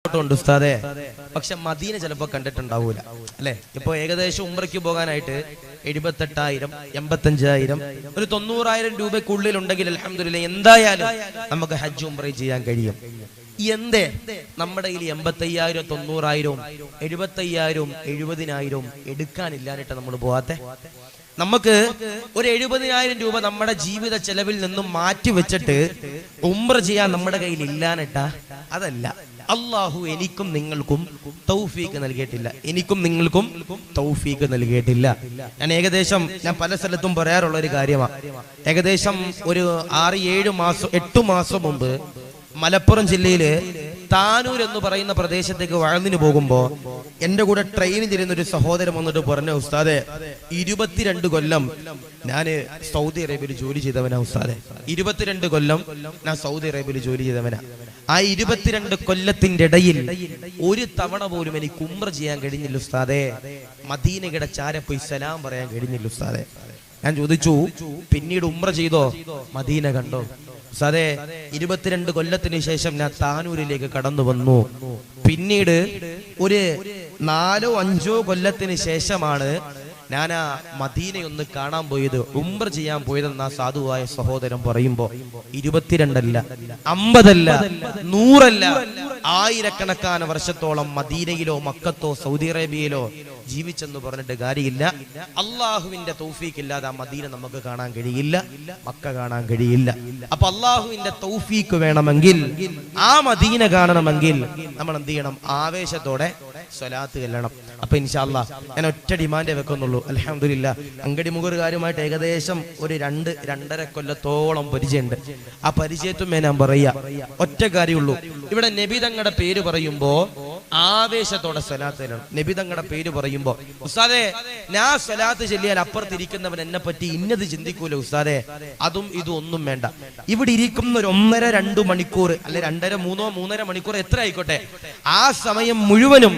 ആയിക്കോട്ടുണ്ട് ഉസ്താദെ, പക്ഷെ മദീന ചിലപ്പോ കണ്ടിട്ടുണ്ടാവൂല അല്ലെ. ഇപ്പൊ ഏകദേശം ഉംറയ്ക്ക് പോകാനായിട്ട് 78,000 85,000 ഒരു 90,000 രൂപയ്ക്കുള്ളിൽ ഉണ്ടെങ്കിൽ അൽഹംദുലില്ലാഹ് എന്തായാലും നമുക്ക് ഹജ്ജ് ഉംറ ചെയ്യാൻ കഴിയും. എന്തേ നമ്മുടെ കയ്യിൽ 85,000 90,000 75,000 70,000 എടുക്കാനില്ലാന്നിട്ട് നമ്മൾ പോവാത്തെ? നമുക്ക് ഒരു 70,000 രൂപ നമ്മുടെ ജീവിത ചെലവിൽ നിന്നും മാറ്റി വെച്ചിട്ട് ഉംറ ചെയ്യാൻ നമ്മുടെ കയ്യിൽ ഇല്ലാന്നിട്ടാ? അതല്ല, അള്ളാഹു എനിക്കും നിങ്ങൾക്കും തൗഫീക്ക് നൽകിയിട്ടില്ല, എനിക്കും നിങ്ങൾക്കും തൗഫീക്ക് നൽകിയിട്ടില്ല. ഞാൻ പല സ്ഥലത്തും പറയാറുള്ള ഒരു കാര്യമാണ്. ഏകദേശം ഒരു 6-7 മാസം 8 മാസം മുമ്പ് മലപ്പുറം ജില്ലയില് താനൂർ എന്ന് പറയുന്ന പ്രദേശത്തേക്ക് വഴന്നിന് പോകുമ്പോ എന്റെ കൂടെ ട്രെയിനിൽ ചെല്ലുന്ന ഒരു സഹോദരൻ വന്നിട്ട് പറഞ്ഞു, ഉസ്താദെ 22 കൊല്ലം ഞാന് സൗദി അറേബ്യയിൽ ജോലി ചെയ്തവനാ ഉസ്താദെ, 22 കൊല്ലം ഞാൻ സൗദി അറേബ്യയിൽ ജോലി ചെയ്തവനാ. ആ 22 കൊല്ലത്തിന്റെ ഇടയിൽ ഒരു തവണ പോലും എനിക്ക് ഉംറ ചെയ്യാൻ കഴിഞ്ഞില്ല ഉസ്താദെ, മദീനയുടെ ചാരെ പോയി സലാം പറയാൻ കഴിഞ്ഞില്ല ഉസ്താദെ. ഞാൻ ചോദിച്ചു, പിന്നീട് ഉംറ ചെയ്തോ? മദീന കണ്ടോ? ഉസ്താദെ 22 കൊല്ലത്തിന് ശേഷം ഞാൻ താനൂരിലേക്ക് കടന്നു വന്നു. പിന്നീട് ഒരു 4-5 കൊല്ലത്തിന് ശേഷമാണ് ഞാൻ ആ മദീനയൊന്ന് കാണാൻ പോയത്, ഉംറ ചെയ്യാൻ പോയതെന്ന് ആ സാധുവായ സഹോദരൻ പറയുമ്പോ 22 അല്ല, 50 അല്ല, 100 അല്ല, ആയിരക്കണക്കാന വർഷത്തോളം മദീനയിലോ മക്കത്തോ സൗദി അറേബ്യയിലോ ജീവിച്ചെന്ന് പറഞ്ഞിട്ട് കാര്യമില്ല. അള്ളാഹുവിന്റെ തൗഫീഖ് ഇല്ലാതെ ആ മദീന നമുക്ക് കാണാൻ കഴിയില്ല, മക്ക കാണാൻ കഴിയില്ല. അപ്പൊ അള്ളാഹുവിന്റെ തൗഫീഖ് വേണമെങ്കിൽ, ആ മദീന കാണണമെങ്കിൽ നമ്മൾ എന്ത് ചെയ്യണം? ആവേശത്തോടെ സ്വലാത്ത് ചെല്ലണം. അപ്പൊ ഇൻഷാ അല്ലാഹ് ഞാൻ ഒറ്റ ഡിമാൻഡേ വെക്കുന്നുള്ളൂ. അൽഹംദുലില്ലാഹ് അങ്കടി മുഗറുകാരുമായിട്ട് ഏകദേശം ഒരു 2-2.5 കൊല്ലത്തോളം പരിചയമുണ്ട്. ആ പരിചയത്തുമേ ഞാൻ പറയാ ഒറ്റ കാര്യമുള്ളൂ. ഇവിടെ നബി തങ്ങളുടെ പേര് പറയുമ്പോ ആവേശത്തോടെ സ്വലാത്ത് ചെല്ലണം. നബി തങ്ങളുടെ പേര് പറയുമ്പോ ഉസ്താദെ ഞാൻ സ്വലാത്ത് ചൊല്ലിയാൽ അപ്പുറത്തിരിക്കുന്നവൻ എന്നെ പറ്റി ഇന്നത് ചിന്തിക്കൂല ഉസ്താദെ, അതും ഇതും ഒന്നും വേണ്ട. ഇവിടെ ഇരിക്കുന്ന ഒരു 1.5-2 മണിക്കൂർ അല്ലെ 2-3 മണിക്കൂർ എത്ര ആയിക്കോട്ടെ, ആ സമയം മുഴുവനും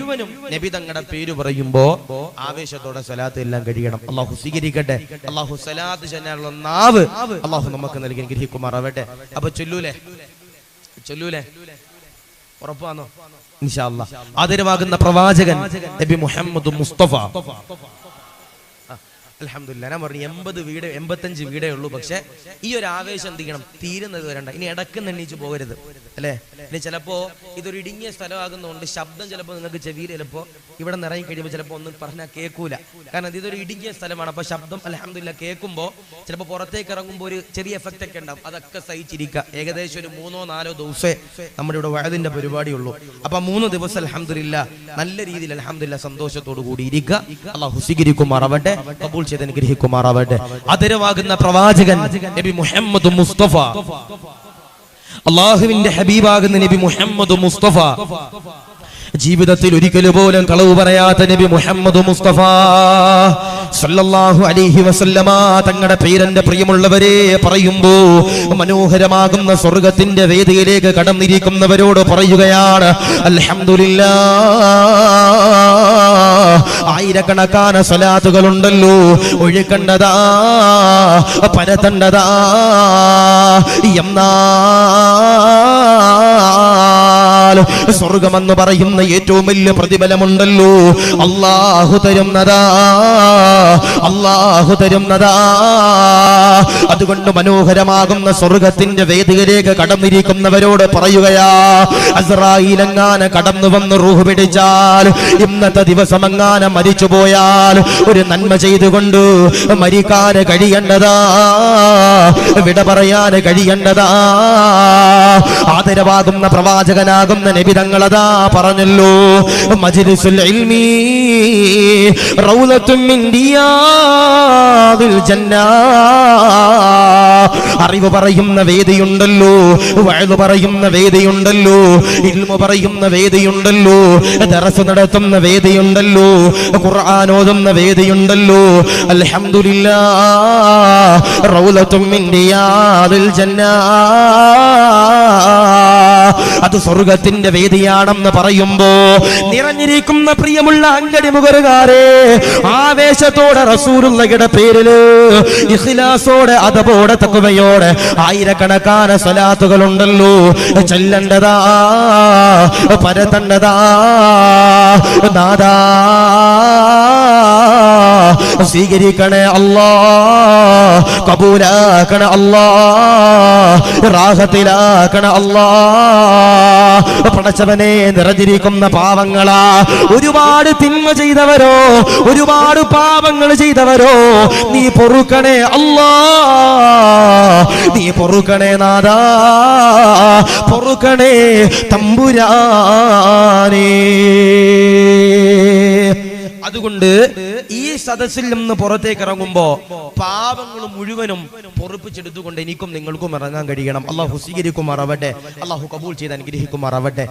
നബി തങ്ങളുടെ പേര് പറയുമ്പോ ആവേശത്തോടെ സ്വലാത്ത് എല്ലാം കഴിയണം. അള്ളാഹു സ്വീകരിക്കട്ടെ. അള്ളാഹു സ്വലാത്ത് ചൊല്ലാനുള്ള നാവ് അള്ളാഹു നമുക്ക് നൽകി ഗ്രഹിക്കുമാറാവട്ടെ. അപ്പൊ ചൊല്ലൂലേ ഉറപ്പാണോ? ഇൻഷാ അല്ലാഹ്. ആദരവാകുന്ന പ്രവാചകൻ നബി മുഹമ്മദ് മുസ്തഫ. അൽഹംദുലില്ലാഹ്. ഞാൻ പറഞ്ഞു 85 വീടേ ഉള്ളൂ. പക്ഷെ ഈ ഒരു ആവേശം എന്ത് ചെയ്യണം? തീരുന്നത് വരണ്ട. ഇനി ഇടക്ക് എണ്ണീച്ച് പോകരുത് അല്ലെ. ഇനി ചിലപ്പോ ഇതൊരു ഇടുങ്ങിയ സ്ഥലമാകുന്നതുകൊണ്ട് ശബ്ദം ചിലപ്പോൾ നിങ്ങൾക്ക് ചെവിയിൽ ചിലപ്പോ ഇവിടെ നിറങ്ങി കഴിയുമ്പോൾ ചിലപ്പോൾ ഒന്നും പറഞ്ഞാൽ കേൾക്കൂല. കാരണം ഇതൊരു ഇടുങ്ങിയ സ്ഥലമാണ്. അപ്പൊ ശബ്ദം അൽഹംദുലില്ലാഹ് കേൾക്കുമ്പോൾ ചിലപ്പോൾ പുറത്തേക്ക് ഇറങ്ങുമ്പോൾ ഒരു ചെറിയ എഫക്റ്റ് ഒക്കെ ഉണ്ടാവും. അതൊക്കെ സഹിച്ചിരിക്കുക. ഏകദേശം ഒരു 3-4 ദിവസമേ നമ്മുടെ ഇവിടെ വഅദിന്റെ പരിപാടിയുള്ളൂ. അപ്പൊ 3 ദിവസം അൽഹംദുലില്ലാഹ് നല്ല രീതിയിൽ അൽഹംദുലില്ലാഹ് സന്തോഷത്തോടു കൂടി ഇരിക്കുക. അല്ലാഹു സ്വീകരിക്കുമാറാവട്ടെ, കബൂൽ ചെയ്ത് അനുഗ്രഹിക്കുമാറാവട്ടെ. ആദരവാകുന്ന പ്രവാചകൻ നബി മുഹമ്മദ് മുസ്തഫ, അല്ലാഹുവിന്റെ ഹബീബാകുന്ന നബി മുഹമ്മദ് മുസ്തഫ, ജീവിതത്തിൽ ഒരിക്കലും പോലും കളവ് പറയാത്ത നബി മുഹമ്മദ് മുസ്തഫ സല്ലല്ലാഹു അലൈഹി വസല്ലമ തങ്ങളുടെ പേരെന്റെ പ്രിയമുള്ളവരെ പറയുമ്പോ മനോഹരമാകുന്ന സ്വർഗത്തിന്റെ വേദിയിലേക്ക് കടന്നിരിക്കുന്നവരോട് പറയുകയാണ്, അൽഹംദുലില്ലാഹ് ആയിരക്കണക്കാന സ്വലാത്തുകളുണ്ടല്ലോ, ഒഴുക്കണ്ടതാ പരത്തണ്ടതാ. എന്നാൽ സ്വർഗമെന്ന് പറയുന്ന ഏറ്റവും വലിയ പ്രതിഫലമുണ്ടല്ലോ, അല്ലാഹു തരുന്നതാ, അല്ലാഹു തരുന്നതാ. അതുകൊണ്ട് മനോഹരമാകുന്ന സ്വർഗത്തിന്റെ വേദിയിലേക്ക് കടന്നിരിക്കുന്നവരോട് പറയുകയാ, അസ്രായീലെങ്ങാനെ കടന്നു വന്ന് റൂഹ് പിടിച്ചാൽ, ഇന്നത്തെ ദിവസം എങ്ങാനെ മരിച്ചു പോയാൽ ഒരു നന്മ ചെയ്തുകൊണ്ട് മരിക്കാൻ കഴിയേണ്ടതാ, വിട പറയാൻ കഴിയേണ്ടതാ. ആദരവാകുന്ന പ്രവാചകനാകുന്ന നബി തങ്ങളതാ പറഞ്ഞല്ലോ, മജ്ലിസുൽ ഇൽമി റൗളത്തുൻ മിൻ റിയാദിൽ ജന്ന. അറിവ് പറയുന്ന വേദിയുണ്ടല്ലോ, വഅദ് പറയുന്ന വേദിയുണ്ടല്ലോ, ഇൽമു പറയുന്ന വേദിയുണ്ടല്ലോ, ദർസ് നടത്തുന്ന വേദിയുണ്ടല്ലോ, ഖുർആൻ ഓതുന്ന വേദിയുണ്ടല്ലോ. അൽഹംദുലില്ലാഹ് റൗളത്തുൻ മിൻ റിയാദിൽ ജന്ന. അത് സ്വർഗത്തിന്റെ വേദിയാണെന്ന് പറയുമ്പോ നിറഞ്ഞിരിക്കുന്ന പ്രിയമുള്ള അങ്കടി മുകറുകാരെ, ആവേശത്തോടെ റസൂലുള്ളാഹിയുടെ പേരില് ഇഖ്ലാസോടെ അദബോടെ തഖ്വയോടെ ആയിരക്കണക്കാന സ്വലാത്തുകളുണ്ടല്ലോ, ചൊല്ലേണ്ടതാ, പരതണ്ടതാ. നാദാ സ്വീകരിക്കണേ അല്ലാ, കബൂലാക്കണേ അല്ലാ, റാഹത്തിലാക്കണേ അല്ലാ. പടച്ചവനെ, നിറഞ്ഞിരിക്കുന്ന പാവങ്ങളാ, ഒരുപാട് തിന്മ ചെയ്തവരോ, ഒരുപാട് പാപങ്ങൾ ചെയ്തവരോ, നീ പൊറുക്കണേ അല്ലാ, നീ പൊറുക്കണേ നാദാ, പൊറുക്കണേ തമ്പുരാനേ. അതുകൊണ്ട് ഈ സദസ്സിൽ നിന്ന് പുറത്തേക്ക് ഇറങ്ങുമ്പോ പാപങ്ങൾ മുഴുവനും പൊറുപ്പിച്ചെടുത്തുകൊണ്ട് എനിക്കും നിങ്ങൾക്കും ഇറങ്ങാൻ കഴിയണം. അള്ളാഹു സ്വീകരിക്കുമാറാവട്ടെ, അള്ളാഹു കബൂൽ ചെയ്ത് അനുഗ്രഹിക്കുമാറാവട്ടെ.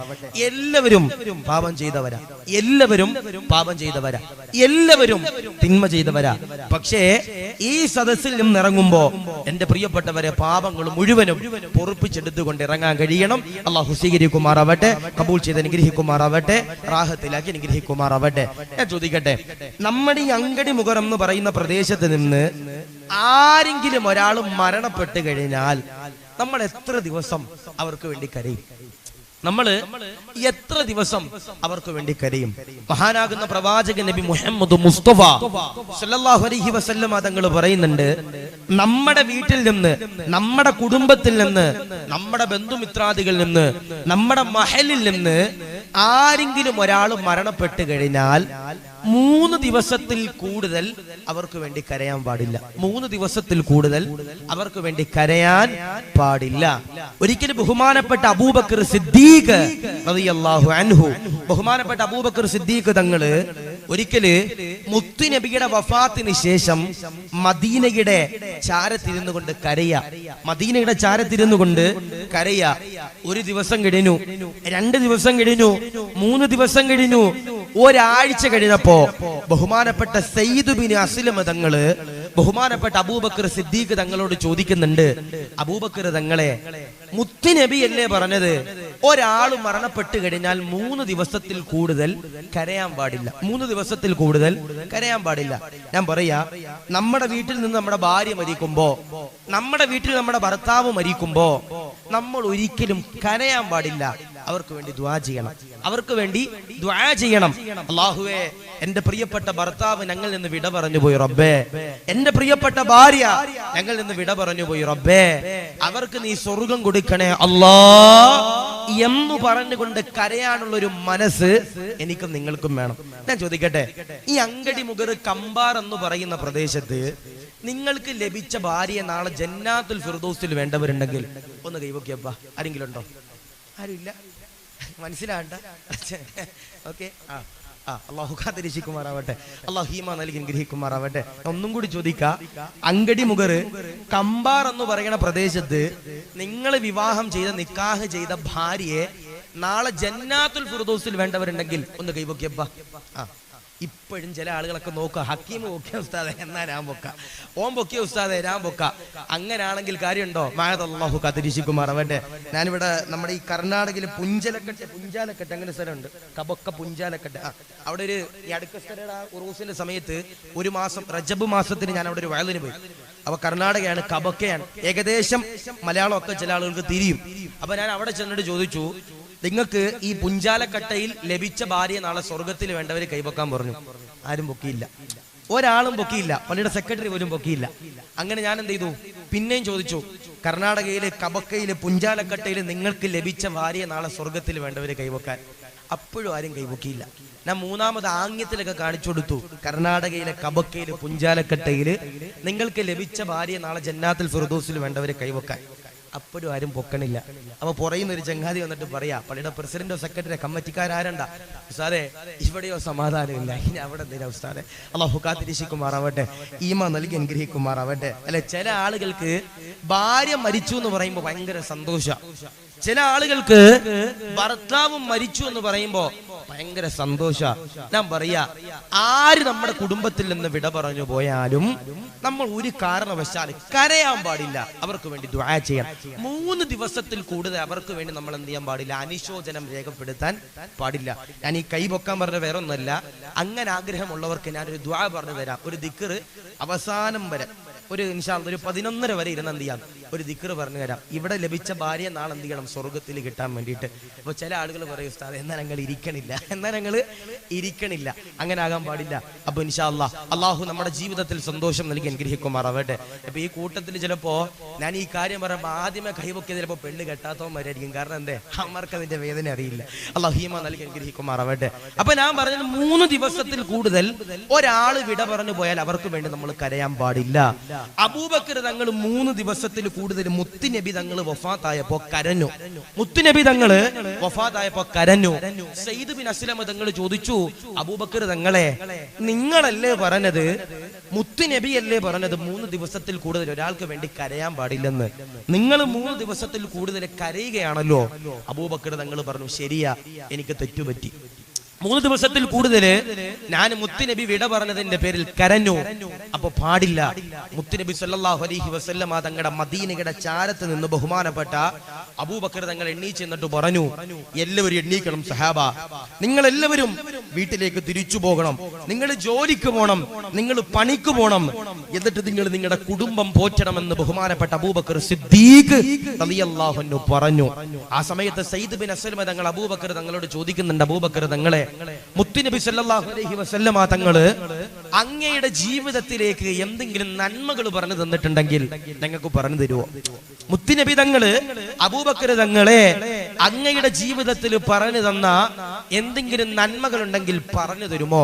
എല്ലാവരും പാപം ചെയ്തവരാ, എല്ലാവരും പാപം ചെയ്തവരാ, എല്ലാവരും തിന്മ ചെയ്തവരാ. പക്ഷേ ഈ സദസ്സിൽ നിന്ന് ഇറങ്ങുമ്പോ എന്റെ പ്രിയപ്പെട്ടവരെ പാപങ്ങൾ മുഴുവനും പൊറുപ്പിച്ചെടുത്തുകൊണ്ട് ഇറങ്ങാൻ കഴിയണം. അള്ളാഹു സ്വീകരിക്കുമാറാവട്ടെ, കബൂൽ ചെയ്ത് അനുഗ്രഹിക്കുമാറാവട്ടെ, റാഹത്തിലാക്കി അനുഗ്രഹിക്കുമാറാവട്ടെ. ഞാൻ ചോദിക്കട്ടെ, നമ്മുടെ ഈ അങ്കടി മുഖം എന്ന് പറയുന്ന പ്രദേശത്ത് നിന്ന് ആരെങ്കിലും ഒരാൾ മരണപ്പെട്ട് കഴിഞ്ഞാൽ നമ്മൾ എത്ര ദിവസം അവർക്ക് വേണ്ടി കരയും? നമ്മള് എത്ര ദിവസം അവർക്ക് വേണ്ടി കരയും? മഹാനാകുന്ന പ്രവാചകൻ നബി മുഹമ്മദ് മുസ്തഫ സല്ലല്ലാഹു അലൈഹി വസല്ലം തങ്ങൾ പറയുന്നുണ്ട്, നമ്മുടെ വീട്ടിൽ നിന്ന്, നമ്മുടെ കുടുംബത്തിൽ നിന്ന്, നമ്മുടെ ബന്ധുമിത്രാദികളിൽ നിന്ന്, നമ്മുടെ മഹലിൽ നിന്ന് ആരെങ്കിലും ഒരാൾ മരണപ്പെട്ട് കഴിഞ്ഞാൽ 3 ദിവസത്തിൽ കൂടുതൽ അവർക്ക് വേണ്ടി കരയാൻ പാടില്ല. 3 ദിവസത്തിൽ കൂടുതൽ അവർക്ക് വേണ്ടി കരയാൻ പാടില്ല. ഒരിക്കലും ബഹുമാനപ്പെട്ട അബൂബക്കർ സിദ്ദീഖ് റളിയല്ലാഹു അൻഹു, ബഹുമാനപ്പെട്ട അബൂബക്കർ സിദ്ദീഖ് തങ്ങള് ഒരിക്കല് മുത്തു നബിയുടെ വഫാത്തിന് ശേഷം മദീനയുടെ ചാരത്തിരുന്നു കൊണ്ട് കരയ, മദീനയുടെ ചാരത്തിരുന്നു കൊണ്ട് കരയ. 1 ദിവസം കഴിഞ്ഞു, 2 ദിവസം കഴിഞ്ഞു, 3 ദിവസം കഴിഞ്ഞു, ഒരാഴ്ച കഴിഞ്ഞപ്പോ ബഹുമാനപ്പെട്ട സയ്യിദ് ബിൻ അസ്ലം തങ്ങള് ബഹുമാനപ്പെട്ട അബൂബക്കർ സിദ്ദീഖ് തങ്ങളോട് ചോദിക്കുന്നുണ്ട്, അബൂബക്കർ തങ്ങളെ, മുത്തുനബി അല്ലേ പറഞ്ഞത് ഒരാൾ മരണപ്പെട്ട് കഴിഞ്ഞാൽ 3 ദിവസത്തിൽ കൂടുതൽ കരയാൻ പാടില്ല, 3 ദിവസത്തിൽ കൂടുതൽ കരയാൻ പാടില്ല. ഞാൻ പറയാ, നമ്മുടെ വീട്ടിൽ നിന്ന് നമ്മുടെ ഭാര്യ മരിക്കുമ്പോ, നമ്മുടെ വീട്ടിൽ നമ്മുടെ ഭർത്താവ് മരിക്കുമ്പോ നമ്മൾ ഒരിക്കലും കരയാൻ പാടില്ല. അവർക്ക് വേണ്ടി ദുആ ചെയ്യണം, അവർക്ക് വേണ്ടി ദുആ ചെയ്യണം. അല്ലാഹുവേ, എന്റെ പ്രിയപ്പെട്ട ഭർത്താവ് ഞങ്ങൾ നിന്ന് വിട പറഞ്ഞു പോയി റബ്ബേ, എന്റെ പ്രിയപ്പെട്ട ഭാര്യ ഞങ്ങൾ നിന്ന് വിട പറഞ്ഞു പോയി റബ്ബേ, അവർക്ക് നീ സ്വർഗം കൊടുക്കണേ അല്ലാ എന്ന് പറഞ്ഞുകൊണ്ട് കരയാനുള്ള ഒരു മനസ്സ് എനിക്കും നിങ്ങൾക്കും വേണം. ഞാൻ ചോദിക്കട്ടെ, ഈ അങ്കടി മുഗർ കമ്പാർ എന്ന് പറയുന്ന പ്രദേശത്ത് നിങ്ങൾക്ക് ലഭിച്ച ഭാര്യയെ നാളെ ജന്നാത്തുൽ ഫിർദൗസിൽ വേണ്ടവരുണ്ടെങ്കിൽ ഒന്ന് കൈവക്കിയപ്പ. ആരെങ്കിലും ഉണ്ടോ? ആരുമില്ല, മനസ്സിലാണ്ട. ഓക്കെ, അള്ളാഹു കാത്തിരിക്കുമാറാവട്ടെ, അള്ളാഹു ഹീമ നൽകി അനുഗ്രഹിക്കുമാറാവട്ടെ. ഒന്നും കൂടി ചോദിക്കാം, അങ്കടി മുഗർ കമ്പാർ എന്ന് പറയുന്ന പ്രദേശത്ത് നിങ്ങൾ വിവാഹം ചെയ്ത, നിക്കാഹ് ചെയ്ത ഭാര്യയെ നാളെ ജന്നാത്തുൽ ഫിർദൗസിൽ വേണ്ടവരുണ്ടെങ്കിൽ ഒന്ന് കൈവക്കിയപ്പ. ഇപ്പോഴും ചില ആളുകളൊക്കെ നോക്കുക, ഹക്കീം പൊക്കിയ ഉസ്താദെ എന്നാ ഞാൻ പൊക്ക, ഓം പൊക്കിയ ഉസ്താദെ ഞാൻ പൊക്ക. അങ്ങനെയാണെങ്കിൽ കാര്യമുണ്ടോ? മായതല്ലാഹു കാത്തിരിക്കുമാറാവട്ടെ. ഞാനിവിടെ നമ്മുടെ ഈ കർണാടകയിൽ പുഞ്ചാലക്കെട്ട് അങ്ങനെ സ്ഥലമുണ്ട്, കബൊക്ക പുഞ്ചാലക്കെട്ട്. അവിടെ ഒരു ഈ അടുക്കസ്ഥരുടെ ഉറൂസിന്റെ സമയത്ത് 1 മാസം റജബ് മാസത്തിന് ഞാൻ അവിടെ ഒരു വയലിന് പോയി. അപ്പൊ കർണാടകയാണ്, കബൊക്കയാണ്. ഏകദേശം മലയാളമൊക്കെ ചില ആളുകൾക്ക് തിരിയും. അപ്പൊ ഞാൻ അവിടെ ചെന്നിട്ട് ചോദിച്ചു, നിങ്ങൾക്ക് ഈ പുഞ്ചാലക്കട്ടയിൽ ലഭിച്ച ഭാര്യ നാളെ സ്വർഗത്തിൽ വേണ്ടവര് കൈവക്കാൻ പറഞ്ഞു. ആരും പൊക്കിയില്ല, ഒരാളും പൊക്കിയില്ല, പള്ളിയുടെ സെക്രട്ടറി പോലും പൊക്കിയില്ല. അങ്ങനെ ഞാൻ എന്ത് ചെയ്തു, പിന്നെയും ചോദിച്ചു, കർണാടകയിലെ കബക്കയിലെ പുഞ്ചാലക്കട്ടയിൽ നിങ്ങൾക്ക് ലഭിച്ച ഭാര്യ നാളെ സ്വർഗത്തിൽ വേണ്ടവര് കൈവക്കാൻ. അപ്പോഴും ആരും കൈവക്കിയില്ല. ഞാൻ 3ാമത് ആംഗ്യത്തിലൊക്കെ കാണിച്ചു കൊടുത്തു, കർണാടകയിലെ കബക്കയില് പുഞ്ചാലക്കട്ടയില് നിങ്ങൾക്ക് ലഭിച്ച ഭാര്യ നാളെ ജന്നാത്തുൽ ഫിർദൗസിൽ വേണ്ടവര് കൈവക്കാൻ. അപ്പോഴും ആരും പൊക്കണില്ല. അപ്പൊ പുറയുന്ന ഒരു ചങ്ങാതി വന്നിട്ട് പറയാ, പള്ളിയുടെ പ്രസിഡന്റോ സെക്രട്ടറിയോ കമ്മിറ്റിക്കാരാരണ്ട ഉസ്താദെ, ഇവിടെയോ സമാധാനമില്ല, ഇനി അവിടെ എന്തിനാ ഉസ്താദെ? അല്ലാഹു കാത്തിരിക്കുമാറാവട്ടെ, ഈമാ നൽകി അനുഗ്രഹിക്കുമാറാവട്ടെ. അല്ലെ, ചില ആളുകൾക്ക് ഭാര്യ മരിച്ചു എന്ന് പറയുമ്പോ ഭയങ്കര സന്തോഷ, ചില ആളുകൾക്ക് ഭർത്താവും മരിച്ചു എന്ന് പറയുമ്പോ ഭയങ്കര സന്തോഷ. ഞാൻ പറയാ, ആര് നമ്മുടെ കുടുംബത്തിൽ നിന്ന് വിട പറഞ്ഞു പോയാലും നമ്മൾ ഒരു കാരണവശാലും കരയാൻ പാടില്ല. അവർക്ക് വേണ്ടി ദുആ ചെയ്യാൻ. 3 ദിവസത്തിൽ കൂടുതൽ അവർക്ക് വേണ്ടി നമ്മൾ എന്ത് ചെയ്യാൻ പാടില്ല? അനുശോചനം രേഖപ്പെടുത്താൻ പാടില്ല. ഞാൻ ഈ കൈ പൊക്കാൻ പറഞ്ഞ വേറെ ഒന്നല്ല. അങ്ങനെ ആഗ്രഹമുള്ളവർക്ക് ഞാനൊരു ദുആ പറഞ്ഞു തരാം. ഒരു ദിക്ർ അവസാനം വരെ ഒരു ഇൻഷാ അല്ലാഹ് ഒരു 11:30 വരെ ഇരുന്ന് എന്ത് ചെയ്യാം, ഒരു ദിക്ർ പറഞ്ഞു തരാം. ഇവിടെ ലഭിച്ച ഭാര്യ നാളെ എന്ത് ചെയ്യണം? സ്വർഗത്തിൽ കിട്ടാൻ വേണ്ടിയിട്ട്. അപ്പൊ ചില ആളുകൾ പറയും, ഉസ്താദ് എന്നാൽ ഞങ്ങൾ ഇരിക്കണില്ല. അങ്ങനെ ആകാൻ പാടില്ല. അപ്പൊ ഇൻഷാ അല്ലാഹ് അള്ളാഹു നമ്മുടെ ജീവിതത്തിൽ സന്തോഷം നൽകി അനുഗ്രഹിക്കുമാറാവട്ടെ. അപ്പൊ ഈ കൂട്ടത്തിൽ ചിലപ്പോ ഞാൻ ഈ കാര്യം പറയുമ്പോൾ ആദ്യമേ കൈവൊക്കെ ചിലപ്പോ പെണ്ണ് കെട്ടാത്തവന്മാരായിരിക്കും. കാരണം എന്തേ, അമ്മർക്ക് അതിന്റെ വേദന അറിയില്ല. അള്ളാഹു ഹീമ നൽകി അനുഗ്രഹിക്കുമാറാവട്ടെ. അപ്പൊ ഞാൻ പറഞ്ഞത് 3 ദിവസത്തിൽ കൂടുതൽ ഒരാൾ വിട പറഞ്ഞു പോയാൽ അവർക്ക് വേണ്ടി നമ്മൾ കരയാൻ പാടില്ല. അബൂബക്കർ തങ്ങൾ 3 ദിവസത്തിൽ കൂടുതൽ മുത്തുനബി തങ്ങൾ വഫാത്തായപ്പോ കരഞ്ഞു. മുത്തുനബി തങ്ങൾ വഫാത്തായപ്പോ കരഞ്ഞു. സയ്യിദ് ബിൻ അസ്ലമ തങ്ങൾ ചോദിച്ചു, അബൂബക്കർ തങ്ങളെ, നിങ്ങളല്ലേ പറഞ്ഞത്, മുത്തുനബിയല്ലേ പറഞ്ഞത് 3 ദിവസത്തിൽ കൂടുതൽ ഒരാൾക്ക് വേണ്ടി കരയാൻ പാടില്ലെന്ന്? നിങ്ങൾ 3 ദിവസത്തിൽ കൂടുതൽ കരയുകയാണല്ലോ. അബൂബക്കർ തങ്ങൾ പറഞ്ഞു, ശരിയാ, എനിക്ക് തെറ്റുപറ്റി. 3 ദിവസത്തിൽ കൂടുതൽ ഞാൻ മുത്തുനബി വിട പറഞ്ഞതിന്റെ പേരിൽ കരഞ്ഞു. അപ്പൊ പാടില്ല. മുത്തുനബി സല്ലല്ലാഹു അലൈഹി വസല്ലമ തങ്ങളുടെ മദീനയുടെ ചാരത്ത് നിന്ന് ബഹുമാനപ്പെട്ട അബൂബക്കർ തങ്ങൾ എണ്ണീച്ച് എന്നിട്ട് പറഞ്ഞു, എല്ലാവരും എണ്ണീക്കണം സഹാബ, നിങ്ങൾ എല്ലാവരും വീട്ടിലേക്ക് തിരിച്ചു പോകണം, നിങ്ങൾ ജോലിക്ക് പോകണം, നിങ്ങൾ പണിക്ക് പോകണം, എന്നിട്ട് നിങ്ങൾ നിങ്ങളുടെ കുടുംബം പോറ്റണമെന്ന് ബഹുമാനപ്പെട്ട അബൂബക്കർ സിദ്ദീഖ് റളിയല്ലാഹു അൻഹു പറഞ്ഞു. ആ സമയത്ത് സയ്യിദ് ബിൻ അസ്ലമ തങ്ങൾ അബൂബക്കർ തങ്ങളോട് ചോദിക്കുന്നുണ്ട്, അബൂബക്കർ തങ്ങളെ, മുത്തുനബി സല്ലല്ലാഹു അലൈഹി വസല്ലമ തങ്ങള് അങ്ങയുടെ ജീവിതത്തിലേക്ക് എന്തെങ്കിലും നന്മകൾ പറഞ്ഞു തന്നിട്ടുണ്ടെങ്കിൽ ഞങ്ങൾക്ക് പറഞ്ഞു തരുമോ? മുത്തുനബി തങ്ങള് അബൂബക്കർ തങ്ങളെ അങ്ങയുടെ ജീവിതത്തിൽ പറഞ്ഞു തന്ന എന്തെങ്കിലും നന്മകൾ ഉണ്ടെങ്കിൽ പറഞ്ഞു തരുമോ?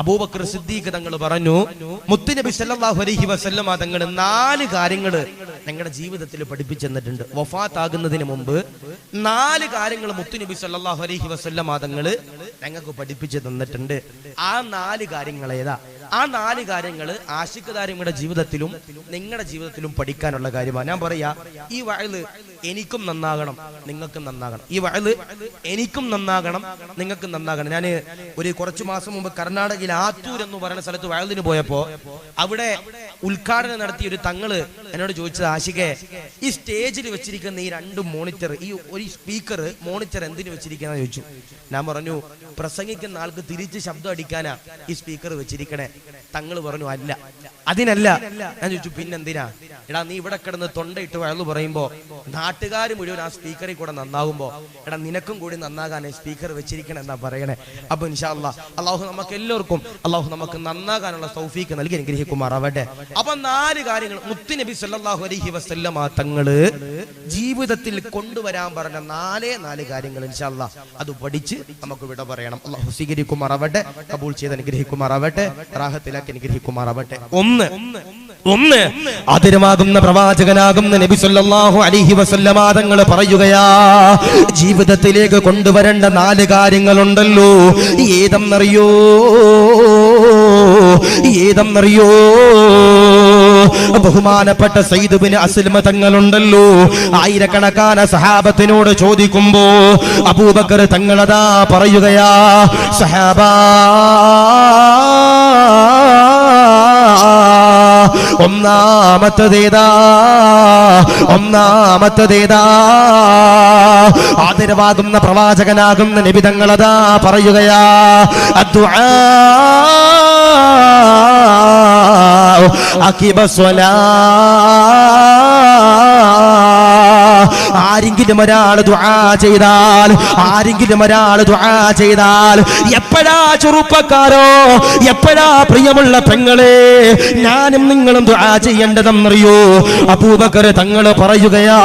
അബൂബക്കർ സിദ്ദീഖ് തങ്ങൾ പറഞ്ഞു, മുത്തുനബി സല്ലല്ലാഹു അലൈഹി വസല്ലമ തങ്ങൾ 4 കാര്യങ്ങൾ ഞങ്ങളുടെ ജീവിതത്തിൽ പഠിപ്പിച്ചു തന്നിട്ടുണ്ട്. വഫാത്താകുന്നതിന് മുമ്പ് 4 കാര്യങ്ങൾ മുത്തുനബി സല്ലല്ലാഹു അലൈഹി വസല്ലമ തങ്ങൾ ഞങ്ങൾക്ക് പഠിപ്പിച്ചു തന്നിട്ടുണ്ട്. ആ 4 കാര്യങ്ങൾ ഏതാ? ആ 4 കാര്യങ്ങൾ ആശിഖ്ദാരിയുടെ ജീവിതത്തിലും നിങ്ങളുടെ ജീവിതത്തിലും പഠിക്കാനുള്ള കാര്യമാണ്. ഞാൻ പറയാ, ഈ വഅല് എനിക്കും നന്നാകണം, നിങ്ങൾക്കും നന്നാകണം. ഈ വഅല് എനിക്കും നന്നാകണം, നിങ്ങൾക്കും നന്നാകണം. ഞാൻ ഒരു കുറച്ചു മാസം മുമ്പ് കർണാടകയിൽ ആത്തൂർ എന്ന് പറയുന്ന സ്ഥലത്ത് വഅലിന് പോയപ്പോ അവിടെ ഉദ്ഘാടനം നടത്തിയ ഒരു തങ്ങള് എന്നോട് ചോദിച്ചത്, ആശിഖേ, ഈ സ്റ്റേജിൽ വെച്ചിരിക്കുന്ന ഈ 2 മോണിറ്റർ, ഈ ഒരു സ്പീക്കർ മോണിറ്റർ എന്തിനു വെച്ചിരിക്കാന്ന് ചോദിച്ചു. ഞാൻ പറഞ്ഞു, പ്രസംഗിക്കുന്ന ആൾക്ക് തിരിച്ച് ശബ്ദം അടിക്കാനാ ഈ സ്പീക്കർ വെച്ചിരിക്കണേ. തങ്ങൾ പറഞ്ഞു, അല്ല, അതിനല്ല. ഞാൻ ചോദിച്ചു, പിന്നെന്തിനാ? എടാ, നീ ഇവിടെ കിടന്ന് തൊണ്ടയിട്ട് വയലു പറയുമ്പോ നാട്ടുകാർ മുഴുവൻ ആ സ്പീക്കറിൽ കൂടെ നന്നാകുമ്പോ, എടാ നിനക്കും കൂടി നന്നാകാൻ സ്പീക്കർ വെച്ചിരിക്കണം എന്നാ പറയണേ. അപ്പൊ ഇൻഷാ അല്ലാഹ് അള്ളാഹു നമുക്ക് എല്ലാവർക്കും അള്ളാഹു നമുക്ക് നന്നാകാനുള്ള തൗഫീഖ് നൽകി അനുഗ്രഹിക്കുമാറാവട്ടെ. അപ്പൊ 4 കാര്യങ്ങൾ മുത്തുനബി സല്ലല്ലാഹു അലൈഹി വസല്ലമ തങ്ങള് ജീവിതത്തിൽ കൊണ്ടുവരാൻ പറഞ്ഞ 4 കാര്യങ്ങൾ ഇൻഷാ അല്ലാഹ് അത് പഠിച്ച് നമുക്ക് വിട പറയണം. അള്ളാഹു സ്വീകരിക്കുമാറാവട്ടെ, കബൂൽ ചെയ്ത് അനുഗ്രഹിക്കുമാറാവട്ടെ, റാഹത്തിലാക്കി അനുഗ്രഹിക്കുമാറാവട്ടെ. ഒന്ന് ആദരമാകുന്ന പ്രവാചകനാകുന്ന നബി സല്ലല്ലാഹു അലൈഹി വസല്ലമ തങ്ങൾ പറയുകയാ, ജീവിതത്തിലേക്ക് കൊണ്ടുവരേണ്ട 4 കാര്യങ്ങളുണ്ടല്ലോ. ഏതെന്നറിയോ? ബഹുമാനപ്പെട്ട സയ്യിദ് ബിൻ അസ്ലമ തങ്ങളുണ്ടല്ലോ, ആയിരക്കണക്കാന സഹാബത്തിനോട് ചോദിക്കുമ്പോ അബൂബക്കർ തങ്ങളതാ പറയുകയാ, സഹാബാ, ഒന്നാമത്തേതാ ആദരവാകുന്ന പ്രവാചകനാകുന്ന നബി തങ്ങളതാ പറയുകയാ, അദ്ദുആ അഖിബ സ്വലാ. ആരെങ്കിലും ഒരാൾ ദുആ ചെയ്താൽ എപ്പോഴാ ചെറുപ്പക്കാരോ, എപ്പോഴാ പ്രിയമുള്ള പെങ്ങളെ ഞാനും നിങ്ങളും ദുആ ചെയ്യേണ്ടതെന്നറിയോ? അബൂബക്കർ തങ്ങൾ പറയുകയാ,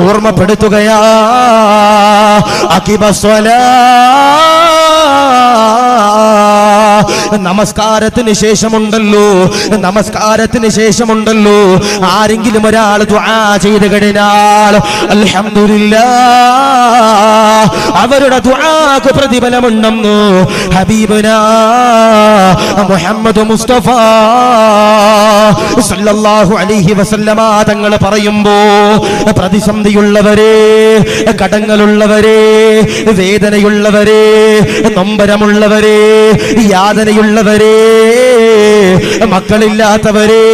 ഓർമ്മപ്പെടുത്തുകയാ, അഖിബ സ്വലാ, നമസ്കാരത്തിന് ശേഷമുണ്ടല്ലോ ആരെങ്കിലും ഒരാൾ ദുആ ചെയ്തു കഴിഞ്ഞാൽ അൽഹംദുലില്ലാഹ് അവരുടെ ദുആക്ക് പ്രതിഫലമുണ്ടെന്ന് ഹബീബുനാ മുഹമ്മദ് മുസ്തഫ സല്ലല്ലാഹു അലൈഹി വസല്ലമ തങ്ങൾ പറയുമ്പോ പ്രതിസന്ധിയുള്ളവരെ, കടങ്ങളുള്ളവരെ, വേദനയുള്ളവരെ, നൊമ്പരമുള്ളവരെ, യാതനയുള്ളവരെ, മക്കളില്ലാത്തവരെ,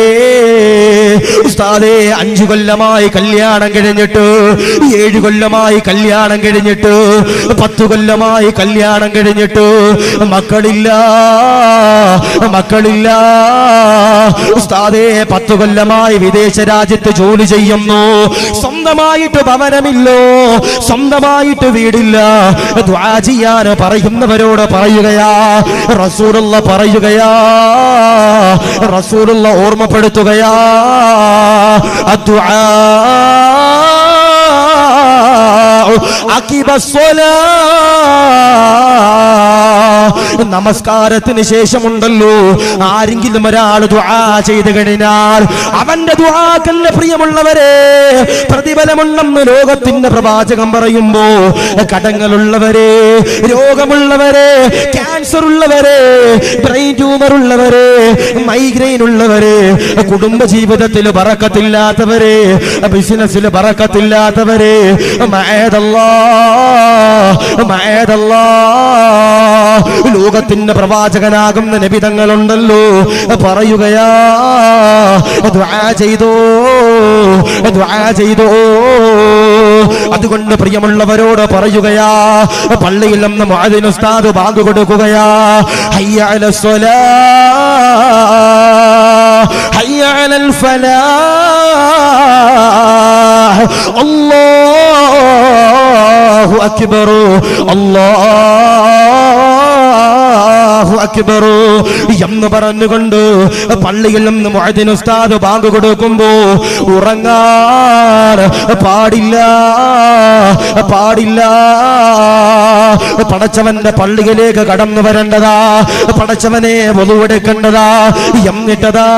ഉസ്താദേ 5 കൊല്ലമായി കല്യാണം കഴിഞ്ഞിട്ട്, 7 കൊല്ലമായി കല്യാണം കഴിഞ്ഞിട്ട്, 10 കൊല്ലമായി കല്യാണം കഴിഞ്ഞിട്ട് മക്കളില്ല ഉസ്താദേ 10 കൊല്ലമായി വിദേശ രാജ്യത്ത് ജോലി ചെയ്യുന്നു, സ്വന്തമായിട്ട് ഭവനമില്ലോ, സ്വന്തമായിട്ട് വീടില്ല. ദുആ ചെയ്യാൻ പറയുന്നവരോട് പറയുകയാ റസൂലുള്ള ഓർമ്മപ്പെടുത്തുകയാ അദ്ദുആ നമസ്കാരത്തിന് ശേഷമുണ്ടല്ലോ ആരെങ്കിലും ഒരാൾ ദുആ ചെയ്തു കഴിഞ്ഞാൽ അവന്റെ ദുആക്കല്ല പ്രിയമുള്ളവരെ പ്രതിഫലമുണ്ടെന്ന് ലോകത്തിന്റെ പ്രവാചകം പറയുമ്പോ കടങ്ങളുള്ളവരെ, രോഗമുള്ളവരെ, ക്യാൻസർ ഉള്ളവരെ, ബ്രെയിൻ ട്യൂമർ ഉള്ളവരെ, മൈഗ്രെയിൻ ഉള്ളവരെ, കുടുംബ ജീവിതത്തിൽ ബറക്കത്തില്ലാത്തവരെ, ബിസിനസ്സിൽ ബറക്കത്തില്ലാത്തവരെ, ലോകത്തിന്റെ പ്രവാചകനാകുന്ന നബി തങ്ങളുണ്ടല്ലോ പറയുകയാ ദുആ ചെയ്തോ. അതുകൊണ്ട് പ്രിയമുള്ളവരോട് പറയുകയാ, പള്ളിയിൽ നിന്ന് മുഅദ്ദിൻ ഉസ്താദ് ബാങ്ക് കൊടുക്കുകയാ, ഹയ്യ അലൽ സ്വലാഹ്, ഹയ്യ അലൽ ഫലാഹ്, അല്ലാഹു അക്ബർ, അല്ലാഹു അക്ബർ എന്ന് പറഞ്ഞുകൊണ്ട് പള്ളിയിൽ നിന്ന് മുഅദ്ദിൻ ഉസ്താദ് ബാങ്ക് കൊടുക്കുമ്പോ ഉറങ്ങാൻ പാടില്ല. പടച്ചവന്റെ പള്ളിയിലേക്ക് കടന്നു വരേണ്ടതാ, പടച്ചവനെ വളുവെടുക്കേണ്ടതാ, എന്നിട്ടതാ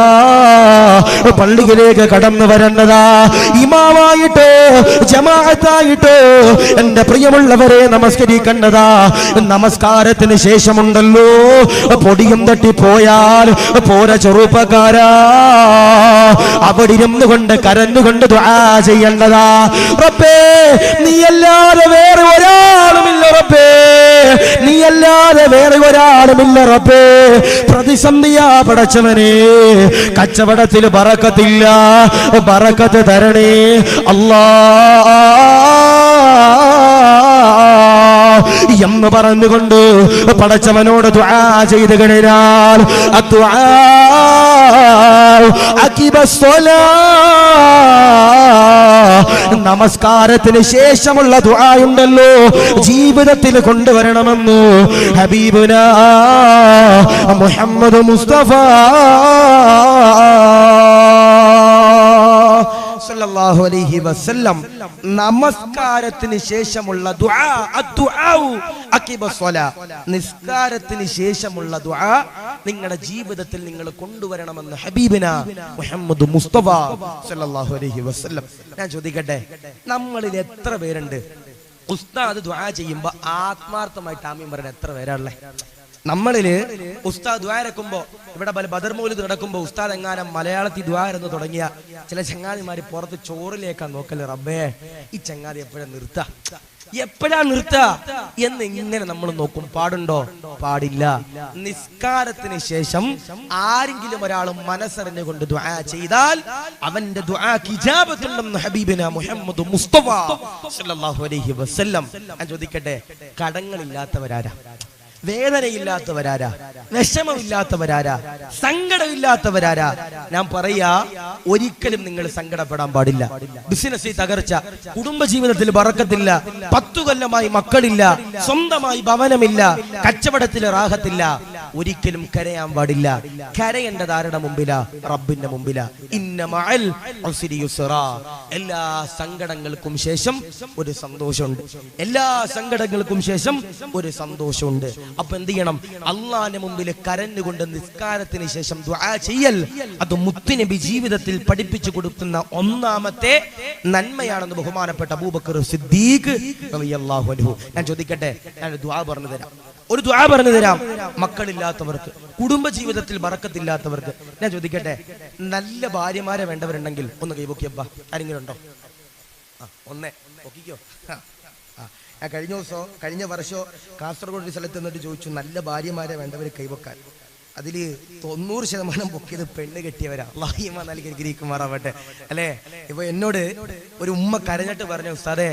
പള്ളിയിലേക്ക് കടന്നു വരേണ്ടതാ. ഇമാമായിട്ടോ ജമാഅത്തായിട്ടോ എന്റെ പ്രിയമുള്ളവരെ നമസ്കരിക്കേണ്ടതാ. നമസ്കാരത്തിന് ശേഷമുണ്ടല്ലോ പൊടിയും തട്ടിപ്പോയാൽ പോരാ ചെറുപ്പക്കാരാ, അവിടെ ഇരുന്നു കൊണ്ട് കരഞ്ഞുകൊണ്ട് ദുആ ചെയ്യേണ്ടതാ. റബ്ബേ നീയല്ലാതെ വേറെ ഒരാളുമില്ല റബ്ബേ, നീയല്ലാതെ വേറെ ഒരാളുമില്ല റബ്ബേ. പ്രതിസന്ധിയാ പടച്ചവനെ, കച്ചവടത്തിൽ ബറക്കത്തില്ല, ബറക്കത്ത് തരണേ അല്ലാഹ് എന്ന് പറഞ്ഞുകൊണ്ട് പടച്ചവനോട് ദുആ ചെയ്തു കഴിഞ്ഞാൽ നമസ്കാരത്തിന് ശേഷമുള്ള ദുആ ഉണ്ടല്ലോ ജീവിതത്തിൽ കൊണ്ടുവരണമെന്ന് ഹബീബുനാ മുഹമ്മദ് മുസ്തഫ സല്ലല്ലാഹു അലൈഹി വസല്ലം നമസ്കാരത്തിന് ശേഷമുള്ള ദുആ അദ്ദുആഉ അഖിബസ്സലാ, നിസ്കാരത്തിന് ശേഷമുള്ള ദുആ നിങ്ങളുടെ ജീവിതത്തിൽ നിങ്ങൾ കൊണ്ടുവരണമെന്ന് ഹബീബിന മുഹമ്മദ് മുസ്തഫ സല്ലല്ലാഹു അലൈഹി വസല്ലം. ഞാൻ ചോദിക്കട്ടെ, നമ്മളിൽ എത്ര പേരുണ്ട് ഉസ്താദ് ദുആ ചെയ്യുമ്പോ ആത്മാർത്ഥമായിട്ട് ആമീൻ പറയുന്ന എത്ര പേരാണല്ലേ? നമ്മളില് ഉസ്താദ് ദുആ ഇറക്കുമ്പോ, ഇവിടെ ബദർ മൗലിദ് നടക്കുമ്പോ ഉസ്താദ് എങ്ങാനും മലയാളത്തിൽ ദുആ എന്ന് തുടങ്ങിയ ചില ചങ്ങാതിമാര് പുറത്ത് ചോറിലേക്കാ നോക്കല്, റബ്ബേ ഈ ചങ്ങാതി എപ്പോഴാ നിർത്ത എന്ന് ഇങ്ങനെ നമ്മൾ നോക്കും. പാടുണ്ടോ? പാടില്ല. നിസ്കാരത്തിന് ശേഷം ആരെങ്കിലും ഒരാൾ മനസ്സറിഞ്ഞുകൊണ്ട് ദുആ ചെയ്താൽ അവന്റെ ദുആക്ക് ഇജാബത്തുണ്ടെന്ന് ഹബീബിന മുഹമ്മദ് മുസ്തഫ സല്ലല്ലാഹു അലൈഹി വസല്ലം. ഞാൻ ചോദിക്കട്ടെ, കടങ്ങളില്ലാത്തവരാരാ? വേദനയില്ലാത്തവരാരാ? വിഷമമില്ലാത്തവരാരാ? സങ്കടമില്ലാത്തവരാരാ? ഞാൻ പറയാ, ഒരിക്കലും നിങ്ങൾ സങ്കടപ്പെടാൻ പാടില്ല. ബിസിനസ്സിൽ തകർച്ച, കുടുംബജീവിതത്തിൽ ബറക്കത്തില്ല, 10 കൊല്ലമായി മക്കളില്ല, സ്വന്തമായി ഭവനമില്ല, കച്ചവടത്തിൽ റാഹത്തില്ല. ഒരിക്കലും കരയാൻ പാടില്ല. കരയേണ്ടത് ആരുടെ മുമ്പിലാ? റബ്ബിന്റെ മുമ്പിലാ. ഇന്ന മഅൽ ഉസ്രി യുസ്റാ. എല്ലാ സങ്കടങ്ങൾക്കും ശേഷം ഒരു സന്തോഷമുണ്ട്. എല്ലാ സങ്കടങ്ങൾക്കും ശേഷം ഒരു സന്തോഷമുണ്ട്. അപ്പൊ എന്ത് ചെയ്യണം? അള്ളാഹിന്റെ മുമ്പിൽ കരഞ്ഞുകൊണ്ട് നിസ്കാരത്തിന് ശേഷം ദുആ ചെയ്യൽ, അത് മുത്തുനബി ജീവിതത്തിൽ പഠിപ്പിച്ചു കൊടുക്കുന്ന ഒന്നാമത്തെ നന്മയാണെന്ന് ബഹുമാനപ്പെട്ട അബൂബക്കർ സിദ്ദീഖ് റളിയല്ലാഹു അൻഹു. ഞാൻ ചോദിക്കട്ടെ, ഞാൻ ദുആ പറഞ്ഞു തരാം. ഒരു ദുആ പറഞ്ഞു തരാം. മക്കളില്ലാത്തവർക്ക്, കുടുംബ ജീവിതത്തിൽ ബറക്കത്തില്ലാത്തവർക്ക് ഞാൻ ചോദിക്കട്ടെ, നല്ല ഭാര്യമാരെ വേണ്ടവരുണ്ടെങ്കിൽ ഒന്ന് കൈപൊക്കിയപ്പ. ആരെങ്കിലും ഉണ്ടോ? ഒന്നേ പൊക്കിക്കോ. ഞാൻ കഴിഞ്ഞ വർഷം കാസർഗോഡ് ഒരു സ്ഥലത്ത് നിന്നിട്ട് ചോദിച്ചു, നല്ല ഭാര്യമാരെ വേണ്ടവർ കൈവക്കാൻ. അതില് 90% പൊക്കിയത് പെണ്ണ് കെട്ടിയവരാ. അല്ലാഹു നൽകി അനുഗ്രഹിക്കുമാറാവട്ടെ. അല്ലേ? ഇപ്പൊ എന്നോട് ഒരു ഉമ്മ കരഞ്ഞിട്ട് പറഞ്ഞു, ഉസ്താദേ,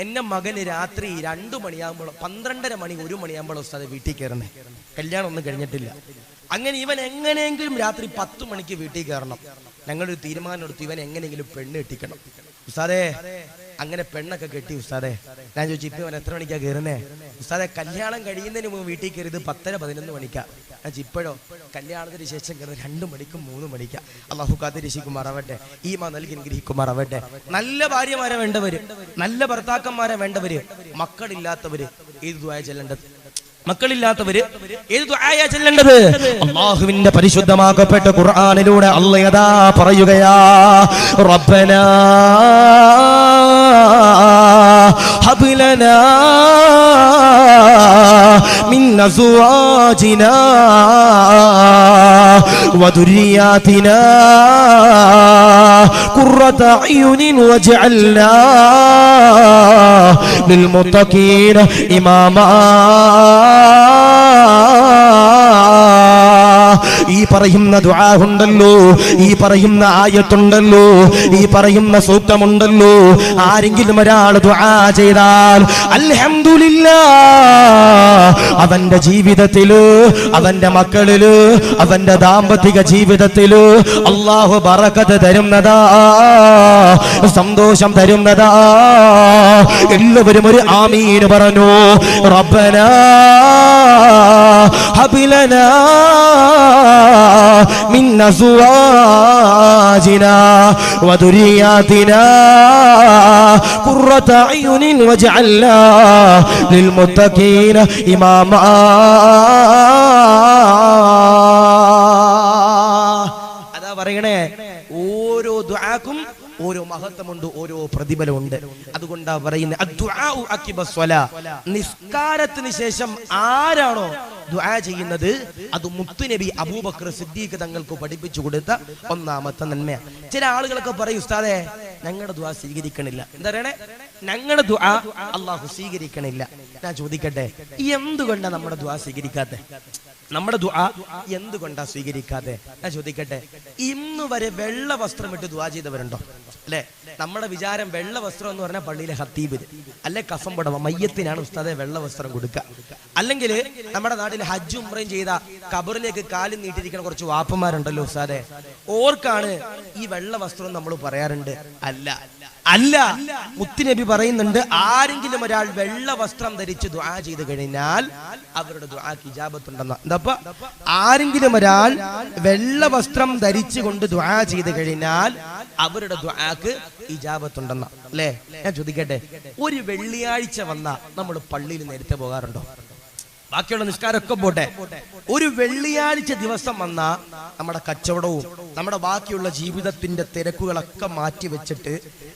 എന്റെ മകന് രാത്രി 2 മണിയാകുമ്പോൾ 12:30 മണി 1 മണിയാകുമ്പോൾ ഉസ്താദേ വീട്ടിൽ കയറണേ, കല്യാണം ഒന്നും കഴിഞ്ഞിട്ടില്ല. അങ്ങനെ ഇവൻ എങ്ങനെയെങ്കിലും രാത്രി 10 മണിക്ക് വീട്ടിൽ കയറണം. ഞങ്ങളൊരു തീരുമാനം എടുത്തു, ഇവൻ എങ്ങനെയെങ്കിലും പെണ്ണ് കെട്ടിക്കണം. ഉസ്താദേ, അങ്ങനെ പെണ്ണൊക്കെ കെട്ടി ഉസ്താദേ. ഞാൻ ചോദിച്ചു, ഇപ്പൊ ഇവൻ എത്ര മണിക്കാ കയറുന്നേ? ഉസ്താദെ, കല്യാണം കഴിയുന്നതിന് മുമ്പ് വീട്ടിൽ കയറിയത് 10-11 മണിക്കാ. ഞാൻ ഇപ്പോഴോ കല്യാണത്തിന് ശേഷം കയറുന്നത് 2 മണിക്കും 3 മണിക്കാ. അല്ലാഹു കാത്തിരക്ഷിക്കുമാറാവട്ടെ, ഈമാൻ നൽകി അനുഗ്രഹിക്കുമാറാവട്ടെ. നല്ല ഭാര്യമാരെ വേണ്ടവര്, നല്ല ഭർത്താക്കന്മാരെ വേണ്ടവര്, മക്കളില്ലാത്തവര് ഏത് ദുആ ചെല്ലേണ്ടത്? മക്കളില്ലാത്തവര് ഏത് ദുആയാ ചെല്ലേണ്ടത്? അല്ലാഹുവിന്റെ പരിശുദ്ധമാക്കപ്പെട്ട ഖുർആനിലൂടെ അല്ലാഹു യദാ പറയുകയാ, റബ്ബനാ ഹബ് ലനാ മിൻ അസ്വാജിനാ വദുരിയാതിനാ ഖുർറത അയുനിൻ വജഅൽനാ ലിൽമുത്തഖീന ഇമാമാ. ഈ പറയുന്ന ദുആ ഉണ്ടല്ലോ, ഈ പറയുന്ന ആയത്തുണ്ടല്ലോ, ഈ പറയുന്ന സൂക്തമുണ്ടല്ലോ, ആരെങ്കിലും ഒരാൾ ദുആ ചെയ്താൽ അൽഹംദുലില്ലാഹ്, അവന്റെ ജീവിതത്തില്, അവന്റെ മക്കളില്, അവന്റെ ദാമ്പത്തിക ജീവിതത്തില് അല്ലാഹു ബറക്കത്ത് തരുന്നതാ, സന്തോഷം തരുന്നതാ. എല്ലാവരും ഒരു ആമീൻ പറഞ്ഞു. റബ്ബനാ ഹബ് ലനാ മിൻ അസ്വാജിനാ വദുരിയാതിനാ ഖുർറത അയുനിൻ വജഅൽനാ ലിൽമുത്തഖീന ഇമാമാ. അതാ പറയണേ, ഓരോ ദുആക്കും ഓരോ മഹത്വമുണ്ട്, ഓരോ പ്രതിഫലമുണ്ട്. അതുകൊണ്ടാ പറയുന്നത് അദ്ദുആഉ അഖിബസ് സ്വലാ. നിസ്കാരത്തിന് ശേഷം ആരാണോ ദുആ ചെയ്യുന്നത്, അത് മുത്തുനബി അബൂബക്കർ സിദ്ദീഖ് തങ്ങൾക്ക് പഠിപ്പിച്ചു കൊടുത്ത ഒന്നാമത്തെ നന്മയാണ്. ചില ആളുകളൊക്കെ പറയും, ഉസ്താദേ, ഞങ്ങളുടെ ദുആ സ്വീകരിക്കണില്ല. എന്താ പറയണേ? ഞങ്ങളുടെ ദുആ അല്ലാഹു സ്വീകരിക്കണില്ല. ഞാൻ ചോദിക്കട്ടെ, എന്തുകൊണ്ടാണ് നമ്മുടെ ദുആ സ്വീകരിക്കാത്തെ? നമ്മുടെ ദുആ എന്തുകൊണ്ടാ സ്വീകരിക്കാതെ? ഞാൻ ചോദിക്കട്ടെ, ഇന്ന് വരെ വെള്ള വസ്ത്രം ഇട്ട് ദുആ ചെയ്തവരുണ്ടോ? അല്ലെ? നമ്മുടെ വിചാരം വെള്ള വസ്ത്രം എന്ന് പറഞ്ഞാൽ പള്ളിയിലെ ഖത്തീബിന്, അല്ലെ കഫം പടവ മയ്യത്തിനാണ് ഉസ്താദെ വെള്ള വസ്ത്രം കൊടുക്കുക. അല്ലെങ്കിൽ നമ്മുടെ നാട്ടിൽ ഹജ്ജും ഉംറയും ചെയ്ത ഖബറിലേക്ക് കാലും നീട്ടിരിക്കുന്ന കുറച്ച് വാപ്പന്മാരുണ്ടല്ലോ ഉസ്താദെ, ഓർക്കാണ് ഈ വെള്ള വസ്ത്രം നമ്മൾ പറയാറുണ്ട്. അല്ല അല്ല, മുത്തുനബി പറയുന്നുണ്ട്, ആരെങ്കിലും ഒരാൾ വെള്ള വസ്ത്രം ധരിച്ച് ദുആ ചെയ്ത് കഴിഞ്ഞാൽ അവരുടെ ദുആക്ക് ഇജാബത്തുണ്ടെന്ന. എന്താ? ആരെങ്കിലും ഒരാൾ വെള്ള വസ്ത്രം ധരിച്ചുകൊണ്ട് ദുആ ചെയ്ത് കഴിഞ്ഞാൽ അവരുടെ ദുആക്ക് ഇജാബത്തുണ്ടെന്ന. അല്ലേ? ഞാൻ ചോദിക്കട്ടെ, ഒരു വെള്ളിയാഴ്ച വന്ന നമ്മൾ പള്ളിയിൽ നേരത്തെ പോകാറുണ്ടോ? ബാക്കിയുള്ള നിസ്കാരമൊക്കെ പോട്ടെ, ഒരു വെള്ളിയാഴ്ച ദിവസം വന്ന നമ്മുടെ കച്ചവടവും നമ്മുടെ ബാക്കിയുള്ള ജീവിതത്തിന്റെ തിരക്കുകളൊക്കെ മാറ്റി വെച്ചിട്ട്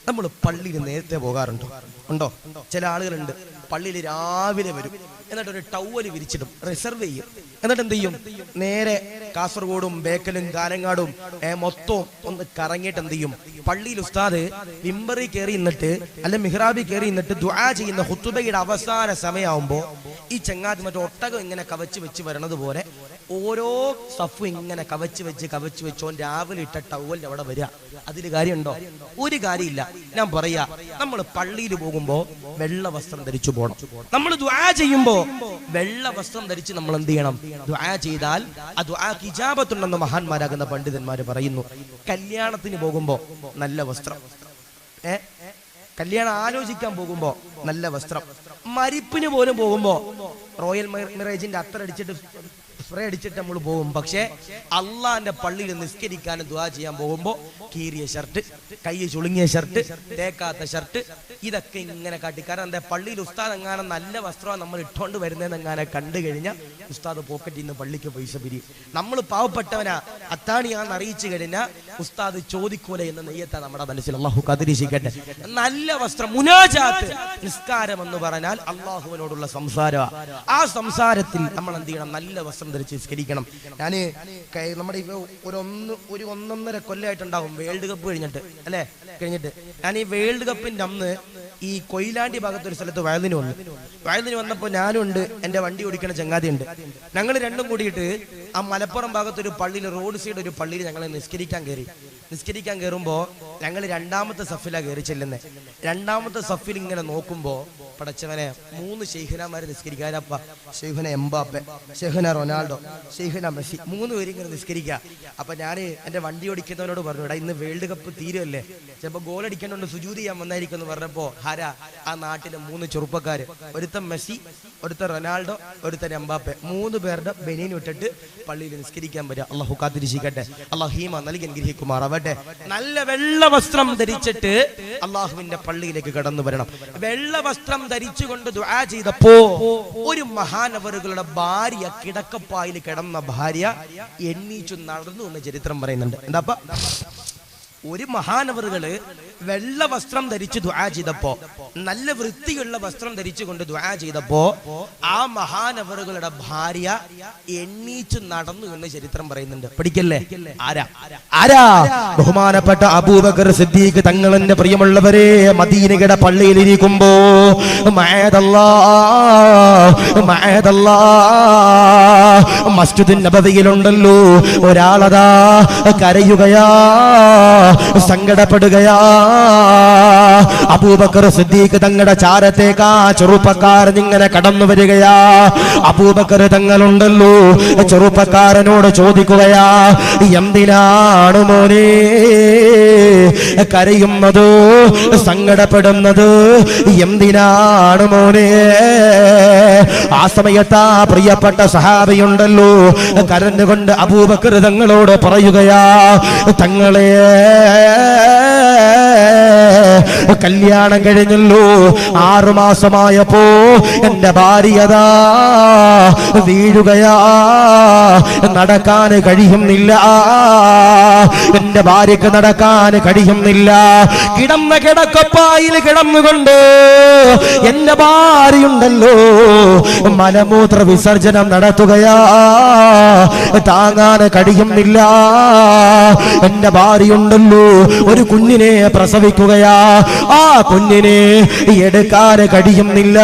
നമ്മൾ പള്ളിയിൽ നേരത്തെ പോകാറുണ്ടോ? ഉണ്ടോ? ചില ആളുകളുണ്ട്, പള്ളിയിൽ രാവിലെ വരും, എന്നിട്ട് ഒരു ടവല് വിരിച്ചിടും, റിസർവ് ചെയ്യും, എന്നിട്ട് എന്ത് ചെയ്യും, നേരെ കാസർഗോഡും ബേക്കലും കാലങ്ങാടും മൊത്തം ഒന്ന് കറങ്ങിയിട്ട് എന്ത് ചെയ്യും, പള്ളിയിൽ ഉസ്താദ് മിമ്പറിൽ കയറി നിന്നിട്ട് അല്ലെ മിഹ്റാബിൽ കയറി നിന്നിട്ട് ദുആ ചെയ്യുന്ന ഖുതുബയുടെ അവസാന സമയമാകുമ്പോ ഈ ചങ്ങാതി മറ്റേ ഒട്ടകം ഇങ്ങനെ കവച്ച് വെച്ച് വരണത് പോലെ ഓരോ സഫും ഇങ്ങനെ കവച്ച് വെച്ചോ രാവിലെ ഇട്ട ടവലിന്റെ അവിടെ വരിക. അതിൽ കാര്യമുണ്ടോ? ഒരു കാര്യമില്ല. ഞാൻ പറയാ, നമ്മൾ പള്ളിയിൽ പോകുമ്പോ വെള്ള വസ്ത്രം ധരിച്ചു പോകണം. നമ്മൾ ദുആ ചെയ്യുമ്പോ വെള്ള വസ്ത്രം ധരിച്ച് നമ്മൾ എന്ത് ചെയ്യണം? ദുആ ചെയ്താൽ ആ ദുആക്ക് ഇജാബത്തുണ്ടെന്ന് മഹാന്മാരാകുന്ന പണ്ഡിതന്മാര് പറയുന്നു. കല്യാണത്തിന് പോകുമ്പോ നല്ല വസ്ത്രം, കല്യാണം ആലോചിക്കാൻ പോകുമ്പോ നല്ല വസ്ത്രം, മരിപ്പിന് പോലും പോകുമ്പോ റോയൽ മിറേജിന്റെ അത്തറടിച്ചിട്ട് സ്പ്രേ അടിച്ചിട്ട് നമ്മൾ പോകും. പക്ഷേ അള്ളാന്റെ പള്ളിയിൽ നിസ്കരിക്കാനും ദുആ ചെയ്യാൻ പോകുമ്പോ കീറിയ ഷർട്ട്, കൈ ചുളുങ്ങിയ ഷർട്ട്, തേക്കാത്ത ഷർട്ട്, ഇതൊക്കെ ഇങ്ങനെ കാട്ടി. കാരണം എന്താ, പള്ളിയിൽ ഉസ്താദ് എങ്ങാനും നല്ല വസ്ത്രമാണ് നമ്മൾ ഇട്ടുകൊണ്ട് വരുന്നതെന്ന് എങ്ങനെ കണ്ടു കഴിഞ്ഞാൽ ഉസ്താദ് പോക്കറ്റിൽ നിന്ന് പള്ളിക്ക് പൈസ പിരിയും. നമ്മൾ പാവപ്പെട്ടവനാ അത്താണിയാന്ന് അറിയിച്ചു കഴിഞ്ഞാൽ ഉസ്താദ് ചോദിക്കൂല എന്ന നെയ്യത്താ നമ്മുടെ മനസ്സിൽ. അള്ളാഹു കതിരിശിക്കട്ടെ. നല്ല വസ്ത്രം, മുനാജാത്ത്, നിസ്കാരം എന്ന് പറഞ്ഞാൽ അള്ളാഹുവിനോടുള്ള സംസാരമാണ്. ആ സംസാരത്തിൽ നമ്മൾ എന്ത് ചെയ്യണം? നല്ല വസ്ത്രം ധരിച്ച് നിസ്കരിക്കണം. ഞാന് നമ്മുടെ ഒരു 1.5 കൊല്ലമായിട്ടുണ്ടാവും വേൾഡ് കപ്പ് കഴിഞ്ഞിട്ട്, അല്ലെ, കഴിഞ്ഞിട്ട് ഞാൻ ഈ വേൾഡ് കപ്പിന്റെ അന്ന് ഈ കൊയിലാണ്ടി ഭാഗത്ത് ഒരു സ്ഥലത്ത് വയലിന് വന്നപ്പോൾ ഞാനും ഉണ്ട്, എന്റെ വണ്ടി ഓടിക്കണ ചങ്ങാതി ഉണ്ട്. ഞങ്ങൾ രണ്ടും കൂടിയിട്ട് ആ മലപ്പുറം ഭാഗത്ത് ഒരു പള്ളിയിൽ, റോഡ് സൈഡ് ഒരു പള്ളിയിൽ ഞങ്ങൾ നിസ്കരിക്കാൻ കയറുമ്പോ ഞങ്ങൾ 2ാമത്തെ സഫിലാണ് കയറി ചെല്ലുന്നത്. 2ാമത്തെ സഫിൽ ഇങ്ങനെ നോക്കുമ്പോ പടച്ചവനെ 3 ശൈഖുനാമാര് നിസ്കരിക്കാനപ്പ. ശൈഖുന എംബാപ്പെ, ശൈഖുന റൊണാൾഡോ, ശൈഖുന മെസ്സി, 3 പേര് ഇങ്ങനെ നിസ്കരിക്കുക. അപ്പൊ ഞാൻ എന്റെ വണ്ടി ഓടിക്കുന്നവനോട് പറഞ്ഞു, എടാ ഇന്ന് വേൾഡ് കപ്പ് തീരുമല്ലേ, ചിലപ്പോ ഗോൾ അടിക്കാനുണ്ട്, സുജൂദ് ചെയ്യാൻ വന്നായിരിക്കും എന്ന് പറഞ്ഞപ്പോ ആ നാട്ടിലെ 3 ചെറുപ്പക്കാര്, ഒരുത്തൻ മെസ്സി, ഒരുത്തൻ റൊണാൾഡോ, ഒരുത്തൻ എംബാപ്പെ, 3 പേരുടെ ബനിയൻ ഇട്ടിട്ട് പള്ളിയിൽ നിസ്കരിക്കാൻ പറ്റുക. അള്ളാഹു കാത്തിരിക്കട്ടെ. അള്ളാഹു ഹീമ നൽകി അനുഗ്രഹിക്കുമാറാവട്ടെ. നല്ല വെള്ള വസ്ത്രം ധരിച്ചിട്ട് അള്ളാഹുവിന്റെ പള്ളിയിലേക്ക് കടന്നു വരണം. വെള്ള വസ്ത്രം ധരിച്ചുകൊണ്ട് ദുആ ചെയ്തപ്പോ ഒരു മഹാനവറുകളുടെ ഭാര്യ, കിടക്കപ്പായിൽ കിടന്ന ഭാര്യ എണ്ണീച്ചു നടന്നു എന്ന് ചരിത്രം പറയുന്നുണ്ട്. എന്താ, ഒരു മഹാനവറുകള് വെള്ള വസ്ത്രം ധരിച്ച് ദുആ ചെയ്തപ്പോ, നല്ല വൃത്തിയുള്ള വസ്ത്രം ധരിച്ചുകൊണ്ട് ദുആ ചെയ്തപ്പോ ആ മഹാനവറുകളുടെ ഭാര്യ എണ്ണീച്ചു നടന്നു എന്ന് ചരിത്രം പറയുന്നുണ്ട്. പഠിക്കല്ലേ? ആരാ? ബഹുമാനപ്പെട്ട അബൂബക്കർ സിദ്ദീഖ് തങ്ങളുടെ പ്രിയമുള്ളവരെ, മദീനയുടെ പള്ളിയിൽ ഇരിക്കുമ്പോ മസ്ജിദുൻ നബവിയിലുണ്ടല്ലോ ഒരാളതാ കരയുകയാ, സങ്കടപ്പെടുകയാ. അബൂബക്കർ സിദ്ദീഖ് തങ്ങളുടെ ചാരത്തേക്കാ ചെറുപ്പക്കാരൻ ഇങ്ങനെ കടന്നു വരികയാ. അബൂബക്കർ തങ്ങളുണ്ടല്ലോ ചെറുപ്പക്കാരനോട് ചോദിക്കുകയാ, എന്തിനാണ് മോനെ കരയുന്നത്, സങ്കടപ്പെടുന്നത് എന്തിനാണ് മോനെ? ആ സമയത്താ പ്രിയപ്പെട്ട സഹാബിയുണ്ടല്ലോ കരഞ്ഞുകൊണ്ട് അബൂബക്കർ തങ്ങളോട് പറയുകയാ, തങ്ങളെ കല്യാണം കഴിഞ്ഞല്ലോ, 6 മാസമായപ്പോ എന്റെ ഭാര്യതാ വീഴുകയാ, നടക്കാൻ കഴിയുന്നില്ല, എന്റെ ഭാര്യക്ക് നടക്കാൻ കഴിയുന്നില്ല. കിടന്ന കിടക്കപ്പായിൽ കിടന്നുകൊണ്ട് എന്റെ ഭാര്യയുണ്ടല്ലോ മലമൂത്ര വിസർജനം നടത്തുകയാ, താങ്ങാൻ കഴിയുന്നില്ല. എന്റെ ഭാര്യയുണ്ടല്ലോ ഒരു കുഞ്ഞിനെ പ്രസവിക്കുകയാ, ആ കുഞ്ഞിനെ എടുക്കാൻ കഴിയുന്നില്ല,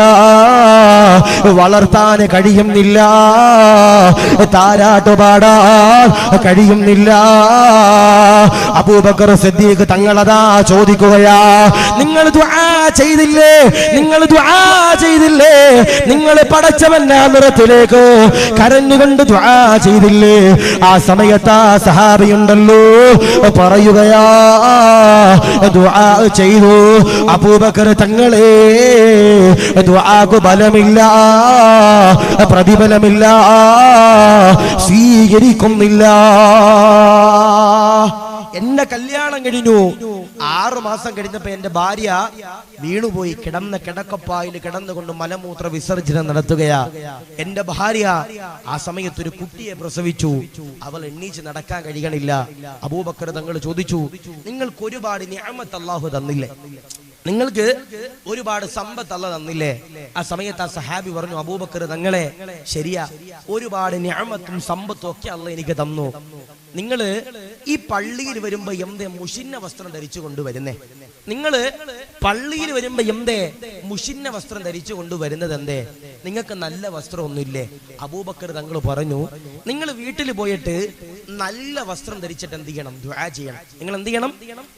വളർത്താൻ കഴിയുന്നില്ല, താരാട്ടുപാടാൻ കഴിയുന്നില്ല. അബൂബക്കർ സിദ്ദീഖ് തങ്ങളതാ ചോദിക്കുകയാ, നിങ്ങൾ ദുആ ചെയ്തില്ലേ, നിങ്ങൾ പടച്ചവന്റെ നിറത്തിലേക്ക് കരഞ്ഞുകൊണ്ട് ദുആ ചെയ്തില്ലേ? ആ സമയത്ത് ആ സഹാബിയുണ്ടല്ലോ പറയുകയാ, ദുആ ചെയ്തു അബൂബക്കർ തങ്ങളെ, ദുആക്ക് ബലമില്ല, പ്രതിഫലമില്ല, സ്വീകരിക്കുന്നില്ല. എന്റെ കല്യാണം കഴിഞ്ഞു, 6 മാസം കഴിഞ്ഞപ്പോ എന്റെ ഭാര്യ വീണുപോയി, കിടന്ന കിടക്കപ്പായിൽ കിടന്നുകൊണ്ട് മലമൂത്ര വിസർജനം നടത്തുകയാ. എന്റെ ഭാര്യ ആ സമയത്ത് ഒരു കുട്ടിയെ പ്രസവിച്ചു, അവൾ എണ്ണീച്ച് നടക്കാൻ കഴിയണില്ല. അബൂബക്കർ തങ്ങൾ ചോദിച്ചു, നിങ്ങൾക്ക് ഒരുപാട് നിഅമത്ത് അല്ലാഹു തന്നില്ലേ, നിങ്ങൾക്ക് ഒരുപാട് സമ്പത്ത് അല്ലാഹു തന്നില്ലേ? ആ സമയത്ത് ആ സഹാബി പറഞ്ഞു, അബൂബക്കർ തങ്ങളെ ശരിയാ, ഒരുപാട് നിഅമത്തും സമ്പത്തും ഒക്കെ അല്ലാഹു എനിക്ക് തന്നു. നിങ്ങള് ഈ പള്ളിയിൽ വരുമ്പോ എന്തേ മുഷിന്ന വസ്ത്രം ധരിച്ചു കൊണ്ടുവരുന്നേ? നിങ്ങള് പള്ളിയിൽ വരുമ്പോ എന്തേ മുഷിന്ന വസ്ത്രം ധരിച്ചു കൊണ്ടുവരുന്നത് എന്തേ? നിങ്ങൾക്ക് നല്ല വസ്ത്രം ഒന്നുമില്ലേ? അബൂബക്കർ തങ്ങൾ പറഞ്ഞു, നിങ്ങൾ വീട്ടിൽ പോയിട്ട് നല്ല വസ്ത്രം ധരിച്ചിട്ട് എന്ത് ചെയ്യണം? ദുആ ചെയ്യണം. നിങ്ങൾ എന്ത് ചെയ്യണം?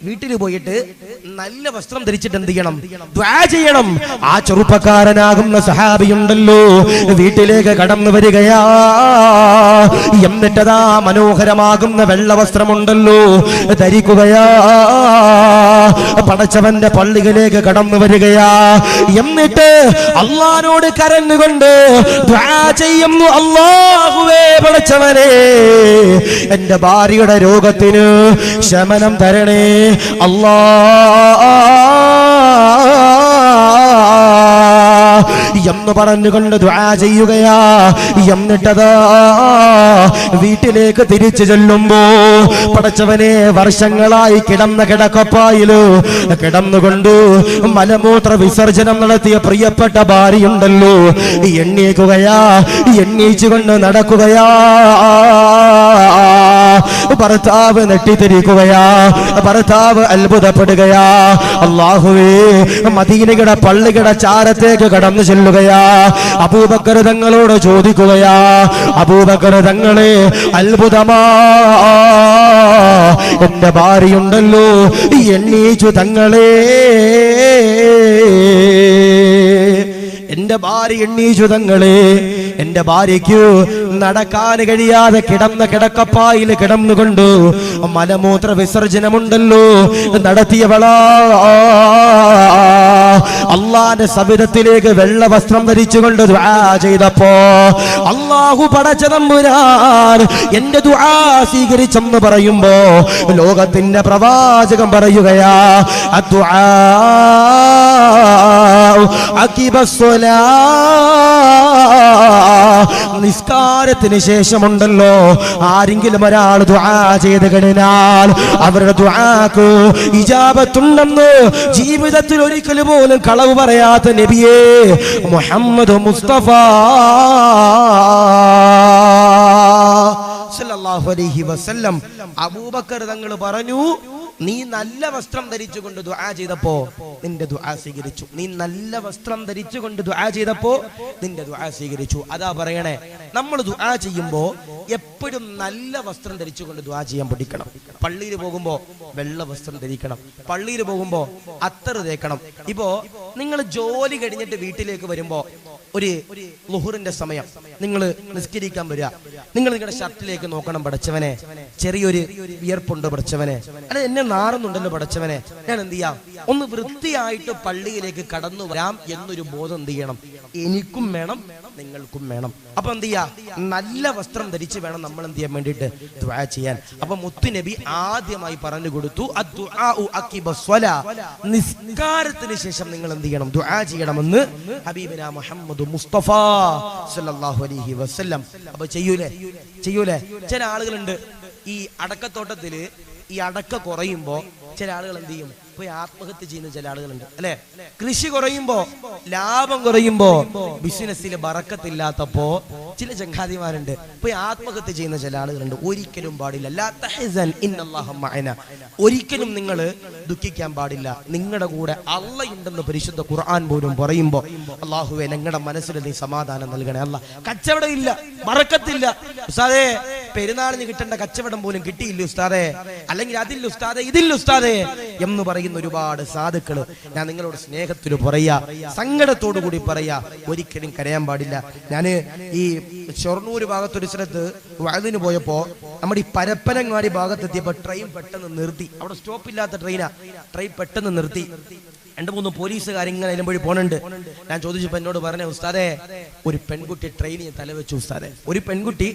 വീട്ടിൽ പോയിട്ട് നല്ല വസ്ത്രം ധരിച്ചിട്ട് എന്ത് ചെയ്യണം? ദുആ ചെയ്യണം. ആ ചെറുപ്പക്കാരനാകുന്ന സഹാബിയുണ്ടല്ലോ വീട്ടിലേക്ക് കടന്നു വരികയാ. എന്നിട്ടതാ മനോഹരമാകുന്ന വെള്ള വസ്ത്രമുണ്ടല്ലോ ധരിക്കുകയാ. പടച്ചവന്റെ പള്ളിയിലേക്ക് കടന്നു വരികയാ. എന്നിട്ട് അള്ളാനോട് കരഞ്ഞുകൊണ്ട് ദുആ ചെയ്യുന്നു, അല്ലാഹുവേ പടച്ചവനെ എന്റെ ഭാര്യയുടെ രോഗത്തിന് ശമനം തരണേ അല്ലാ എന്ന് പറഞ്ഞുകൊണ്ട് ദുആ ചെയ്യുകയാ. എന്നിട്ടതാ വീട്ടിലേക്ക് തിരിച്ചു ചെല്ലുമ്പോ പടച്ചവനെ വർഷങ്ങളായി കിടന്ന കിടക്കപ്പായില് കിടന്നുകൊണ്ട് മലമൂത്ര വിസർജനം നടത്തിയ പ്രിയപ്പെട്ട ഭാര്യയുണ്ടല്ലോ, എണ്ണീക്കുകയാ, എണ്ണീച്ചുകൊണ്ട് നടക്കുകയാ. ഭർത്താവ് നെട്ടിത്തിരിക്കുകയാ, ഭർത്താവ് അത്ഭുതപ്പെടുകയാ. അല്ലാഹുവേ മദീനയുടെ പള്ളിയുടെ ചാരത്തേക്ക് കടന്നു ചെല്ലുകയാ. അബൂബക്കർ തങ്ങളോട് ചോദിക്കുകയാ, അബൂബക്കർ തങ്ങളെ അത്ഭുതമാ, എന്റെ ഭാര്യയുണ്ടല്ലോ എണ്ണീച്ചു തങ്ങളെ, എന്റെ ഭാര്യ എണ്ണീച്ചു തങ്ങളെ. എന്റെ ഭാര്യയ്ക്ക് നടക്കാൻ കഴിയാതെ കിടന്ന കിടക്കപ്പായിൽ കിടന്നുകൊണ്ട് മലമൂത്ര വിസർജനമുണ്ടല്ലോ നടത്തിയവളാ. അള്ളാന്റെ സവിധത്തിലേക്ക് വെള്ള വസ്ത്രം ധരിച്ചുകൊണ്ട് ദുആ ചെയ്തപ്പോ അല്ലാഹു പടച്ച തമ്പുരാൻ എന്റെ ദുആ സ്വീകരിച്ചെന്ന് പറയുമ്പോ ലോകത്തിന്റെ പ്രവാചകൻ പറയുകയാ, അദ്ദുആ അഖിബസ്സലാ, നിസ്കാരത്തിന് ശേഷമുണ്ടല്ലോ ആരെങ്കിലും ഒരാൾ ദുആ ചെയ്ത് കഴിഞ്ഞാൽ അവരുടെ ദുആക്ക് ഇജാബത്തുണ്ടെന്ന് ജീവിതത്തിൽ ഒരിക്കൽ പോലും കളവ് പറയാത്ത നബിയേ മുഹമ്മദ് മുസ്തഫ സല്ലല്ലാഹു അലൈഹി വസല്ലം. അബൂബക്കർ തങ്ങൾ പറഞ്ഞു, നീ നല്ല വസ്ത്രം ധരിച്ചുകൊണ്ട് ദുആ ചെയ്തപ്പോ നിന്റെ ദുആ സ്വീകരിച്ചു. നീ നല്ല വസ്ത്രം ധരിച്ചുകൊണ്ട് ദുആ ചെയ്തപ്പോ നിന്റെ ദുആ സ്വീകരിച്ചു. അതാ പറയണേ, നമ്മൾ ദുആ ചെയ്യുമ്പോ എപ്പോഴും നല്ല വസ്ത്രം ധരിച്ചുകൊണ്ട് ദുആ ചെയ്യാൻ പഠിക്കണം. പള്ളിയിൽ പോകുമ്പോ വെള്ള വസ്ത്രം ധരിക്കണം, പള്ളിയിൽ പോകുമ്പോ അത്തർ തേക്കണം. ഇപ്പോ നിങ്ങൾ ജോലി കഴിഞ്ഞിട്ട് വീട്ടിലേക്ക് വരുമ്പോ ഒരു ളുഹറിന്റെ സമയം നിങ്ങൾ നിസ്കരിക്കാൻ വരിക, നിങ്ങൾ നിങ്ങളുടെ ഷർട്ടിലേക്ക് നോക്കണം, പടച്ചവനെ ചെറിയൊരു വിയർപ്പുണ്ട് പടച്ചവനെ, അല്ലെ എന്നെ നാറുന്നുണ്ടല്ലോ പടച്ചവനെ, ഞാൻ എന്ത് ചെയ്യാം, ഒന്ന് വൃത്തിയായിട്ട് പള്ളിയിലേക്ക് കടന്നു വരാം എന്നൊരു ബോധം എന്ത് ചെയ്യണം, എനിക്കും വേണം നിങ്ങൾക്കും വേണം. അപ്പൊ എന്ത് ചെയ്യാ, നല്ല വസ്ത്രം ധരിച്ച് വേണം നമ്മൾ എന്ത് ചെയ്യാൻ വേണ്ടിയിട്ട് ദുആ ചെയ്യാൻ. അപ്പൊ മുത്തുനബി ആദ്യമായി പറഞ്ഞു കൊടുത്തു, അദ്ദുആഉ അഖിബസ്സലാ, നിസ്കാരത്തിന് ശേഷം നിങ്ങൾ എന്ത് ചെയ്യണം, ദുആ ചെയ്യണമെന്ന് ഹബീബിനാ മുഹമ്മദ് മുസ്തഫ സല്ലല്ലാഹു അലൈഹി വസല്ലം. അപ്പൊ ചെയ്യൂലേ? ചില ആളുകളുണ്ട് ഈ അടക്കത്തോട്ടത്തില് ഈ അടക്ക കുറയുമ്പോ ചില ആളുകൾ എന്ത് ചെയ്യും, പോയി ആത്മഹത്യ ചെയ്യുന്ന ചില ആളുകളുണ്ട്, അല്ലെ? കൃഷി കുറയുമ്പോ, ലാഭം കുറയുമ്പോ, ബിസിനസ്സിൽ ബറക്കത്തില്ലാത്തപ്പോ ചില ചങ്ങാതിമാരുണ്ട് പോയി ആത്മഹത്യ ചെയ്യുന്ന ചില ആളുകളുണ്ട്. ഒരിക്കലും പാടില്ല. ലാ തഹ്സൻ ഇന്നല്ലാഹ മഅനാ, ഒരിക്കലും നിങ്ങൾ ദുഃഖിക്കാൻ പാടില്ല, നിങ്ങളുടെ കൂടെ അള്ളയുണ്ടെന്ന് പരിശുദ്ധ ഖുർആൻ പോലും പറയുമ്പോ അല്ലാഹുവേ ഞങ്ങളുടെ മനസ്സിൽ നീ സമാധാനം നൽകണേ അല്ലാ. കച്ചവടം ഇല്ല, ബറക്കത്തില്ല ഉസ്താദേ, പെരുന്നാളിന് കിട്ടേണ്ട കച്ചവടം പോലും കിട്ടിയില്ല ഉസ്താദേ, അല്ലെങ്കിൽ അതില്ല ഉസ്താദേ, ഇതില്ല ഉസ്താദേ എന്ന് പറയുന്ന ഒരുപാട് സാധുക്കള് ഞാൻ നിങ്ങളോട് സ്നേഹത്തിൽ പറയാ, സങ്കടത്തോടു കൂടി പറയാ, ഒരിക്കലും കരയാൻ പാടില്ല. ഞാന് ഈ ഷൊർണൂർ ഭാഗത്തൊരു സ്ഥലത്ത് വയലിന് പോയപ്പോ നമ്മുടെ ഈ പരപ്പനങ്ങാടി ഭാഗത്തെത്തിയപ്പോ ട്രെയിൻ പെട്ടെന്ന് നിർത്തി. അവിടെ സ്റ്റോപ്പില്ലാത്ത ട്രെയിനാ, ട്രെയിൻ പെട്ടെന്ന് നിർത്തി. 2-3 പോലീസുകാർ ഇങ്ങനെ എലുമ്പഴി പോണുണ്ട്. ഞാൻ ചോദിച്ചപ്പോ എന്നോട് പറഞ്ഞ, ഉസ്താദേ ഒരു പെൺകുട്ടി ട്രെയിനിന് തലവെച്ചു ഉസ്താദെ, ഒരു പെൺകുട്ടി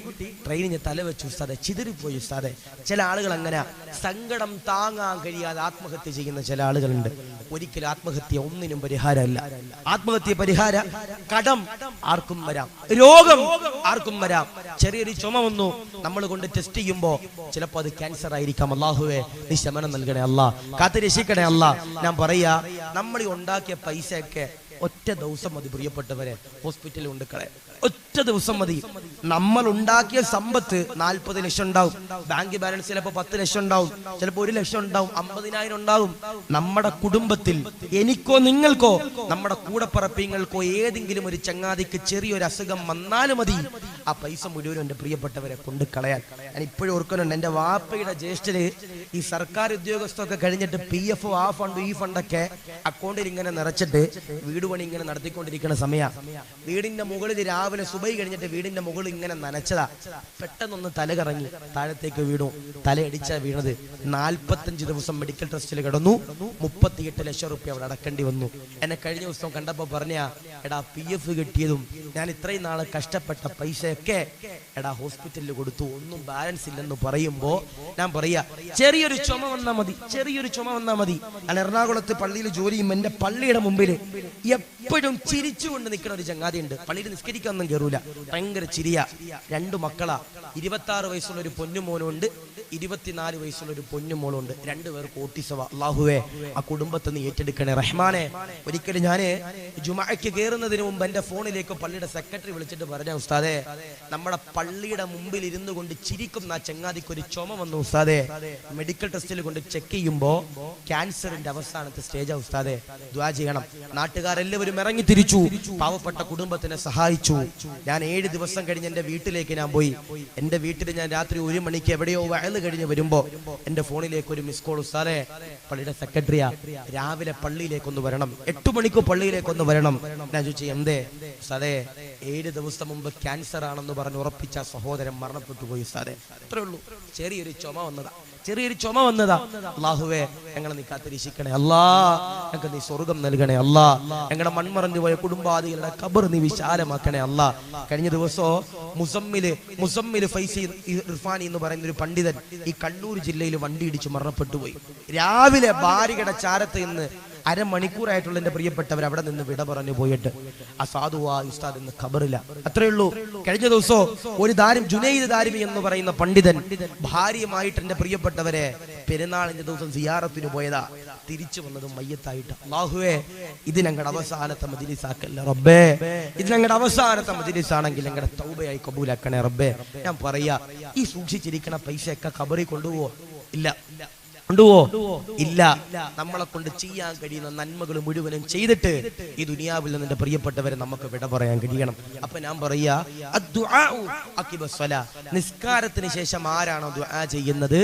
ട്രെയിനിന് തലവെച്ചു ഉസ്താദെ, ചിതറിപ്പോയി ഉസ്താദെ. ചില ആളുകൾ അങ്ങനെ സങ്കടം താങ്ങാൻ കഴിയാതെ ആത്മഹത്യ ചെയ്യുന്ന ചില ആളുകളുണ്ട്. ഒരിക്കലും ആത്മഹത്യ ഒന്നിനും പരിഹാരമല്ല. ആത്മഹത്യ പരിഹാര, കടം ആർക്കും വരാം, രോഗം ആർക്കും വരാം. ചെറിയൊരു ചുമ വന്നു, നമ്മൾ കൊണ്ട് ടെസ്റ്റ് ചെയ്യുമ്പോ ചിലപ്പോ അത് ക്യാൻസർ ആയിരിക്കാം. അല്ലാഹുവേ നീ ശമനം നൽകണേ അല്ലാ, കാത്ത് രക്ഷിക്കണേ അല്ലാ. ഞാൻ പറയാ, നമ്മൾ ഈ ഉണ്ടാക്കിയ പൈസയൊക്കെ ഒറ്റ ദിവസം മതി പ്രിയപ്പെട്ടവരെ ഹോസ്പിറ്റലിൽ കൊണ്ടുക്കളെ. ഒറ്റ ദിവസം മതി. നമ്മൾ ഉണ്ടാക്കിയ സമ്പത്ത് 40 ലക്ഷം ഉണ്ടാവും, ബാങ്ക് ബാലൻസ് ചിലപ്പോൾ 10 ലക്ഷം ഉണ്ടാവും, ചിലപ്പോൾ 1 ലക്ഷം ഉണ്ടാവും, 50,000 ഉണ്ടാവും. നമ്മുടെ കുടുംബത്തിൽ എനിക്കോ നിങ്ങൾക്കോ നമ്മുടെ കൂടപ്പറപ്പിങ്ങൾക്കോ ഏതെങ്കിലും ഒരു ചങ്ങാതിക്ക് ചെറിയൊരു അസുഖം വന്നാലും മതി, ആ പൈസ മുഴുവനും എൻ്റെ പ്രിയപ്പെട്ടവരെ കൊണ്ട് കളയാൻ. ഞാൻ ഇപ്പോഴും ഓർക്കുന്നുണ്ട്, എൻ്റെ വാപ്പയുടെ ജ്യേഷ്ഠര് ഈ സർക്കാർ ഉദ്യോഗസ്ഥൊക്കെ കഴിഞ്ഞിട്ട് PF ആ ഫണ്ട് ഈ ഫണ്ടൊക്കെ അക്കൗണ്ടിൽ ഇങ്ങനെ നിറച്ചിട്ട് വീട് പണി ഇങ്ങനെ നടത്തിക്കൊണ്ടിരിക്കുന്ന സമയം, വീടിന്റെ മുകളിൽ രാവിലെ രാവിലെ സുബൈ കഴിഞ്ഞിട്ട് വീടിന്റെ മുകളിൽ ഇങ്ങനെ നനച്ചതാ. പെട്ടെന്നൊന്ന് തല കറങ്ങി താഴത്തേക്ക് വീണു. തലയടിച്ചാ വീണത്. 45 ദിവസം മെഡിക്കൽ ടെസ്റ്റിൽ കിടന്നു. 38 ലക്ഷം റുപ്യ അവിടെ അടക്കേണ്ടി വന്നു. എന്നെ കഴിഞ്ഞ ദിവസം കണ്ടപ്പോ പറഞ്ഞാ, എടാ PF കിട്ടിയതും ഞാൻ ഇത്രയും നാള് കഷ്ടപ്പെട്ട പൈസയൊക്കെ എടാ ഹോസ്പിറ്റലിൽ കൊടുത്തു, ഒന്നും ബാലൻസ് ഇല്ലെന്ന് പറയുമ്പോ ഞാൻ പറയാ, ചെറിയൊരു ചുമ വന്നാ മതി, ചെറിയൊരു ചുമ വന്നാ മതി. ഞാൻ എറണാകുളത്ത് പള്ളിയിൽ ജോലി ചെയ്യുമ്പോൾ എന്റെ പള്ളിയുടെ മുമ്പിൽ എപ്പോഴും ചിരിച്ചുകൊണ്ട് നിൽക്കുന്ന ഒരു ചങ്ങാതി ഉണ്ട്. പള്ളിയിൽ നിസ്കരിക്കാനൊന്നും കയറൂല, ഭയങ്കര ചിരിയാ. 2 മക്കളാ. 26 വയസ്സുള്ള ഒരു പൊന്നുമോനുണ്ട്, 24 വയസ്സുള്ള ഒരു പൊന്നുമോളുണ്ട്. 2 പേർക്ക് ഓട്ടിസവാ. അല്ലാഹുവേ, ആ കുടുംബത്തെ നീ ഏറ്റെടുക്കണേ റഹ്മാനെ. ഒരിക്കലും ഞാന് ജുമഅയ്ക്ക് കയറുന്നതിന് മുമ്പ് എന്റെ ഫോണിലേക്ക് പള്ളിയുടെ സെക്രട്ടറി വിളിച്ചിട്ട് പറഞ്ഞ, ഉസ്താദേ, നമ്മുടെ പള്ളിയുടെ മുമ്പിൽ ഇരുന്നു കൊണ്ട് ചിരിക്കുന്ന ആ ചങ്ങാതിക്ക് ഒരു ചുമ വന്നു ഉസ്താദേ. മെഡിക്കൽ ടെസ്റ്റിൽ കൊണ്ട് ചെക്ക് ചെയ്യുമ്പോ ക്യാൻസറിന്റെ അവസാനത്തെ സ്റ്റേജാ ഉസ്താദേ, ദുആ ചെയ്യണം. നാട്ടുകാരെല്ലാവരും ഇറങ്ങി തിരിച്ചു, പാവപ്പെട്ട കുടുംബത്തിനെ സഹായിച്ചു. ഞാൻ 7 ദിവസം കഴിഞ്ഞ് എന്റെ വീട്ടിലേക്ക് ഞാൻ പോയി. എന്റെ വീട്ടിൽ ഞാൻ രാത്രി 1 മണിക്ക് എവിടെയോ വയല് കഴിഞ്ഞ് വരുമ്പോ എന്റെ ഫോണിലേക്ക് ഒരു മിസ് കോൾ, ഉസ്താദേ, പള്ളിയുടെ സെക്രട്ടറിയാ, രാവിലെ പള്ളിയിലേക്കൊന്ന് വരണം, 8 മണിക്ക് പള്ളിയിലേക്കൊന്ന് വരണം. ഞാൻ ചോദിച്ചു, എന്തേ? ഉസ്താദേ, 7 ദിവസം മുമ്പ് ക്യാൻസർ ആണെന്ന് പറഞ്ഞ് ഉറപ്പിച്ച സഹോദരൻ മരണപ്പെട്ടു പോയി ഉസ്താദേ. അത്രേ ഉള്ളൂ, ചെറിയൊരു ചുമ വന്നതാ, ചെറിയൊരു ചുമ വന്നതാ. അല്ലാഹുവേ, ഞങ്ങളെ നീ കാത്തിരക്ഷിക്കണേ അല്ലാ, ഞങ്ങൾക്ക് നീ സ്വർഗം നൽകണേ അല്ലാ, ഞങ്ങളുടെ മൺമറഞ്ഞു പോയ കുടുംബാദികളുടെ ഖബർ നീ വിശാലമാക്കണേ അല്ലാ. കഴിഞ്ഞ ദിവസം മുസമ്മിൽ ഫൈസി ഇർഫാനി എന്ന് പറയുന്ന ഒരു പണ്ഡിതൻ ഈ കണ്ണൂർ ജില്ലയിൽ വണ്ടി ഇടിച്ച് മരണപ്പെട്ടു പോയി. രാവിലെ ഭാര്യയുടെ ചാരത്ത് നിന്ന് അരമണിക്കൂറായിട്ടുള്ള എന്റെ പ്രിയപ്പെട്ടവർ അവിടെ നിന്ന് വിട പറഞ്ഞു പോയിട്ട് ആ സാധുവാ ഉസ്താദ് ഇന്ന് ഖബറില്ല. അത്രേ ഉള്ളൂ. കഴിഞ്ഞ ദിവസം ഒരു ജുനൈദ് ദാരിമി എന്ന് പറയുന്ന പണ്ഡിതൻ ഭാര്യയുമായിട്ട് എന്റെ പ്രിയപ്പെട്ടവരെ പെരുന്നാളിന്റെ ദിവസം സിയാറത്തിന് പോയതാ. തിരിച്ചു വന്നതും മയ്യത്തായിട്ട്. അല്ലാഹുവേ, ഇത് ഞങ്ങളുടെ അവസാനത്തെ മജ്‌ലിസാക്കല്ല റബ്ബേ, ഇത് ഞങ്ങളുടെ അവസാനത്തെ മജ്‌ലിസാണെങ്കിൽ ഞങ്ങളുടെ തൗബയായി കബൂലാക്കണേ റബ്ബേ. ഞാൻ പറയാ, ഈ സൂക്ഷിച്ചിരിക്കണ പൈസയൊക്കെ ഖബറിൽ കൊണ്ടുപോവോ? ഇല്ല. കൊണ്ടുപോവോ? ഇല്ല. നമ്മളെ കൊണ്ട് ചെയ്യാൻ കഴിയുന്ന നന്മകൾ മുഴുവനും ചെയ്തിട്ട് ഈ ദുനിയാവിൽ നിന്ന് എന്റെ പ്രിയപ്പെട്ടവരെ നമുക്ക് വിട പറയാൻ കഴിയണം. അപ്പൊ ഞാൻ പറയാ, നിസ്കാരത്തിന് ശേഷം ആരാണോ ദുആ ചെയ്യുന്നത്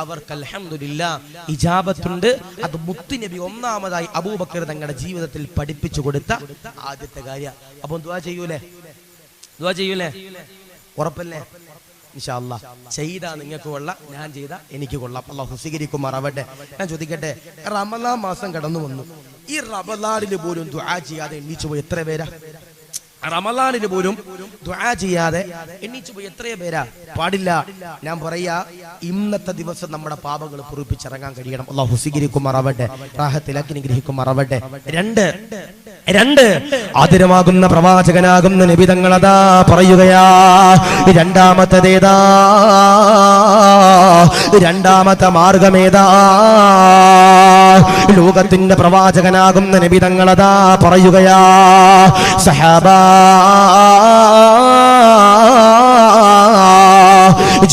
അവർക്ക് അൽഹംദുലില്ലാഹ് ഇജാബത്തുണ്ട്. അത് മുത്തുനബി ഒന്നാമതായി അബൂബക്കർ തങ്ങളുടെ ജീവിതത്തിൽ പഠിപ്പിച്ചു കൊടുത്ത ആദ്യത്തെ കാര്യം. അപ്പൊ ദുആ ചെയ്യൂലേ? ദുആ ചെയ്യൂലേ? ഉറപ്പല്ലേ? ഇൻഷാ അല്ലാഹ് ചെയ്താ നിങ്ങൾക്ക് കൊള്ളാം, ഞാൻ ചെയ്താ എനിക്ക് കൊള്ളാം. അല്ലാഹു സ്വീകരിക്കുമാറാവട്ടെ. ഞാൻ ചോദിക്കട്ടെ, റമളാൻ മാസം കടന്നു വന്നു, ഈ റമളാനിൽ പോലും ദുആ ചെയ്യാതെ എണ്ണീച്ചു പോയി എത്ര പേരാ? റമളാനിൽ പോലും ദുആ ചെയ്യാതെ എണ്ണീച്ചു പോയി എത്ര പേരാ? പാടില്ല. ഞാൻ പറയാ, ഇന്നത്തെ ദിവസം നമ്മുടെ പാപങ്ങൾ പൊറുപ്പിച്ചിറങ്ങാൻ കഴിയണം. അല്ലാഹു സ്വീകരിക്കുമാറാവട്ടെ, റാഹത്തിലാക്കി അനുഗ്രഹിക്കുമാറാവട്ടെ. രണ്ട് ആദരമാകുന്ന പ്രവാചകനാകുന്ന നബി തങ്ങൾ അതാ പറയുകയാ. രണ്ടാമത്തേതാ? രണ്ടാമത്തെ മാർഗമേതാ? ലോകത്തിന്റെ പ്രവാചകനാകുന്ന നബി തങ്ങൾ അതാ പറയുകയാ, സഹാബാ,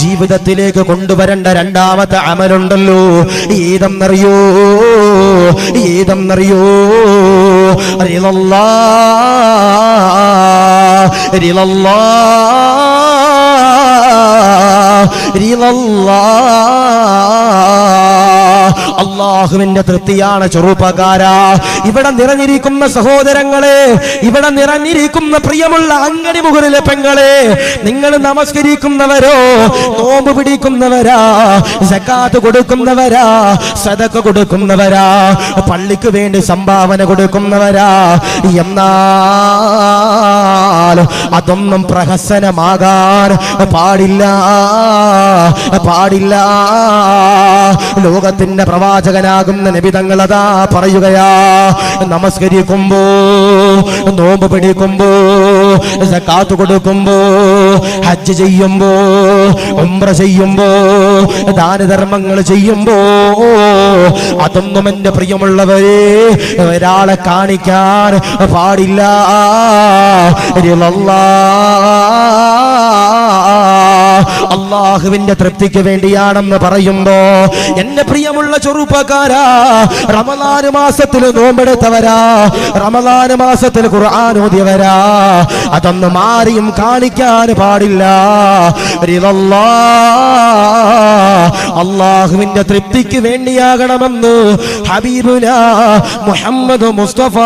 ജീവിതത്തിലേക്ക് കൊണ്ടുവരേണ്ട രണ്ടാമത്തെ അമലുണ്ടല്ലോ, ഏതെന്നറിയോ? ഏതെന്നറിയോ? അല്ലാഹുവിന്റെ തൃപ്തിയാണ് ചെറുപ്പക്കാരാ. ഇവിടെ നിറഞ്ഞിരിക്കുന്ന സഹോദരങ്ങളെ, ഇവിടെ നിറഞ്ഞിരിക്കുന്ന പ്രിയമുള്ള അങ്കണി മുകളിലെ പെങ്ങളെ, നിങ്ങൾ നമസ്കരിക്കുന്നവരോ, നോമ്പ് പിടിക്കുന്നവരാ, സകാത്ത് കൊടുക്കുന്നവരാ, സദഖ കൊടുക്കുന്നവരാ, പള്ളിക്ക് വേണ്ടി സംഭാവന കൊടുക്കുന്നവരാ, എന്നാൽ അതൊന്നും പ്രഹസനമാകാൻ പാടില്ല, പാടില്ല. ലോകത്തിന്റെ പ്രവാചകനാകുന്ന നബി തങ്ങൾ അതാ പറയുകയാ, നമസ്കരിക്കുമ്പോ, നോമ്പ് പിടിക്കുമ്പോ, സകാത്ത് കൊടുക്കുമ്പോ, ഹജ്ജ് ചെയ്യുമ്പോ, ഉംറ ചെയ്യുമ്പോ, ദാനധർമ്മങ്ങൾ ചെയ്യുമ്പോ, അതൊന്നും എന്റെ പ്രിയമുള്ളവരെ ഒരാളെ കാണിക്കാൻ പാടില്ല. അല്ലാഹുവിന്റെ തൃപ്തിക്ക് വേണ്ടിയാണെന്ന് പറയുമ്പോ എന്റെ പ്രിയമുള്ള ചെറുപ്പക്കാരാ, റമളാൻ മാസത്തിൽ നോമ്പെടുത്തവരാ, റമളാൻ മാസത്തിൽ ഖുർആൻ ഓതിയവരാ, അതൊന്നും ആരെയും കാണിക്കാൻ പാടില്ല. അല്ലാഹുവിന്റെ തൃപ്തിക്ക് വേണ്ടിയാകണമെന്ന് ഹബീബുനാ മുഹമ്മദ് മുസ്തഫ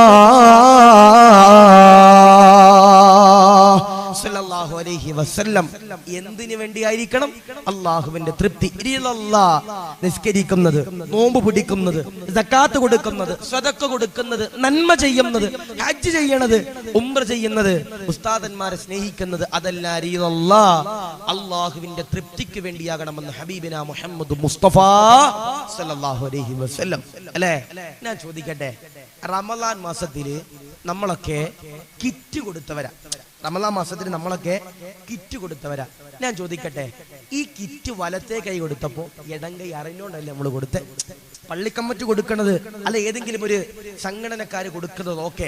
സല്ലല്ലാഹു അലൈഹി വസല്ലം എന്തിനു വേണ്ടിയായിരിക്കണം? അള്ളാഹുവിന്റെ തൃപ്തി. നിസ്കരിക്കുന്നത്, നോമ്പ് പിടിക്കുന്നത്, സക്കാത്ത് കൊടുക്കുന്നത്, സ്വതക്ക കൊടുക്കുന്നത്, നന്മ ചെയ്യുന്നത്, ഹജ്ജ് ചെയ്യണത്, ഉംറ ചെയ്യുന്നത്, ഉസ്താദന്മാരെ സ്നേഹിക്കുന്നത്, അതെല്ലാം അള്ളാഹുവിന്റെ തൃപ്തിക്ക് വേണ്ടിയാകണമെന്ന് ഹബീബിന മുഹമ്മദ് മുസ്തഫ സല്ലല്ലാഹു അലൈഹി വസല്ലം. അല്ലേ? ഞാൻ ചോദിക്കട്ടെ, റമളാൻ മാസത്തില് നമ്മളൊക്കെ കിറ്റ് കൊടുത്തവരാ. റമളാൻ മാസത്തിൽ നമ്മളൊക്കെ കിറ്റ് കൊടുത്തവരാ. ഞാൻ ചോദിക്കട്ടെ, ഈ കിറ്റ് വലത്തെ കൈ കൊടുത്തപ്പോ ഇടം കൈ അറിഞ്ഞോണ്ടല്ലേ നമ്മൾ കൊടുത്തേ? പള്ളിക്കമ്മറ്റി കൊടുക്കണത് അല്ല ഏതെങ്കിലും ഒരു സംഘടനക്കാര് കൊടുക്കുന്നത് ഓക്കെ,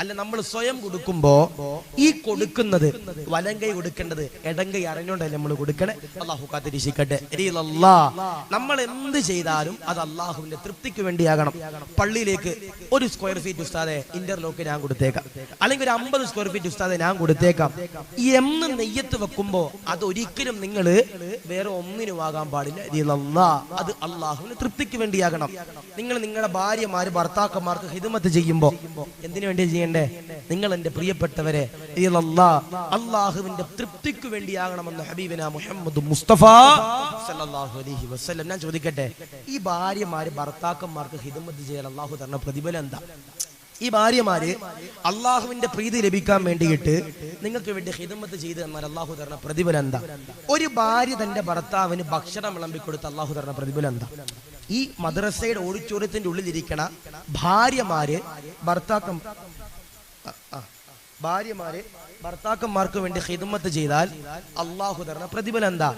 അല്ല നമ്മൾ സ്വയം കൊടുക്കുമ്പോ ഈ കൊടുക്കുന്നത് വലം കൈ കൊടുക്കേണ്ടത് ഇടം കൈ അറിഞ്ഞോണ്ടല്ലേ നമ്മൾ കൊടുക്കണേ? അള്ളാഹു കാത്തിരിക്കട്ടെ. നമ്മൾ എന്ത് ചെയ്താലും അത് അള്ളാഹുവിന്റെ തൃപ്തിക്ക് വേണ്ടിയാകണം. പള്ളിയിലേക്ക് 1 സ്ക്വയർ ഫീറ്റ് ഉസ്താദെ ഇന്റർലോക്ക് ഞാൻ കൊടുത്തേക്കാം, അല്ലെങ്കിൽ ഒരു 50 സ്ക്വയർ ഫീറ്റ് ഉസ്താദെ ഞാൻ കൊടുത്തേക്കാം എന്ന് നെയ്യത്ത് വെക്കുമ്പോ അത് ഒരിക്കലും നിങ്ങൾ വേറെ ഒന്നിനും ആകാൻ പാടില്ല. അത് അള്ളാഹുവിന്റെ തൃപ്തിക്ക് വേണ്ടിയാകണം. നിങ്ങൾ നിങ്ങളുടെ ഭാര്യമാര് ഭർത്താക്കന്മാർക്ക് ഹിദ്മത്ത് ചെയ്യുമ്പോ എന്തിനു വേണ്ടി ചെയ്യണ്ടേ? നിങ്ങൾ എന്റെ പ്രിയപ്പെട്ടവരെ അള്ളാഹുവിന്റെ തൃപ്തിക്ക് വേണ്ടിയാകണമെന്ന് ഹബീബിന മുഹമ്മദ് മുസ്തഫ സല്ലല്ലാഹു അലൈഹി വസല്ലം. ഞാൻ ചോദിക്കട്ടെ, ഈ ഭാര്യമാര് ഭർത്താക്കന്മാർക്ക് ഹിദ്മത്ത് ചെയ്യാൻ അള്ളാഹു തരുന്ന പ്രതിഫലം എന്താ? ഈ ഭാര്യമാര് അള്ളാഹുവിന്റെ പ്രീതി ലഭിക്കാൻ വേണ്ടിയിട്ട് നിങ്ങൾക്ക് വേണ്ടി ഹിദ്മത്ത് ചെയ്ത് എന്നാൽ അള്ളാഹു തരുന്ന പ്രതിഫലം എന്താ? ഒരു ഭാര്യ തന്റെ ഭർത്താവിന് ഭക്ഷണം വിളമ്പിക്കൊടുത്ത് അള്ളാഹു തരുന്ന പ്രതിഫലം എന്താ? ഈ മദ്രസയുടെ ഓഡിറ്റോറിയത്തിന്റെ ഉള്ളിലിരിക്കണ ഭാര്യമാര് ഭർത്താക്കന്മാർക്ക് വേണ്ടി ഖിദ്മത്ത് ചെയ്താൽ അള്ളാഹു തരുന്ന പ്രതിഫലം എന്താ?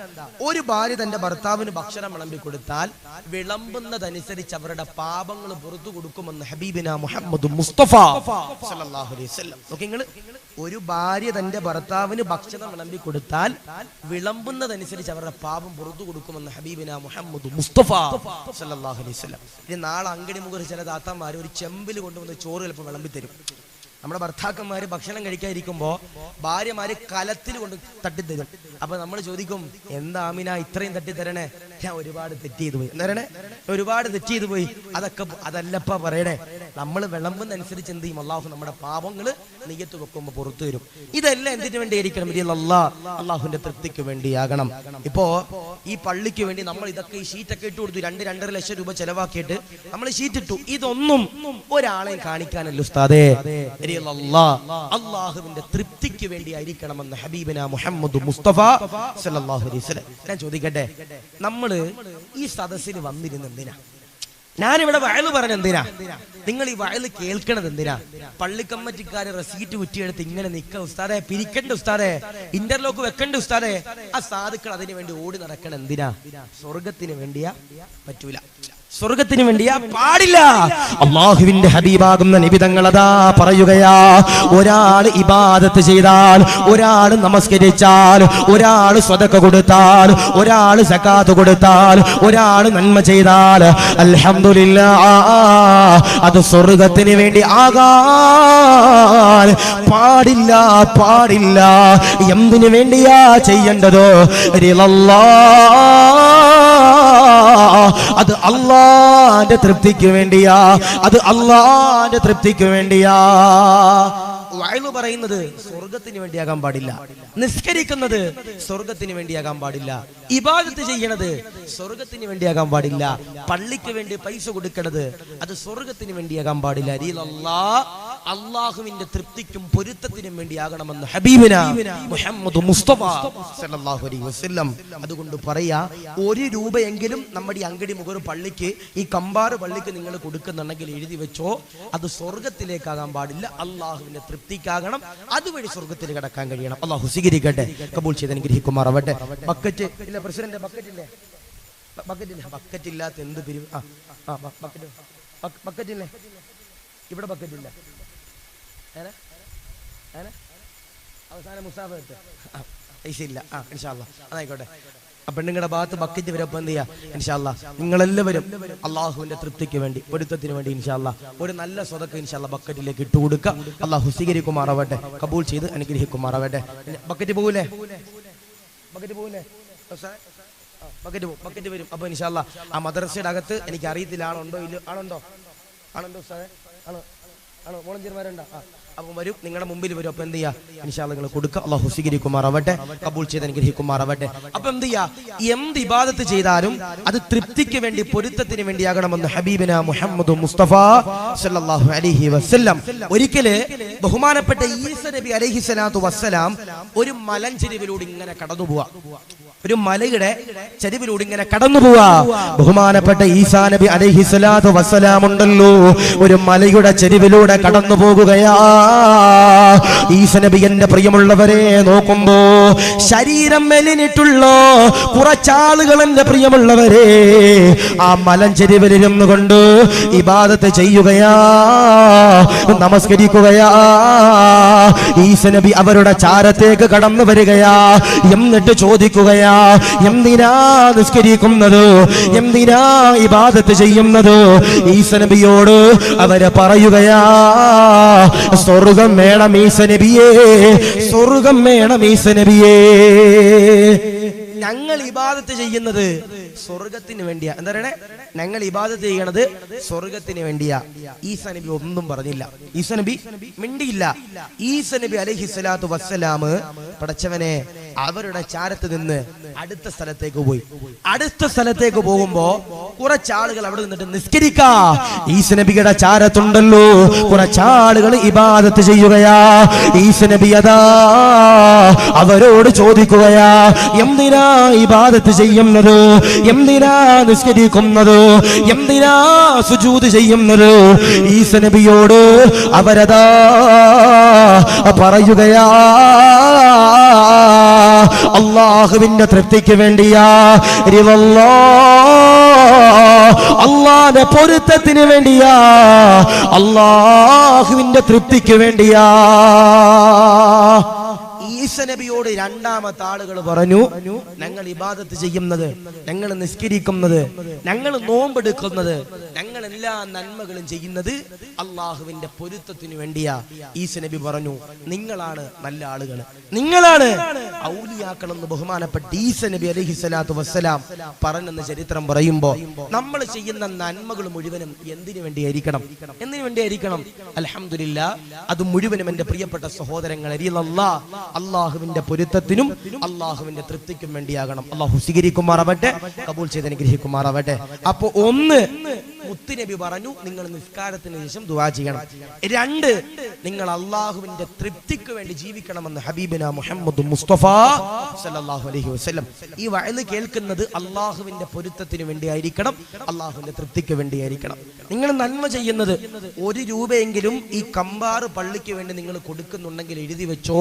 ഒരു ഭാര്യ തന്റെ ഭർത്താവിന് ഭക്ഷണം വിളമ്പി കൊടുത്താൽ വിളമ്പുന്നതനുസരിച്ച് അവരുടെ പാപങ്ങൾ പുറത്തു കൊടുക്കുമെന്ന് ഹബീബിന മുഹമ്മദ് മുസ്തഫ സല്ലല്ലാഹു അലൈഹി വസല്ലം. നിങ്ങൾ, ഒരു ഭാര്യ തന്റെ ഭർത്താവിന് ഭക്ഷണം വിളമ്പി കൊടുത്താൽ വിളമ്പുന്നതനുസരിച്ച് അവരുടെ പാപം പുറത്തു കൊടുക്കുമെന്ന് ഹബീബിന മുഹമ്മദ് മുസ്തഫ സല്ലല്ലാഹു അലൈഹി വസല്ലം. ഇനി നാളെ അങ്കടി മുഖത്ത് ചില താത്തമാര് ഒരു ചെമ്പിൽ കൊണ്ടുവന്ന് ചോറ് ചിലപ്പോൾ വിളമ്പി തരും. നമ്മുടെ ഭർത്താക്കന്മാര് ഭക്ഷണം കഴിക്കാതിരിക്കുമ്പോ ഭാര്യമാര് കലത്തിൽ കൊണ്ട് തട്ടിത്തരും. അപ്പൊ നമ്മൾ ചോദിക്കും, എന്താ ആമിന ഇത്രയും തട്ടിത്തരണേ? ഞാൻ ഒരുപാട് തെറ്റ് ചെയ്തു പോയി. എന്താ ഒരുപാട് തെറ്റ് ചെയ്തു പോയി. അതല്ലപ്പ പറയണേ, നമ്മൾ വിളമ്പുന്നതനുസരിച്ച് എന്ത് ചെയ്യും? അള്ളാഹു നമ്മുടെ പാപങ്ങള് നെയ്യത്ത് വെക്കുമ്പോ പുറത്തു വരും. ഇതെല്ലാം എന്തിനു വേണ്ടിയായിരിക്കണം? അള്ളാഹുവിന്റെ തൃപ്തിക്ക് വേണ്ടിയാകണം. ഇപ്പോ ഈ പള്ളിക്ക് വേണ്ടി നമ്മൾ ഇതൊക്കെ ഈ ഷീറ്റൊക്കെ ഇട്ട് കൊടുത്തു, 2-2.5 ലക്ഷം രൂപ ചെലവാക്കിയിട്ട് നമ്മൾ ഷീറ്റ് ഇട്ടു. ഇതൊന്നും ഒരാളെയും കാണിക്കാനല്ല ഉസ്താദേ, അള്ളാഹുവിന്റെ തൃപ്തിക്ക് വേണ്ടിയായിരിക്കണമെന്ന് ഹബീബിന മുഹമ്മദ് മുസ്തഫ സല്ലല്ലാഹു അലൈഹി വസല്ലം. ഞാൻ ചോദിക്കട്ടെ, നമ്മള് ഈ സദസ്സിൽ വന്നിരുന്ന എന്തിനാ? ഞാനിവിടെ വയല് പറഞ്ഞ എന്തിനാ? നിങ്ങൾ ഈ വയല് കേൾക്കണത് എന്തിനാ? പള്ളി കമ്മിറ്റിക്കാര് റെസീറ്റ് കുറ്റിയെടുത്ത് ഇങ്ങനെ നിക്ക ഉസ്താദെ, പിരിക്കണ്ട ഉസ്താദെ, ഇന്റർലോക്ക് വെക്കണ്ട ഉസ്താദെ. ആ സാധുക്കൾ അതിനു വേണ്ടി ഓടി നടക്കണ എന്തിനാ? സ്വർഗത്തിന് വേണ്ടിയാ? പറ്റൂല. സ്വർഗത്തിന് വേണ്ടിയാ? പാടില്ല. അള്ളാഹുവിന്റെ ഹബീബാകുന്ന നബി തങ്ങൾ അതാ പറയുകയാ, ഒരാൾ ഇബാദത്ത് ചെയ്താൽ, ഒരാൾ നമസ്കരിച്ചാൽ, ഒരാൾ സ്വതക്ക കൊടുത്താൽ, ഒരാൾ സകാത്ത് കൊടുത്താൽ, ഒരാൾ നന്മ ചെയ്താൽ അൽഹംദുലില്ലാഹ് അത് സ്വർഗത്തിന് വേണ്ടി ആകാൻ പാടില്ല. പാടില്ല. എന്തിനു വേണ്ടിയാ ചെയ്യേണ്ടതോ? അത് അള്ളാന്റെ തൃപ്തിക്ക് വേണ്ടിയാ. അത് അള്ളാന്റെ തൃപ്തിക്ക് വേണ്ടിയാ. വഅ്ള് പറയുന്നത് സ്വർഗത്തിന് വേണ്ടിയാകാൻ പാടില്ല. നിസ്കരിക്കുന്നത് സ്വർഗത്തിന് വേണ്ടിയാകാൻ പാടില്ല. ഇബാദത്ത് ചെയ്യണത് സ്വർഗത്തിന് വേണ്ടിയാകാൻ പാടില്ല. പള്ളിക്ക് വേണ്ടി പൈസ കൊടുക്കണത് അത് സ്വർഗത്തിന് വേണ്ടിയാകാൻ പാടില്ല. അള്ളാഹുവിന്റെ തൃപ്തിക്കും പൊരുത്തത്തിനും വേണ്ടിയാകണമെന്ന് ഹബീബിന മുഹമ്മദ് മുസ്തഫ സല്ലല്ലാഹു അലൈഹി വസല്ലം. അതുകൊണ്ട് പറയാ, 1 രൂപയെങ്കിലും നമ്മുടെ ഈ അങ്കടി മുഖർ പള്ളിക്ക്, ഈ കമ്പാറ് പള്ളിക്ക് നിങ്ങൾ കൊടുക്കുന്നുണ്ടെങ്കിൽ എഴുതി വെച്ചോ, അത് സ്വർഗത്തിലേക്കാകാൻ പാടില്ല, അള്ളാഹുവിന്റെ തൃപ്തിക്കാകണം. അതുവഴി സ്വർഗത്തിൽ കടക്കാൻ കഴിയണം. അള്ളാഹു സ്വീകരിക്കട്ടെ, കബൂൽ ചെയ്ത് അനുഗ്രഹിക്കുമാറാവട്ടെ. ബക്കറ്റ് ഇല്ല പ്രസിഡന്റ്? ബക്കറ്റ് ഇല്ലേ? ബക്കറ്റ് ഇല്ല. ബക്കറ്റ് ഇല്ലാത്ത എന്ത് പിരിവ്? ബക്കറ്റ് ഇല്ലേ? ഇവിടെ ബക്കറ്റ് ഇല്ല. അവസാനം മുസാഫത്ത് പൈസ ഇല്ല. ഇൻഷാ അല്ലാഹ് അതായിക്കോട്ടെ. അപ്പൊ നിങ്ങളുടെ ഭാഗത്ത് ബക്കറ്റ് വരപ്പോ എന്ത് ചെയ്യാ? ഇൻഷാ അല്ലാഹ് നിങ്ങളെല്ലാവരും അള്ളാഹുവിന്റെ തൃപ്തിക്ക് വേണ്ടി, പൊരുത്തത്തിന് വേണ്ടി ഇൻഷാ അല്ലാഹ് ഒരു നല്ല സ്വതക്ക ഇൻഷാ അല്ലാഹ് ബക്കറ്റിലേക്ക് ഇട്ട് കൊടുക്കുക. അള്ളാഹു സ്വീകരിക്കുമാറാവട്ടെ, കബൂൽ ചെയ്ത് അനുഗ്രഹിക്കുമാറാവട്ടെ. ബക്കറ്റ് പോകൂലേ? ബക്കറ്റ് പോകൂലേ? ബക്കറ്റ് വരും. അപ്പൊ ഇൻഷാ അല്ലാഹ് ആ മദ്രസയുടെ അകത്ത് എനിക്ക് അറിയത്തില്ല ആളുണ്ടോ ഇല്ല. ആളുണ്ടോ? ആളുണ്ടോ ഉസ്താദേ? ആണോ? വോളണ്ടിയർമാരുണ്ടോ? അപ്പം വരും, നിങ്ങളുടെ മുമ്പിൽ വരും. അപ്പൊ എന്ത് ചെയ്യാ? ഇൻഷാ അല്ലാഹ് നിങ്ങൾ കൊടുക്കുക. അല്ലാഹു സ്വീകരിക്കുമാറാവട്ടെ, കബൂൽ ചെയ്ത് അനുഗ്രഹിക്കുമാറാവട്ടെ. അപ്പൊ എന്ത് ചെയ്യാ? എന്ത് ഇബാദത്ത് ചെയ്താലും അത് തൃപ്തിക്ക് വേണ്ടി, പൊരുത്തത്തിന് വേണ്ടിയാകണമെന്ന് ഹബീബിന മുഹമ്മദ് മുസ്തഫ സല്ലല്ലാഹു അലൈഹി വസല്ലം. ഒരിക്കല് ബഹുമാനപ്പെട്ട ഈസാ നബി അലൈഹി സ്വലാത്തു വസ്സലാം ഒരു മലഞ്ചെരിവിലൂടെ ഇങ്ങനെ കടന്നു പോവാ. ഒരു മലയുടെ ചരിവിലൂടെ ഇങ്ങനെ കടന്നു പോവാ. ബഹുമാനപ്പെട്ട ഈസാ നബി അലൈഹി സ്വലാത്തു വസ്സലാം ഉണ്ടല്ലോ, ഒരു മലയുടെ ചരിവിലൂടെ കടന്നു പോകുകയാ. ഈസാ നബി എന്റെ പ്രിയമുള്ളവരെ നോക്കുമ്പോ ശരീരം മെലിഞ്ഞിട്ടുള്ള കുറച്ചാളുകൾ എന്റെ പ്രിയമുള്ളവരെ ആ മലഞ്ചെരിവിലിരുന്നു കൊണ്ട് ഇബാദത്ത് ചെയ്യുകയാ, നമസ്കരിക്കുകയാ. ഈസാ നബി അവരുടെ ചാരത്തേക്ക് കടന്നു വരികയാ. എന്നിട്ട് ചോദിക്കുകയാ, എന്തിനാ നിസ്കരിക്കുന്നത്, എന്തിനാ ഇബാദത്ത് ചെയ്യുന്നത്? ഈസാ നബിയോട് അവര് പറയുകയാ, സ്വർഗം വേണം ഈസാ നബിയേ, സ്വർഗം വേണം ഈസാ നബിയേ. ഞങ്ങൾ ഇബാദത്ത് ചെയ്യുന്നത് സ്വർഗത്തിന് വേണ്ടിയാ. എന്താ പറയണേ? ഞങ്ങൾ ഇബാദത്ത് ചെയ്യണത് സ്വർഗത്തിന് വേണ്ടിയാ. ഈസാ നബി ഒന്നും പറഞ്ഞില്ല, ഈസാ നബി മിണ്ടിയില്ല. ഈസാ നബി അലൈഹി സ്വലാത്തു വസ്സലാമ് പടച്ചവനെ അവരുടെ ചാരത്ത് നിന്ന് അടുത്ത സ്ഥലത്തേക്ക് പോയി. അടുത്ത സ്ഥലത്തേക്ക് പോകുമ്പോ കുറച്ചാളുകൾ അവിടെ നിന്നിട്ട് നിസ്കരിക്കാ. ഈസാ നബിയുടെ ചാരത്തുണ്ടല്ലോ കുറച്ചാളുകൾ ഇബാദത്ത് ചെയ്യുകയാ. ഈസാ നബി അതാ അവരോട് ചോദിക്കുകയാ, എന്തിനാ ഇബാദത്ത് ചെയ്യുന്നത്, എന്തിനാ നിസ്കരിക്കുന്നത്, എന്തിനാ സുജൂദ് ചെയ്യുന്നത്? ഈസാ നബിയോട് അവരതാ പറയുകയാ, അല്ലാഹുവിന്റെ തൃപ്തിക്ക് വേണ്ടിയാ, അല്ലാഹുവിന്റെ പൊരുത്തത്തിന് വേണ്ടിയാ, അല്ലാഹുവിന്റെ തൃപ്തിക്ക് വേണ്ടിയാ. ഈസാ നബിയോട് രണ്ടാമത്തെ ആളുകൾ പറഞ്ഞു, ഞങ്ങൾ ഇബാദത്ത് ചെയ്യുന്നത്, ഞങ്ങൾ നിസ്കരിക്കുന്നത്, ഞങ്ങൾ നോമ്പെടുക്കുന്നത്, ഞങ്ങൾ എല്ലാ നന്മകളും ചെയ്യുന്നത് അള്ളാഹുവിന്റെ പൊരുത്തത്തിന് വേണ്ടിയാ. ഈസാ നബി പറഞ്ഞു, നിങ്ങളാണ് നല്ല ആളുകൾ, നിങ്ങളാണ് ഔലിയാക്കൾ എന്ന് ബഹുമാനപ്പെട്ട ഈസാ നബി അലൈഹി സ്വലാത്തു വസ്സലാം പറഞ്ഞെന്ന് ചരിത്രം പറയുമ്പോ നമ്മൾ ചെയ്യുന്ന നന്മകൾ മുഴുവനും എന്തിനു വേണ്ടിയായിരിക്കണം? എന്തിനു വേണ്ടിയായിരിക്കണം? അൽഹംദുലില്ലാ, അത് മുഴുവനും എന്റെ പ്രിയപ്പെട്ട സഹോദരങ്ങളെ അള്ളാഹുവിന്റെ പൊരുത്തത്തിനും അള്ളാഹുവിന്റെ തൃപ്തിക്കും വേണ്ടിയാകണം. അള്ളാഹു സ്വീകരിക്കുമാറാവട്ടെ, കബൂൽ ചെയ്ത് അനുഗ്രഹിക്കുമാറാവട്ടെ. അപ്പൊ ഒന്ന്, മുത്തുനബി പറഞ്ഞു നിങ്ങൾ നിസ്കാരത്തിന് ശേഷം ദുആ ചെയ്യണം. രണ്ട്, നിങ്ങൾ അള്ളാഹുവിന്റെ തൃപ്തിക്ക് വേണ്ടി ജീവിക്കണമെന്ന് ഹബീബിന മുഹമ്മദ് മുസ്തഫ സല്ലല്ലാഹു അലൈഹി വസല്ലം. ഈ വഅദ് കേൾക്കുന്നത് അള്ളാഹുവിന്റെ പൊരുത്തത്തിന് വേണ്ടിയായിരിക്കണം, അള്ളാഹുവിന്റെ തൃപ്തിക്ക് വേണ്ടിയായിരിക്കണം. നിങ്ങൾ നന്മ ചെയ്യുന്നത് 1 രൂപയെങ്കിലും ഈ കമ്പാറ് പള്ളിക്ക് വേണ്ടി നിങ്ങൾ കൊടുക്കുന്നുണ്ടെങ്കിൽ എഴുതി വെച്ചോ,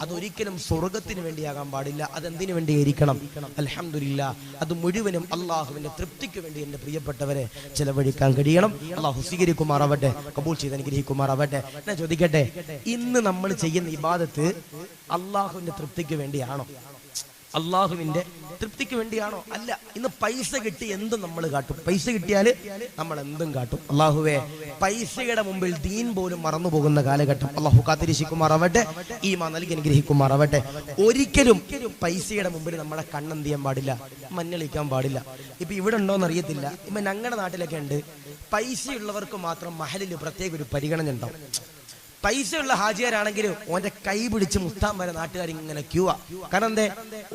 അതൊരിക്കലും സ്വർഗത്തിന് വേണ്ടിയാകാൻ പാടില്ല. അതെന്തിനു വേണ്ടിയായിരിക്കണം? അൽഹംദുലില്ലാ, അത് മുഴുവനും അള്ളാഹുവിന്റെ തൃപ്തിക്ക് വേണ്ടി എന്റെ പ്രിയപ്പെട്ടവരെ ചെലവഴിക്കാൻ കഴിയണം. അള്ളാഹു സ്വീകരിക്കുമാറാവട്ടെ, കബൂൽ ചെയ്ത് അനുഗ്രഹിക്കുമാറാവട്ടെ. ഞാൻ ചോദിക്കട്ടെ, ഇന്ന് നമ്മൾ ചെയ്യുന്ന ഇബാദത്ത് അള്ളാഹുവിന്റെ തൃപ്തിക്ക് വേണ്ടിയാണോ? അള്ളാഹുവിന്റെ തൃപ്തിക്ക് വേണ്ടിയാണോ? അല്ല. ഇന്ന് പൈസ കിട്ടി എന്തും നമ്മൾ കാട്ടും. പൈസ കിട്ടിയാല് നമ്മൾ എന്തും കാട്ടും. അള്ളാഹുവേ, പൈസയുടെ മുമ്പിൽ ദീൻ പോലും മറന്നു പോകുന്ന കാലഘട്ടം അള്ളാഹു കാത്തിരിശിക്കുമാറാവട്ടെ, ഈമാൻ നൽകി അനുഗ്രഹിക്കുമാറാവട്ടെ. ഒരിക്കലും പൈസയുടെ മുമ്പിൽ നമ്മളെ കണ്ണെന്ത് ചെയ്യാൻ പാടില്ല, മഞ്ഞളിക്കാൻ പാടില്ല. ഇപ്പൊ ഇവിടെ ഉണ്ടോന്ന് അറിയത്തില്ല, ഇപ്പൊ ഞങ്ങളുടെ നാട്ടിലൊക്കെ ഉണ്ട്, പൈസയുള്ളവർക്ക് മാത്രം മഹലിൽ പ്രത്യേക ഒരു പരിഗണന ഉണ്ടാവും. പൈസയുള്ള ഹാജിയാരാണെങ്കിൽ ഓന്റെ കൈ പിടിച്ച് മുത്താൻ വരെ നാട്ടുകാർ ഇങ്ങനെ ക്യൂവാ. കാരണം എന്തേ?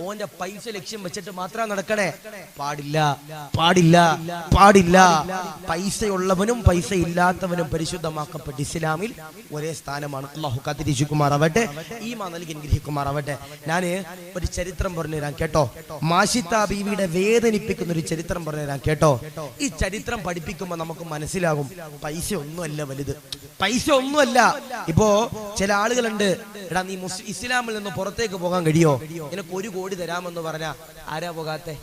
ഓന്റെ പൈസ ലക്ഷ്യം വെച്ചിട്ട് മാത്രം നടക്കണേ. പാടില്ല, പാടില്ല, പാടില്ല. പൈസയുള്ളവനും പൈസ ഇല്ലാത്തവനും പരിശുദ്ധമാക്കപ്പെട്ട ഇസ്ലാമിൽ ഒരേ സ്ഥാനമാണ്. അല്ലാഹു കാത്തിരിശിക്കുമാറാവട്ടെ, ഈമാൻ നൽകി അനുഗ്രഹിക്കുമാറാവട്ടെ. ഞാന് ഒരു ചരിത്രം പറഞ്ഞുതരാം കേട്ടോ. മാഷിത്ത ബീവിയുടെ വേദനിപ്പിക്കുന്ന ഒരു ചരിത്രം പറഞ്ഞുതരാം കേട്ടോ. ഈ ചരിത്രം പഠിപ്പിക്കുമ്പോൾ നമുക്ക് മനസ്സിലാകും പൈസ ഒന്നുമല്ല വലുത്, പൈസ ഒന്നുമല്ല. ഇപ്പോ ചില ആളുകളുണ്ട്, എടാ നീ ഇസ്ലാമിൽ നിന്ന് പുറത്തേക്ക് പോകാൻ കഴിയോ, നിനക്ക് 1 കോടി തരാമെന്ന് പറഞ്ഞാ ആരാ പോകാത്തെ?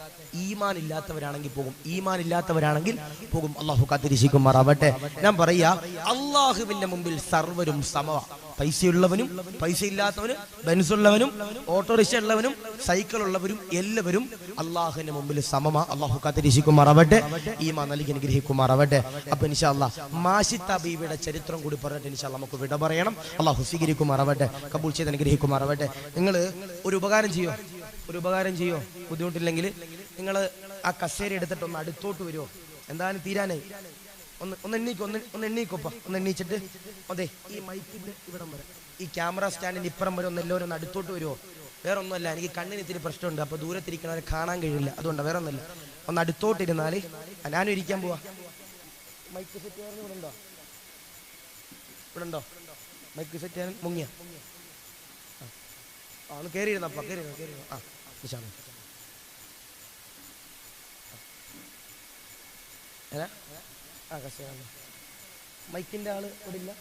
ഈമാൻ ഇല്ലാത്തവരാണെങ്കിൽ പോകും, ഈമാൻ ഇല്ലാത്തവരാണെങ്കിൽ പോകും. അള്ളാഹു കാത്തിരിശിക്കുമാറാവട്ടെ. ഞാൻ പറയാ, അള്ളാഹുവിന്റെ മുമ്പിൽ സർവരും സമവ. പൈസയുള്ളവനും പൈസ ഇല്ലാത്തവനും, ബെൻസുള്ളവനും ഓട്ടോറിക്ഷ ഉള്ളവനും സൈക്കിൾ ഉള്ളവരും എല്ലാവരും അള്ളാഹുവിന്റെ മുമ്പിൽ സമമാ. അള്ളാഹു കാത്തിരിശിക്കുമാറാവട്ടെ, ഈമാൻ നൽകി അനുഗ്രഹിക്കുമാറാവട്ടെ. അപ്പൊ ഇൻഷാ അല്ലാഹ് മാഷിത്ത ബീവിയുടെ ചരിത്രം കൂടി പറഞ്ഞിട്ട് ഇൻഷാ അല്ലാഹ് നമുക്ക് വിട പറയണം. അള്ളാഹു സ്വീകരിക്കുമാറാവട്ടെ, കബൂൽ ചെയ്ത് അനുഗ്രഹിക്കുമാറാവട്ടെ. നിങ്ങൾ ഒരു ഉപകാരം ചെയ്യോ, ഒരു ഉപകാരം ചെയ്യോ, ബുദ്ധിമുട്ടില്ലെങ്കിൽ നിങ്ങൾ ആ കസേര എടുത്തിട്ട് ഒന്ന് അടുത്തോട്ട് വരുമോ? എന്തായാലും തീരാനായി. ഒന്ന് എണ്ണീക്കൊപ്പ ഒന്ന് എണ്ണീച്ചിട്ട് അതെ ഈ മൈക്കിന്റെ ഇവിടം വരെ ഈ ക്യാമറ സ്റ്റാൻഡിന്റെ ഇപ്പുറം വരെ എല്ലാവരും ഒന്ന് അടുത്തോട്ട് വരുമോ? വേറെ ഒന്നുമല്ല, എനിക്ക് കണ്ണിന് ഇത്തിരി പ്രശ്നമുണ്ട്, അപ്പൊ ദൂരത്തിരിക്കണവരെ കാണാൻ കഴിയില്ല, അതുകൊണ്ട് വേറെ ഒന്നുമില്ല. ഒന്ന് അടുത്തോട്ടിരുന്നാല് ഞാനും ഇരിക്കാൻ പോവാ. മൈക്ക് സെറ്റ് ചെയ്യാൻ ഇവിടെ ഉണ്ടോ? മൈക്ക് സെറ്റ് ചെയ്യാൻ മുങ്ങിയ ഒന്ന് കയറിയിരുന്നപ്പ കയറിയിരുന്നോ? മൈക്കിന്റെ ആള് ഇവിടെ ഇല്ല.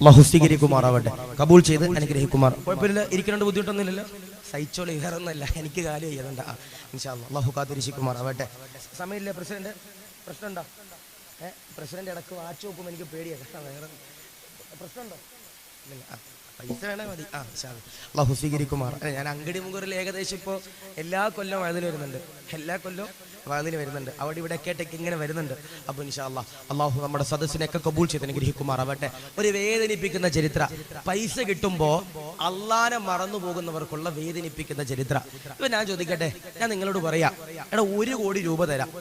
അല്ലാഹു സ്വീകരിക്കുമാറാവട്ടെ, കബൂൽ ചെയ്ത് അനുഗ്രഹിക്കുമാർ. കുഴപ്പമില്ല, ഇരിക്കേണ്ട ബുദ്ധിമുട്ടൊന്നുമില്ലല്ലോ, സഹിച്ചോളി, വേറെ ഒന്നുമില്ല, എനിക്ക് കാലം ചെയ്യണ്ട. ഇൻഷാ അല്ലാഹ് അല്ലാഹു കാത്തിരിക്കുമാറാവട്ടെ. സമയമില്ല പ്രസിഡന്റ്, പ്രശ്നമുണ്ടോ? പ്രസിഡന്റ് ഇടക്ക് വാച്ച് നോക്കുമ്പോൾ എനിക്ക് പേടിയാണ്, വേറെ പ്രശ്നമുണ്ടോ? പൈസ വേണേ മതി. അല്ലാഹു സ്വീകരിക്കുമാർ. ഞാൻ അങ്കടി മുഖറിൽ ഏകദേശം ഇപ്പോൾ എല്ലാ കൊല്ലം വയതിൽ വരുന്നുണ്ട്, അവിടെ ഇവിടെ കേട്ടേക്ക് ഇങ്ങനെ വരുന്നുണ്ട്. അപ്പൊ ഇൻഷാ അല്ലാഹ് അല്ലാഹു നമ്മുടെ സദസ്സിനെയൊക്കെ കബൂൽ ചെയ്ത് അനുഗ്രഹിക്കുമാറാവട്ടെ. ഒരു വേദനിപ്പിക്കുന്ന ചരിത്ര, പൈസ കിട്ടുമ്പോ അള്ളാനെ മറന്നു പോകുന്നവർക്കുള്ള വേദനിപ്പിക്കുന്ന ചരിത്ര. ഇപ്പൊ ഞാൻ ചോദിക്കട്ടെ, ഞാൻ നിങ്ങളോട് പറയാം, എടാ 1 കോടി രൂപ തരാം,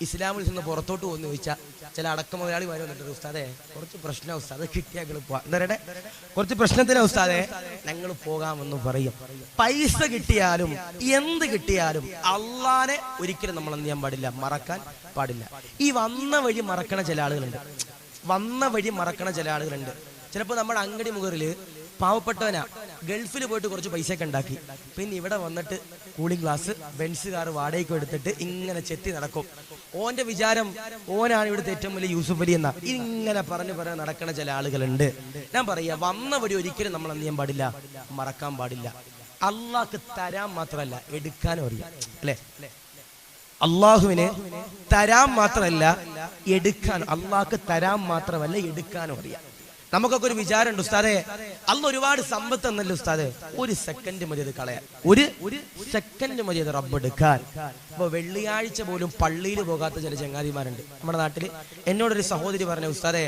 ഇസ്ലാമിൽ നിന്ന് പുറത്തോട്ട് പോകുന്നു ചോദിച്ചാൽ ചില അടക്കമുതലാളി വന്നിട്ട്, ഉസ്താദെ കുറച്ച് പ്രശ്നം, ഉസ്താദ് കിട്ടിയാൽ പോവാ, എന്താ പറയട്ടെ, കുറച്ച് പ്രശ്നത്തിന് ഉസ്താദെ ഞങ്ങൾ പോകാമെന്ന് പറയും. പൈസ കിട്ടിയാലും എന്ത് കിട്ടിയാലും അള്ളാനെ ഒരിക്കലും നമ്മൾ എന്ത് ചെയ്യാൻ പാടില്ല, മറക്കാൻ പാടില്ല. ഈ വന്ന വഴി മറക്കണ ചില ആളുകളുണ്ട്. ചിലപ്പോൾ നമ്മുടെ അങ്കടി മുഖറില് പാവപ്പെട്ടവനാ, ഗൾഫിൽ പോയിട്ട് കുറച്ച് പൈസയൊക്കെ ഉണ്ടാക്കി, പിന്നെ ഇവിടെ വന്നിട്ട് കൂളിംഗ് ഗ്ലാസ്, ബെൻസ് കാർ വാടകയ്ക്ക് എടുത്തിട്ട് ഇങ്ങനെ ചെത്തി നടക്കും. ഓന്റെ വിചാരം ഓനാണ് ഇവിടുത്തെ ഏറ്റവും വലിയ യൂസുഫ് അലി എന്ന, ഇങ്ങനെ പറഞ്ഞ് നടക്കുന്ന ചില ആളുകളുണ്ട്. ഞാൻ പറയാ, വന്ന വഴി ഒരിക്കലും നമ്മൾ എന്ത് ചെയ്യാൻ പാടില്ല, മറക്കാൻ പാടില്ല. അള്ളാഹ്ക്ക് തരാൻ മാത്രമല്ല എടുക്കാനും അറിയാം, അല്ലെ? അള്ളാഹുവിന് തരാൻ മാത്രമല്ല എടുക്കാനും, അള്ളാഹ്ക്ക് തരാൻ മാത്രമല്ല എടുക്കാനും അറിയാം. നമുക്കൊക്കെ ഒരു വിചാരമുണ്ട്, ഉസ്താദെ അല്ല ഒരുപാട് സമ്പത്ത് എന്നല്ലേ ഉസ്താദെ, 1 സെക്കൻഡ് മതി അത് കളയാൻ, ഒരു സെക്കൻഡ് മതി അത് റബ്ബ് എടുക്കാൻ. ഇപ്പൊ വെള്ളിയാഴ്ച പോലും പള്ളിയിൽ പോകാത്ത ചില ചങ്ങാതിമാരുണ്ട് നമ്മുടെ നാട്ടില്. എന്നോടൊരു സഹോദരി പറഞ്ഞു, ഉസ്താദെ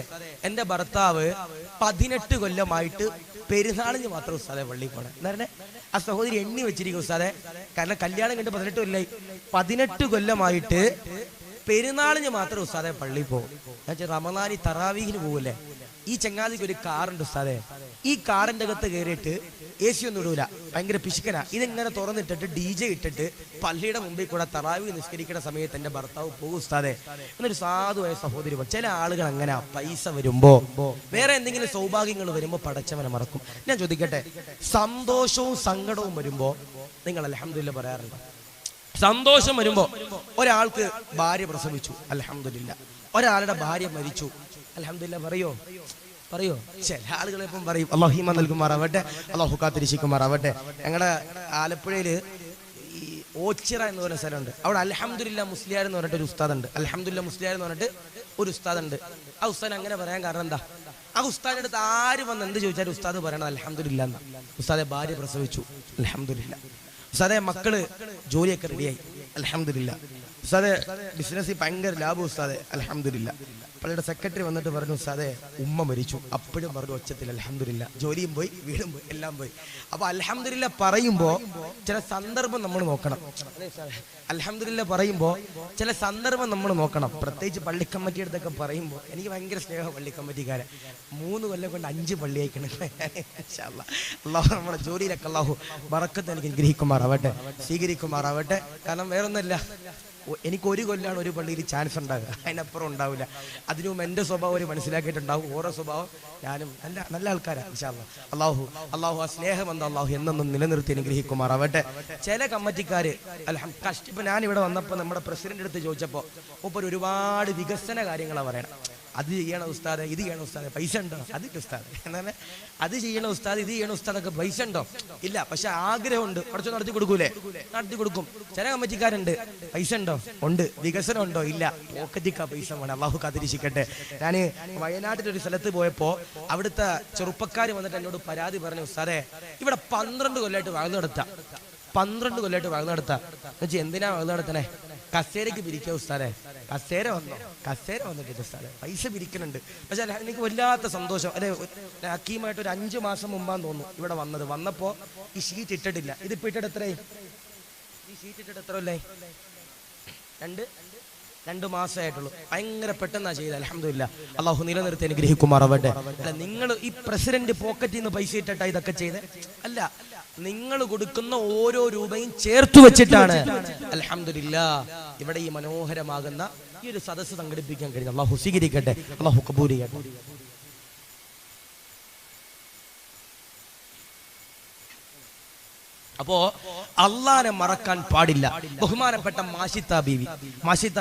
എന്റെ ഭർത്താവ് 18 കൊല്ലമായിട്ട് പെരുന്നാളിന് മാത്രം ഉസ്താദെ പള്ളിയിൽ പോണേ. എന്താ ആ സഹോദരി എണ്ണി വെച്ചിരിക്കും ഉസ്താദെ, കാരണം കല്യാണം കണ്ട് 18 കൊല്ലായി, 18 കൊല്ലമായിട്ട് പെരുന്നാളിന് മാത്രം ഉസ്താദെ പള്ളിയിൽ പോകും. റമദാനി തറാവീഹിന് പോകൂല്ലേ. ഈ ചങ്ങാതിക്ക് ഒരു കാറുണ്ട് ഉസ്താദെ, ഈ കാറിന്റെ അകത്ത് കയറിയിട്ട് AC ഒന്നും ഇടൂല, ഭയങ്കര പിശുക്കനാ. ഇതിങ്ങനെ തുറന്നിട്ടിട്ട് DJ ഇട്ടിട്ട് പള്ളിയുടെ മുമ്പിൽ കൂടെ തറാവീഹ് നിസ്കരിക്കുന്ന സമയത്ത് എന്റെ ഭർത്താവ് പോകും ഉസ്താദെ. എന്നൊരു സാധുവായ സഹോദരി. ചില ആളുകൾ അങ്ങനെ പൈസ വരുമ്പോ, വേറെ എന്തെങ്കിലും സൗഭാഗ്യങ്ങൾ വരുമ്പോ പടച്ചവനെ മറക്കും. ഞാൻ ചോദിക്കട്ടെ, സന്തോഷവും സങ്കടവും വരുമ്പോ നിങ്ങൾ അൽഹംദുലില്ലാഹ് പറയാറുണ്ടോ? സന്തോഷം വരുമ്പോ ഒരാൾക്ക് ഭാര്യ പ്രസവിച്ചു, അൽഹംദുലില്ലാഹ്. ഒരാളുടെ ഭാര്യ മരിച്ചു, അൽഹംദുലില്ലാഹ് പറയോ? ചില ആളുകൾ ഇപ്പം പറയും. അല്ലാഹു ഈമാൻ നൽകുമാറാവട്ടെ, അല്ലാഹു കാത്തിരിക്കുമാറാവട്ടെ. ഞങ്ങളുടെ ആലപ്പുഴയില് ഈ ഓച്ചിറ എന്ന് പറയുന്ന സ്ഥലമുണ്ട്. അവിടെ അൽഹംദുലില്ലാഹ് മുസ്ലിയാർ എന്ന് പറഞ്ഞിട്ട് ഒരു ഉസ്താദുണ്ട്. അൽഹംദുലില്ലാഹ് മുസ്ലിയാർ എന്ന് പറഞ്ഞിട്ട് ഒരു ഉസ്താദുണ്ട്. ആ ഉസ്താദ് അങ്ങനെ പറയാൻ കാരണം എന്താ? ആ ഉസ്താദിന്റെ അടുത്ത് ആര് വന്ന് എന്ത് ചോദിച്ചാലും ഉസ്താദ് പറയണത് അൽഹംദുലില്ലാഹ് എന്നാ. ഉസ്താദെ ഭാര്യ പ്രസവിച്ചു, അൽഹംദുലില്ലാഹ്. ഉസ്താദെ മക്കള് ജോലിയൊക്കെ റെഡിയായി, അൽഹംദുലില്ലാഹ്. ഉസ്താദെ ബിസിനസ്സിൽ ഭയങ്കര ലാഭം ഉസ്താദെ, അൽഹംദുലില്ലാഹ്. പള്ളിയുടെ സെക്രട്ടറി വന്നിട്ട് പറഞ്ഞു, ഉസ്താദെ ഉമ്മ മരിച്ചു. അപ്പോഴും പറഞ്ഞു ഒച്ചത്തിൽ അൽഹംദുലില്ലാഹ്. ജോലിയും പോയി, വീടും പോയി, എല്ലാം പോയി. അപ്പൊ അൽഹംദുലില്ലാഹ് പറയുമ്പോ ചില സന്ദർഭം നമ്മൾ നോക്കണം. അൽഹംദുലില്ലാഹ് പറയുമ്പോ ചില സന്ദർഭം നമ്മൾ നോക്കണം. പ്രത്യേകിച്ച് പള്ളി കമ്മിറ്റി അടുത്തൊക്കെ പറയുമ്പോൾ എനിക്ക് ഭയങ്കര സ്നേഹം പള്ളി കമ്മിറ്റിക്കാരെ. 3 കൊല്ലം കൊണ്ട് 5 പള്ളി അയക്കണം. അല്ലാഹു നമ്മുടെ ജോലിയിലൊക്കെ അല്ലാഹു ബറക്കത്ത് എനിക്ക് ഗ്രഹിക്കുമാറാവട്ടെ, സ്വീകരിക്കുമാറാവട്ടെ. കാരണം വേറൊന്നുമില്ല, എനിക്ക് ഒരു കൊല്ലാണ് ഒരു പള്ളിയിൽ ചാൻസ് ഉണ്ടാകുക, അതിനപ്പുറം ഉണ്ടാവില്ല. അതിനും എൻ്റെ സ്വഭാവം ഒരു മനസ്സിലാക്കിയിട്ടുണ്ടാവും. ഓരോ സ്വഭാവം ഞാനും നല്ല നല്ല ആൾക്കാരാണ്. ഇൻഷാ അല്ലാഹ്. അള്ളാഹു ആ സ്നേഹം എന്താ അള്ളാഹു എന്നും നിലനിർത്തി അനുഗ്രഹിക്കുമാറാവട്ടെ. ചില കമ്മിറ്റിക്കാര് ഇപ്പൊ ഞാൻ ഇവിടെ വന്നപ്പോൾ നമ്മുടെ പ്രസിഡന്റ് അടുത്ത് ചോദിച്ചപ്പോൾ മൂപ്പർ ഒരുപാട് വികസന കാര്യങ്ങളാണ് പറയണം. അത് ചെയ്യണ ഉസ്താദ്, ഇത് ചെയ്യണ ഉസ്താദ്, പൈസ ഉണ്ടോ? അതില്ല ഉസ്താദ്. എന്താണ് അത് ചെയ്യണ ഉസ്താദ്, ഇത് ചെയ്യണ ഉസ്താദൊക്കെ പൈസ ഉണ്ടോ? ഇല്ല, പക്ഷെ ആഗ്രഹമുണ്ട്. കുറച്ച് നടത്തി കൊടുക്കൂലേ? നടത്തി കൊടുക്കും. ചില കമ്മിറ്റിക്കാരുണ്ട്, പൈസ ഉണ്ടോ? ഉണ്ട്. വികസനം ഉണ്ടോ? ഇല്ല. പോക്കറ്റിക്കാ പൈസ വേണം. അള്ളാഹു കാത്തിരിക്കട്ടെ. ഞാൻ വയനാട്ടിലൊരു സ്ഥലത്ത് പോയപ്പോൾ അവിടുത്തെ ചെറുപ്പക്കാർ വന്നിട്ട് എന്നോട് പരാതി പറഞ്ഞു, ഉസ്താദേ ഇവിടെ 12 കൊല്ലമായിട്ട് വാങ്ങ് നടത്താം, 12 കൊല്ലമായിട്ട് വാങ്ങ് നടത്താം. എന്നുവെച്ചാൽ എന്തിനാ വാങ്ങ് നടത്തണേ? കസേരക്ക് പിരിക്കുക ഉസ്താദേ. കസേര വന്നോ? കസേര വന്നിട്ടില്ല ഉസ്താദേ, പൈസ പിരിക്കുന്നുണ്ട്. പക്ഷെ എനിക്ക് വല്ലാത്ത സന്തോഷം. അല്ലെ, ഹക്കീമായിട്ട് ഒരു 5 മാസം മുമ്പാന്ന് തോന്നുന്നു ഇവിടെ വന്നപ്പോ ഈ ഷീറ്റ് ഇട്ടിട്ടില്ല. ഇതിപ്പോ ഇട്ടിട്ട് എത്രയായി? ഈ ഷീറ്റ് ഇട്ടിട്ട് എത്ര അല്ലേ? 2 മാസമായിട്ടുള്ളൂ. ഭയങ്കര പെട്ടെന്നാ ചെയ്ത്. അൽഹംദുലില്ലാ. അള്ളാഹു നിലനിർത്തി അനുഗ്രഹിക്കുമാറാവട്ടെ. അല്ല, നിങ്ങൾ ഈ പ്രസിഡന്റ് പോക്കറ്റിൽ നിന്ന് പൈസ ഇട്ടിട്ടാ ഇതൊക്കെ ചെയ്ത്? അല്ല, നിങ്ങൾ കൊടുക്കുന്ന ഓരോ രൂപയും ചേർത്ത് വെച്ചിട്ടാണ് അൽഹംദുലില്ലാ ഇവിടെ ഈ മനോഹരമാകുന്ന ഈ ഒരു സദസ്സ് സംഘടിപ്പിക്കാൻ കഴിഞ്ഞു. അള്ളാഹു സ്വീകരിക്കട്ടെ, അള്ളാഹു കബൂൽ ചെയ്യട്ടെ. അപ്പോ അള്ളാനെ മറക്കാൻ പാടില്ല. ബഹുമാനപ്പെട്ട മാഷിത്ത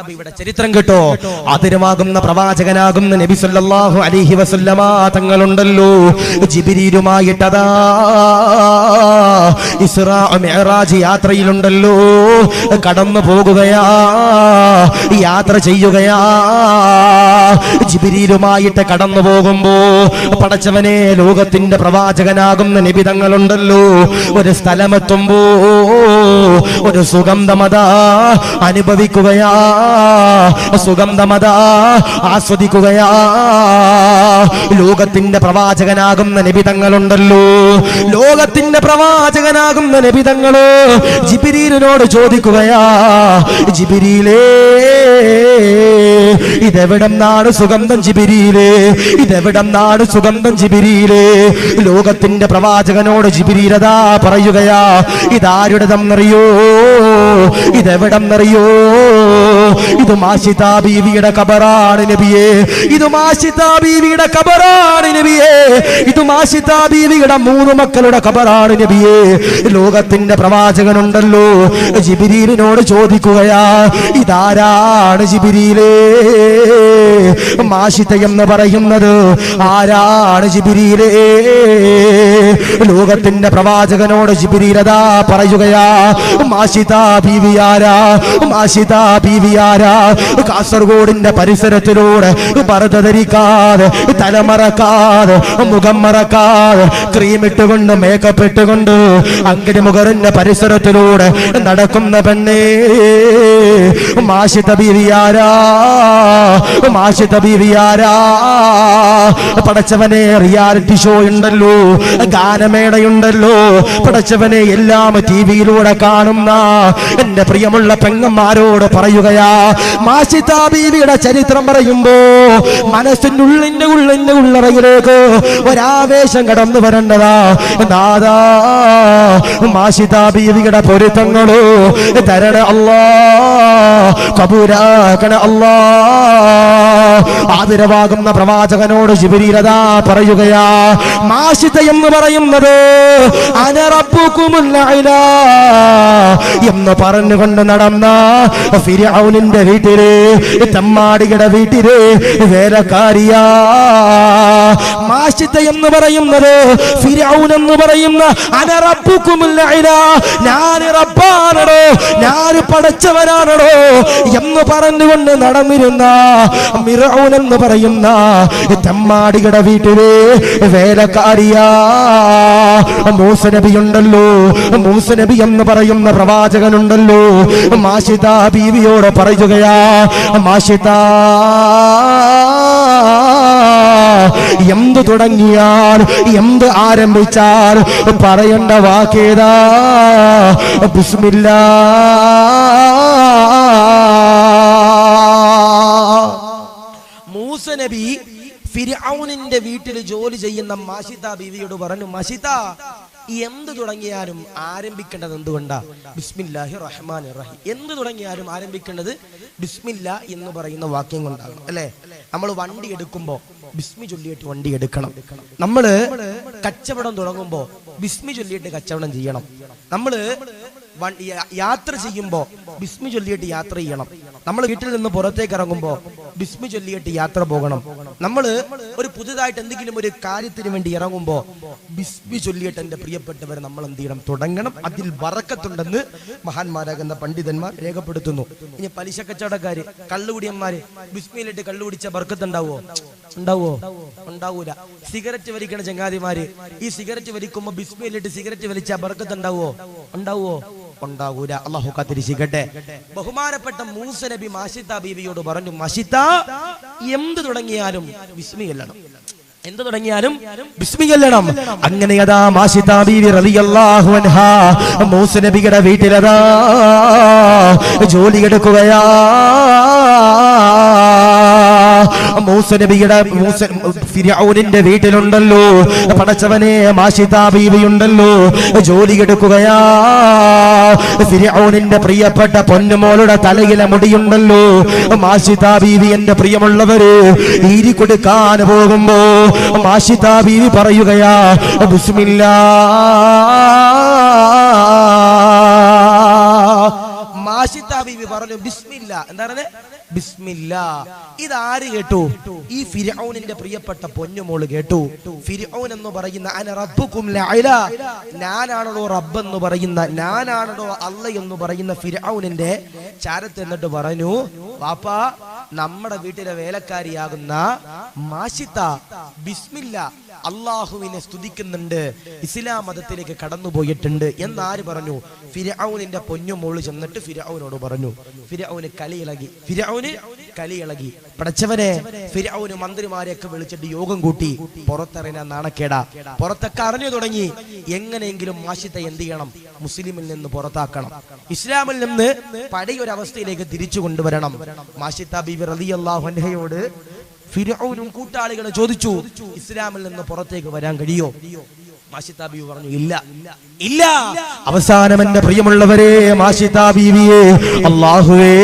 ബീവിയുടെ ചരിത്രം കേട്ടോ. ആദരവാകുന്ന പ്രവാചകനാകുന്ന നബി സല്ലല്ലാഹു അലൈഹി വസല്ലമ തങ്ങളുണ്ടല്ലോ, ജിബ്രീലുമായിട്ടതാ ഇസ്രാ മിഅ്റാജ് യാത്രയിലുണ്ടല്ലോ, കടന്നു പോകുകയാ, യാത്ര ചെയ്യുകയാ. ജിബ്രീലുമായിട്ട് കടന്നു പോകുമ്പോ പടച്ചവനെ, ലോകത്തിന്റെ പ്രവാചകനാകുന്ന നബി തങ്ങളുണ്ടല്ലോ, ഒരു സ്ഥലമെത്തുമ്പോ ഒരു സുഗന്ധമത അനുഭവിക്കുകയാ, സുഗന്ധമത ആസ്വദിക്കുകയാ. ലോകത്തിന്റെ പ്രവാചകനാകുന്ന നബി തങ്ങളുണ്ടല്ലോ, ലോകത്തിന്റെ പ്രവാചകനാകുന്ന നബി തങ്ങള് ജിബ്രീലിനോട് ചോദിക്കുകയാ, ജിബ്രീലേ ഇതെവിടെന്നാണ് സുഗന്ധം ജിബ്രീലേ, ഇതെവിടെന്നാണ് സുഗന്ധം ജിബ്രീലേ? ലോകത്തിന്റെ പ്രവാചകനോട് ജിബ്രീലതാ പറയുകയാ, ഇതാരുടെതെന്നറിയോ? ഇതെവിടെന്നറിയോ? ഇത് മാഷിതാ ബീവിയുടെ ഖബറാണ് നബിയേ, ഇത് മാഷിതാ ബീവിയുടെ ഖബറാണ് നബിയേ, ഇത് മാഷിതാ ബീവിയുടെ 3 മക്കളുടെ ഖബറാണ് നബിയേ. ലോകത്തിന്റെ പ്രവാചകനുണ്ടല്ലോ, ജിബ്രീലിനോട് ചോദിക്കുകയാ, ഇതാരാണ് ജിബ്രീലേ? മാഷിത എന്ന് പറയുന്നത് ആരാണ് ജിബ്രീലേ? ലോകത്തിന്റെ പ്രവാചകനോട് ജിബ്രീലതാ പറയുകയാ, മാഷിതാ ബീവിയാരാ, മാഷിതാ ബീവിയാരാ? കാസർഗോഡിന്റെ പരിസരത്തിലൂടെ പർദ്ദ ധരിക്കാതെ, തലമറക്കാതെ, മുഖം മറക്കാതെ, ക്രീമിട്ടുകൊണ്ട്, മേക്കപ്പ് ഇട്ടുകൊണ്ട് അങ്കടി മുഖറിന്റെ പരിസരത്തിലൂടെ നടക്കുന്ന പെണ്ണേ, മാഷിത ബീവിയാരാ, മാഷിത ബീവിയാരാ? പടച്ചവനെ, റിയാലിറ്റി ഷോ ഉണ്ടല്ലോ, ഗാനമേളയുണ്ടല്ലോ, പടച്ചവനെ, എല്ലാം ടിവിയിലൂടെ കാണുന്ന എന്റെ പ്രിയമുള്ള പെങ്ങന്മാരോട് പറയുകയാ, മാഷിതാ ബീവിയുടെ ചരിത്രം പറയുമ്പോ മനസ്സിന്റെ ഉള്ളറയിലേക്ക് ഒരാവേശം കടന്നു വരേണ്ടതാ. നാദാ, മാഷിതാ ബീവിയുടെ പൊരുത്തങ്ങളോ തരണ അല്ലാ, കബൂലാക്കണ അല്ലാ. ആദരവാകുന്ന പ്രവാചകനോട് ജിബ്രീലതാ പറയുകയാ, മാഷിത എന്ന് പറയുന്നത് അന റബ്ബുകുമുൽ അഅ്ലാ എന്ന് പറഞ്ഞുകൊണ്ട് നടന്ന ഫിർഔനിന്റെ വീട്ടിലെ, തമ്മാടിയുടെ വീട്ടിലെ വേലക്കാരിയാ. മാഷിത എന്ന് പറയുന്നത് ഫിർഔൻ എന്ന് പറയുന്ന അന റബ്ബുകുമുൽ അഅ്ലാ, ഞാൻ റബ്ബാണോ, ഞാൻ പടച്ചവനാണോ എന്ന് പറഞ്ഞുകൊണ്ട് നടന്നിരുന്ന ഫിർഔൻ എന്ന് പറയുന്ന തമ്മാടിയുടെ വീട്ടിലെ വേലക്കാരിയാ. മൂസ നബി ഉണ്ടല്ലോ, മൂസ നബി എന്ന് പറയുന്ന പ്രവാചകനുണ്ടല്ലോ, മാഷിത ബീവിയോട് പറയുകയാ, മാഷിത എന്ത് തുടങ്ങിയാൽ, എന്ത് ആരംഭിച്ചാൽ പറയേണ്ട വാക്കേതാ? ബിസ്മില്ലാ. മൂസ നബി ഫിർഔനിന്റെ വീട്ടിൽ ജോലി ചെയ്യുന്ന മാഷിത ബീവിയോട് പറഞ്ഞു, മാഷിത എന്ത് തുടങ്ങിയാലും ആരംഭിക്കേണ്ടത് എന്തുകൊണ്ടാ? ബിസ്മില്ലാഹിർ റഹ്മാനിർ റഹീം. എന്ത് തുടങ്ങിയാലും ആരംഭിക്കേണ്ടത് ബിസ്മില്ല എന്ന് പറയുന്ന വാക്യം കൊണ്ടാണ്, അല്ലേ? നമ്മൾ വണ്ടി എടുക്കുമ്പോ ബിസ്മി ചൊല്ലിയിട്ട് വണ്ടി എടുക്കണം. നമ്മള് കച്ചവടം തുടങ്ങുമ്പോ ബിസ്മി ചൊല്ലിയിട്ട് കച്ചവടം ചെയ്യണം. നമ്മള് യാത്ര ചെയ്യുമ്പോ ബിസ്മി ചൊല്ലിയിട്ട് യാത്ര ചെയ്യണം. നമ്മൾ വീട്ടിൽ നിന്ന് പുറത്തേക്ക് ഇറങ്ങുമ്പോ ബിസ്മി ചൊല്ലിയിട്ട് യാത്ര പോകണം. നമ്മള് ഒരു പുതുതായിട്ട് എന്തെങ്കിലും ഒരു കാര്യത്തിന് വേണ്ടി ഇറങ്ങുമ്പോ ബിസ്മി ചൊല്ലിയിട്ട് എന്റെ പ്രിയപ്പെട്ടവരെ നമ്മൾ എന്ത് ചെയ്യണം? തുടങ്ങണം. അതിൽ ബറക്കത്തുണ്ടെന്ന് മഹാന്മാരാകുന്ന പണ്ഡിതന്മാർ രേഖപ്പെടുത്തുന്നു. ഇനി പലിശ കച്ചവടക്കാര്, കള്ളുകുടിയന്മാര് ബിസ്മിയിലിട്ട് കള്ളുകുടിച്ച ബർക്കത്ത് ഉണ്ടാവോ? ഉണ്ടാവൂല. സിഗരറ്റ് വലിക്കണ ചങ്ങാതിമാര് ഈ സിഗരറ്റ് വലിക്കുമ്പോ ബിസ്മിയിലിട്ട് സിഗരറ്റ് വലിച്ച ബർക്കത്ത് ഉണ്ടാവോ? ഉണ്ടാകൂല. അല്ലാഹു കാത്തിരിക്കട്ടെ. ബഹുമാനപ്പെട്ട മൂസ നബി മാഷിത്ത ബീവിയോട് പറഞ്ഞു, മാഷിത്ത, എന്ത് തുടങ്ങിയാലും ബിസ്മി ചൊല്ലണം. എന്ത് തുടങ്ങിയാലും ബിസ്മി ചൊല്ലണം. അങ്ങനെ അതാ മാഷിത്ത ബീവി റളിയല്ലാഹു അൻഹാ മൂസ നബിയുടെ വീട്ടിലതാ ജോലി എടുക്കുകയാ. മൂസ നബിയുടെ ഫിർഔനിന്റെ വീട്ടിലുണ്ടല്ലോ പടച്ചവനെ മാഷിത ബീവി ഉണ്ടല്ലോ, ജോലി എടുക്കുകയാ. ഫിർഔനിന്റെ പ്രിയപ്പെട്ട പൊന്നുമോളുടെ തലയിലെ മുടിയുണ്ടല്ലോ മാഷിത ബീവി, എന്റെ പ്രിയമുള്ളവര്, ഈരി കൊടുക്കാൻ പോകുമ്പോ മാഷിത ബീവി പറയുകയാ, ബിസ്മില്ലാ. മാഷിത ബീവി പറഞ്ഞു ബിസ്മില്ല. എന്താണ് ബിസ്മില്ല? ഇതാര് കേട്ടു? ഈ ഫിർഔനിന്റെ പ്രിയപ്പെട്ട പൊന്നുമോള് കേട്ടു. ഫിർഔൻ എന്ന് പറയുന്ന അന റബ്ബുകും ലഅല, ഞാനാണോ റബ്ബ് എന്ന് പറയുന്ന, ഞാനാണോ അല്ല എന്ന് പറയുന്ന ഫിർഔനിന്റെ ചാരത്ത് എന്നിട്ട് പറഞ്ഞു, വാപ്പാ, നമ്മുടെ വീട്ടിലെ വേലക്കാരിയാകുന്ന മാഷിത്ത ബിസ്മില്ല അള്ളാഹുവിനെ സ്തുതിക്കുന്നുണ്ട്, ഇസ്ലാം മതത്തിലേക്ക് കടന്നുപോയിട്ടുണ്ട് എന്നാര് പറഞ്ഞു? ഫിർഔനിന്റെ പൊന്നുമോള് ചെന്നിട്ട് ഫിർഔനോട് പറഞ്ഞു. ഫിർഔന് കലിയിളകി. പടച്ചവനെ, ഫിർഔന് മന്ത്രിമാരെയൊക്കെ വിളിച്ചിട്ട് യോഗം കൂട്ടി. പുറത്തിറങ്ങാൻ നാണക്കേടാ. പുറത്തൊക്കെ അറിഞ്ഞു തുടങ്ങി. എങ്ങനെയെങ്കിലും മാഷിത്ത എന്ത് ചെയ്യണം? മുസ്ലിമിൽ നിന്ന് പുറത്താക്കണം, ഇസ്ലാമിൽ നിന്ന് പഴയ ഒരു അവസ്ഥയിലേക്ക് തിരിച്ചു കൊണ്ടുവരണം. മാഷിത്ത ബീവി റളിയല്ലാഹു അൻഹയോട് ഫിർഔനും കൂട്ടാളികളും ചോദിച്ചു, ഇസ്ലാമിൽ നിന്ന് പുറത്തേക്ക് വരാൻ കഴിയോ? മാഷിത ബീവി പറഞ്ഞു, ഇല്ല. അവസാനം എന്റെ പ്രിയമുള്ളവരെ, മാഷിത ബീവിയെ അല്ലാഹുവേ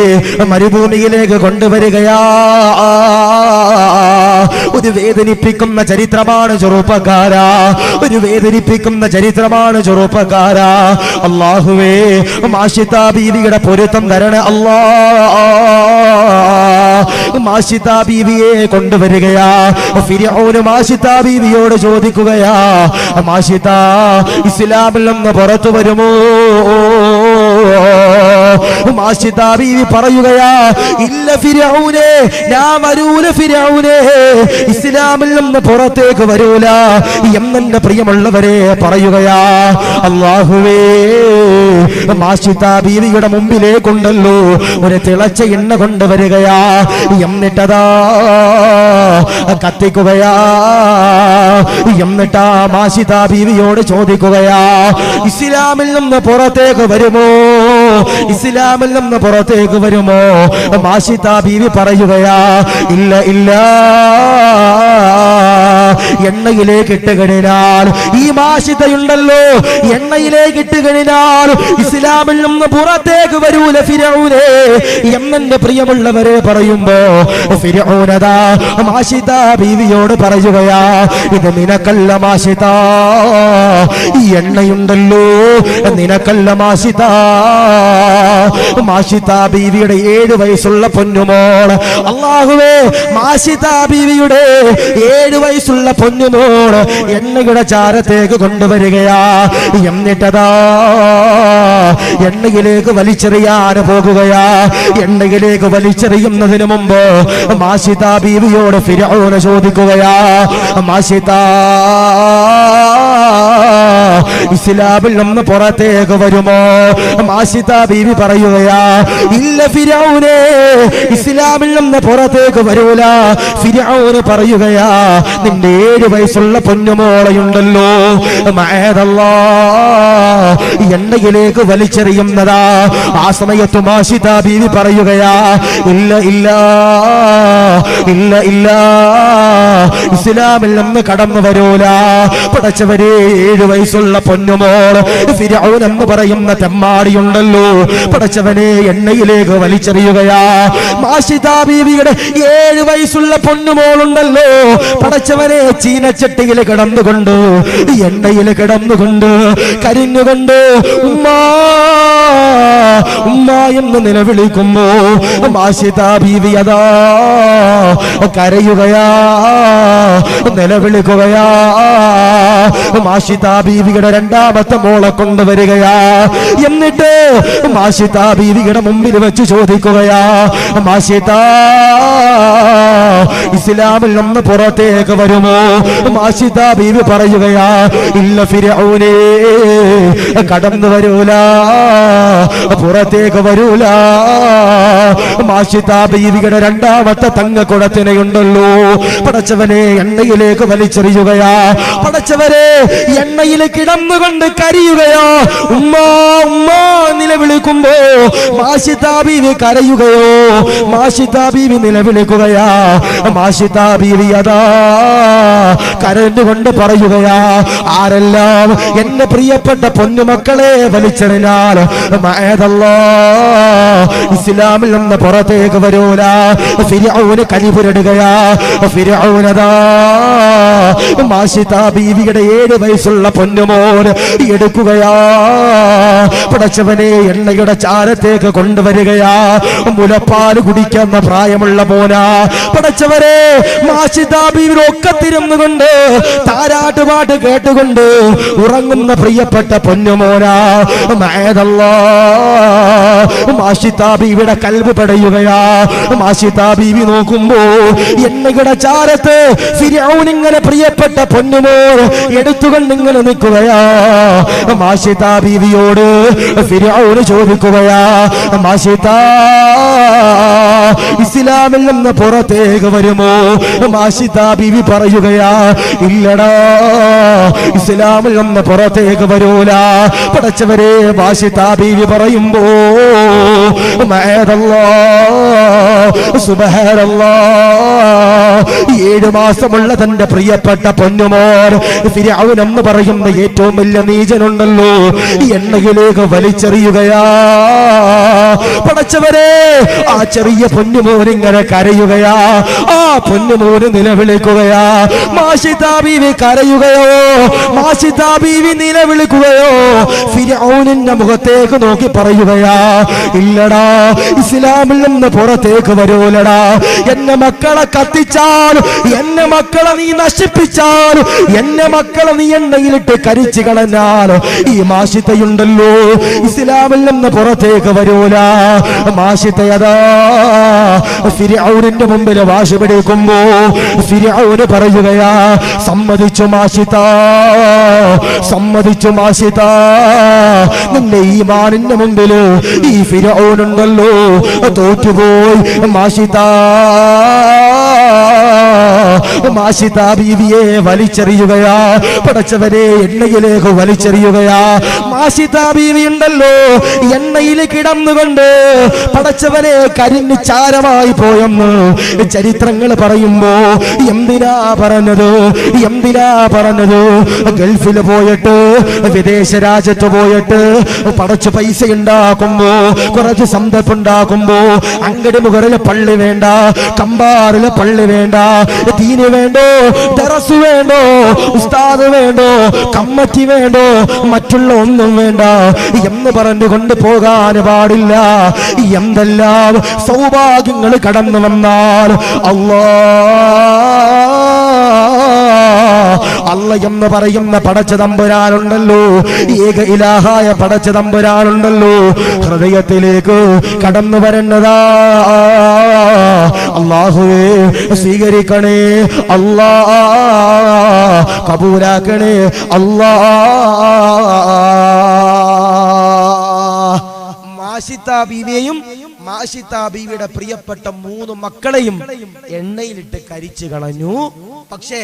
മരുഭൂമിയിലേക്ക് കൊണ്ടുവരികയാ. ഒരു വേദനിപ്പിക്കുന്ന ചരിത്രമാണ് ചെറുപ്പക്കാരാ, ഒരു വേദനിപ്പിക്കുന്ന ചരിത്രമാണ് ചെറുപ്പക്കാരാ. അല്ലാഹുവേ മാഷിത ബീവിയുടെ പൊരുത്തം തരണേ അല്ലാ. മാഷിത ബീവിയെ കൊണ്ടുവരികയാ. ഫിർഔൻ മാഷിത ബീവിയോട് ചോദിക്കുകയാ, മാഷിത ഇസ്ലാമിൽ നിന്ന് പുറത്തു വരുമോ? മാഷിത ബീവി പറയുകയാ, ഇല്ല ഫിർഔനെ, ഞാൻ വരൂല ഫിർഔനെ, ഇസ്ലാമിൽ നിന്ന് പുറത്തേക്ക് വരൂല എന്നെ പ്രിയമുള്ളവരെ പറയുകയാ. അല്ലാഹുവേ, മാഷിത ബീവിയുടെ മുമ്പിലേക്കുണ്ടല്ലോ ഒരു തിളച്ച എണ്ണ കൊണ്ടുവരികയാ. എന്നിട്ടതാ കത്തിക്കുകയാ. എന്നിട്ടാ മാഷിത ബീവിയോട് ചോദിക്കുകയാ, ഇസ്ലാമിൽ നിന്ന് പുറത്തേക്ക് വരുമോ? ഇസ്ലാമിൽ നിന്ന് പുറത്തേക്ക് വരുമോ? മാഷിത ബീവി പറയുകയാ, ഇല്ല. എണ്ണയിലേക്ക് ഇട്ട് കഴിഞ്ഞാൽ, ഈ മാഷിതയുണ്ടല്ലോ എണ്ണയിലേക്ക് ഇട്ട് കഴിഞ്ഞാൽ ഇസ്ലാമിൽ നിന്ന് പുറത്തേക്ക് വരൂല ഫിർഔനെ എന്നെ പ്രിയമുള്ളവരെ പറയുമ്പോ ഫിർഔനതാ മാഷിത ബീവിയോട് പറയുകയാ, ഇത് നിനക്കല്ല മാഷിത, ഈ എണ്ണയുണ്ടല്ലോ നിനക്കല്ല മാഷിത. മാഷിത ബീവിയുടെ 7 വയസ്സുള്ള പൊന്നുമോൾ, അല്ലാഹുവേ, മാഷിത ബീവിയുടെ 7 വയസ്സുള്ള പൊന്നുമോൾ എണ്ണയുടെ ചാരത്തേക്ക് കൊണ്ടുവരികയാ. എന്നിട്ടതാ എണ്ണയിലേക്ക് വലിച്ചെറിയാൻ പോകുകയാ. എണ്ണയിലേക്ക് വലിച്ചെറിയുന്നതിന് മുമ്പ് മാഷിത ബീവിയോട് ഫിർഔൻ ചോദിക്കുകയാ, മാഷിത ഇസ്ലാമിൽ നിന്ന് പുറത്തേക്ക് വരുമോ? മാഷിത ബീവി പറയുകയാ, ഇല്ല ഫിർഔനെ, ഇസ്ലാമിൽ നിന്ന് പുറത്തേക്ക് വരൂല. ഫിർഔൻ പറയുകയാ, നിന്റെ 7 വയസ്സുള്ള പൊന്നുമോളയുണ്ടല്ലോ, മഅദല്ലാഹ്, എണ്ണയിലേക്ക് വലിച്ചെറിയുന്നതാ. ആ സമയത്ത് മാഷിത ബീവി പറയുകയാ, ഇല്ല ഇല്ല ഇല്ല ഇല്ല, ഇസ്ലാമിൽ നിന്ന് കടന്നു വരൂല. പടച്ചവരെ, 7 വയസ്സുള്ള പൊന്നുമോൾ ഫിർഔൻ എന്ന് പറയുന്ന തെമ്മാടിയുണ്ടല്ലോ, പടച്ചവനെ എണ്ണയിലേക്ക് വലിച്ചെറിയുകയാ. മാഷിത ബീവിയുടെ 7 വയസ്സുള്ള പൊന്നുമോളുണ്ടല്ലോ, പടച്ചവനെ ചീനച്ചട്ടിയിൽ കിടന്നുകൊണ്ട്, എണ്ണയിൽ കിടന്നുകൊണ്ട്, കരിഞ്ഞുകൊണ്ട് ഉമ്മാ ഉമ്മ എന്ന് നിലവിളിക്കുമ്പോ മാഷിത ബീവി അതാ കരയുകയാ, നിലവിളിക്കുകയാ. മാഷിത ബീവിയുടെ 2ാമത്തെ മോളെ കൊണ്ടുവരികയാ. എന്നിട്ട് മാഷിത ബീവിയുടെ മുമ്പിൽ വെച്ച് ചോദിക്കുകയാ, മാഷിത, ഇസ്ലാമിൽ നിന്ന് പുറത്തേക്ക് വരുമോ? മാഷിത ബീവി പറയുകയാ, ഇല്ല ഫിർഔനേ, കടന്നു വരൂല, പുറത്തേക്ക് വരൂല. മാഷിത ബീവിയുടെ 2ാമത്തെ തങ്കക്കുടത്തിനെയുണ്ടല്ലോ, പടച്ചവനെ എണ്ണയിലേക്ക് വലിച്ചെറിയുകയാ. പടച്ചവരെ, എണ്ണയിൽ കിടന്നുകൊണ്ട് കരിയുകയോ, ഉമ്മ ഉമ്മ നിലവിളിക്കുമ്പോ മാഷിത ബീവി കരയുകയോ, മാഷിത ബീവി നിലവിളിക്കുകയാ. മാഷിത ബീവി അതാ കരഞ്ഞുകൊണ്ട് പറയുകയാ, ആരെല്ലാം എന്റെ പ്രിയപ്പെട്ട പൊന്നുമക്കളെ വലിച്ചെറിഞ്ഞാൽ ഇസ്ലാമിൽ നിന്ന് പുറത്തേക്ക് വരൂല. ഫിർഔന് കലിപുരടുകയാ. ഫിർഔനതാ മാഷിത ബീവിയുടെ 7 വയസ്സുള്ള പൊന്നുമോൻ എടുക്കുകയാ. പടച്ചവനെ എണ്ണയുടെ ചാരത്തേക്ക് കൊണ്ടുവരികയാ. മുലപ്പാല് കുടിക്കുന്ന പ്രായമുള്ള മോനാ. പടച്ചവരെ, മാഷിത ബീവിയുടെ ഒക്കത്തിരുന്നുകൊണ്ട് താരാട്ടുപാട്ട് കേട്ടുകൊണ്ട് ഉറങ്ങുന്ന പ്രിയപ്പെട്ട പൊന്നുമോനാ. മാഷിത ബീവിയുടെ കൽബ് പടയുകയാ. മാഷിത ബീവി നോക്കുമ്പോ എണ്ണയുടെ ചാരത്ത് ഫിർഔൻ ഇങ്ങനെ പ്രിയപ്പെട്ട പൊന്നുമോൻ എടുത്തുകൊണ്ട് ഇങ്ങനെ നിൽക്കുകയാ. മാഷിത ബീവിയോട് ഫിർഔൻ ചോദിക്കുകയാ, മാഷിത, ഇസ്ലാമിൽ നിന്ന് പുറത്തേക്ക് വരുമോ? മാഷിത ബീവി പറയുകയാ, ഇല്ലടാ, ഇസ്ലാമിൽ നിന്ന് പുറത്തേക്ക് വരൂല. പടച്ചവരെ, മാഷിത ബീവി പറയുമ്പോ സുബ്ഹാനല്ലാഹ്, 7 മാസമുള്ള തന്റെ പ്രിയപ്പെട്ട പൊന്നുമോൻ ഫിർഔൻ എന്ന് പറയുന്ന ഏറ്റവും വലിയ നീചനുണ്ടല്ലോ, എണ്ണയിലേക്ക് വലിച്ചെറിയുകയാ. പടച്ചവരെ, ആ ചെറിയ പൊന്നുമോൻ ഇങ്ങനെ കരയുകയാ. ആ പൊന്നുമോന് നിലവിളിക്കുകയാ. മാഷിത ബീവി കരയുകയോ, മാഷിത ബീവി നിലവിളിക്കുകയോ, ഫിർഔനിന്റെ മുഖത്തേക്ക് നോക്കി പറയുകയാ, ഇല്ലടാ, ഇസ്ലാമിൽ നിന്ന് പുറത്തേക്ക് വരൂലടാ. എന്നെ മക്കളെ കത്തിച്ചാൽ, എന്നെ മക്കളെ നീ നശിപ്പിച്ചാൽ, എന്നെ മക്കളെ നീ എണ്ണയിലിട്ട് കരിച്ചു കളഞ്ഞാൽ ഈ മാഷിതയുണ്ടല്ലോ ഇസ്ലാമിൽ നിന്ന് പുറത്തേക്ക് വരൂല. മാഷിതയതാ ഫിർഔനിന്റെ മുമ്പിൽ വാശി പിടിക്കുമ്പോ ഫിർഔന് പറയുകയാ, സമ്മതിച്ചു മാഷിത, സമ്മതിച്ചു മാഷിത, നിന്റെ ഈമാനിന്റെ മുമ്പിൽ ഈ ഫിർഔനുണ്ടല്ലോ തോറ്റുപോയി. മാഷിത, മാഷിത ബീവിയെ വലിച്ചെറിയുകയാ. പടച്ചവരെ, എണ്ണയിലേക്ക് വലിച്ചെറിയുകയാ. മാഷിത ബീവി ഉണ്ടല്ലോ എണ്ണയിൽ കിടന്നുകൊണ്ട് പടച്ചവനെ കരിഞ്ഞു ചാരമായി പോയെന്ന് ചരിത്രങ്ങൾ പറയുമ്പോ എന്തിനാ പറഞ്ഞത്, എന്തിനാ പറഞ്ഞത്? ഗൾഫിൽ പോയിട്ട്, വിദേശ രാജ്യത്ത് പോയിട്ട് പടച്ചു പൈസ ഉണ്ടാക്കുമ്പോ, കുറച്ച് സമ്പത്തുണ്ടാക്കുമ്പോ അങ്ങടി മുകളിൽ പള്ളി വേണ്ട, കമ്പാറില് പള്ളി വേണ്ട, ദീന് വേണ്ടോ, ദറസ് വേണ്ടോ, ഉസ്താദ് വേണ്ടോ, കമ്മറ്റി വേണ്ടോ, മറ്റുള്ള ഒന്നും വേണ്ട എന്ന് പറഞ്ഞുകൊണ്ട് പോകാൻ പാടില്ല. എന്തെല്ലാം സൗഭാഗ്യങ്ങൾ കടന്നു വന്നാൽ അല്ല എന്ന് പറയുന്ന പടച്ച തമ്പുരാനുണ്ടല്ലോ, ഏക ഇലാഹായ പടച്ച തമ്പുരാനുണ്ടല്ലോ, ഹൃദയത്തിലേക്ക് കടന്നു വരേണ്ടതാ. അല്ലാഹുവേ സ്വീകരിക്കണേ, അല്ലാ കബൂലാക്കണേ, അല്ലാ. മാഷിത ബീവിയെയും മാഷിത ബീവിയുടെ പ്രിയപ്പെട്ട 3 മക്കളെയും എണ്ണയിലിട്ട് കരിച്ചു കളഞ്ഞു. പക്ഷേ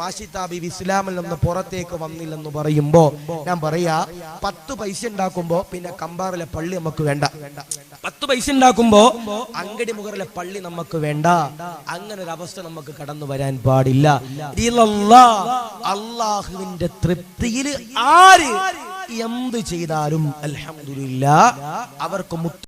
മാഷിത്ത ബീവി ഇസ്ലാമിൽ നിന്ന് പുറത്തേക്ക് വന്നില്ലെന്ന് പറയുമ്പോ ഞാൻ പറയാ 10 പൈസ ഉണ്ടാക്കുമ്പോ പിന്നെ കമ്പാറിലെ പള്ളി നമുക്ക് വേണ്ട. 10 പൈസ ഉണ്ടാക്കുമ്പോ അങ്കടി മുഖറിലെ പള്ളി നമുക്ക് വേണ്ട. അങ്ങനെ ഒരു അവസ്ഥ നമുക്ക് കടന്നു വരാൻ പാടില്ല. അള്ളാഹുവിന്റെ തൃപ്തിയിൽ ആര് എന്ത് ചെയ്താലും അൽഹംദുലില്ലാഹ് അവർക്ക്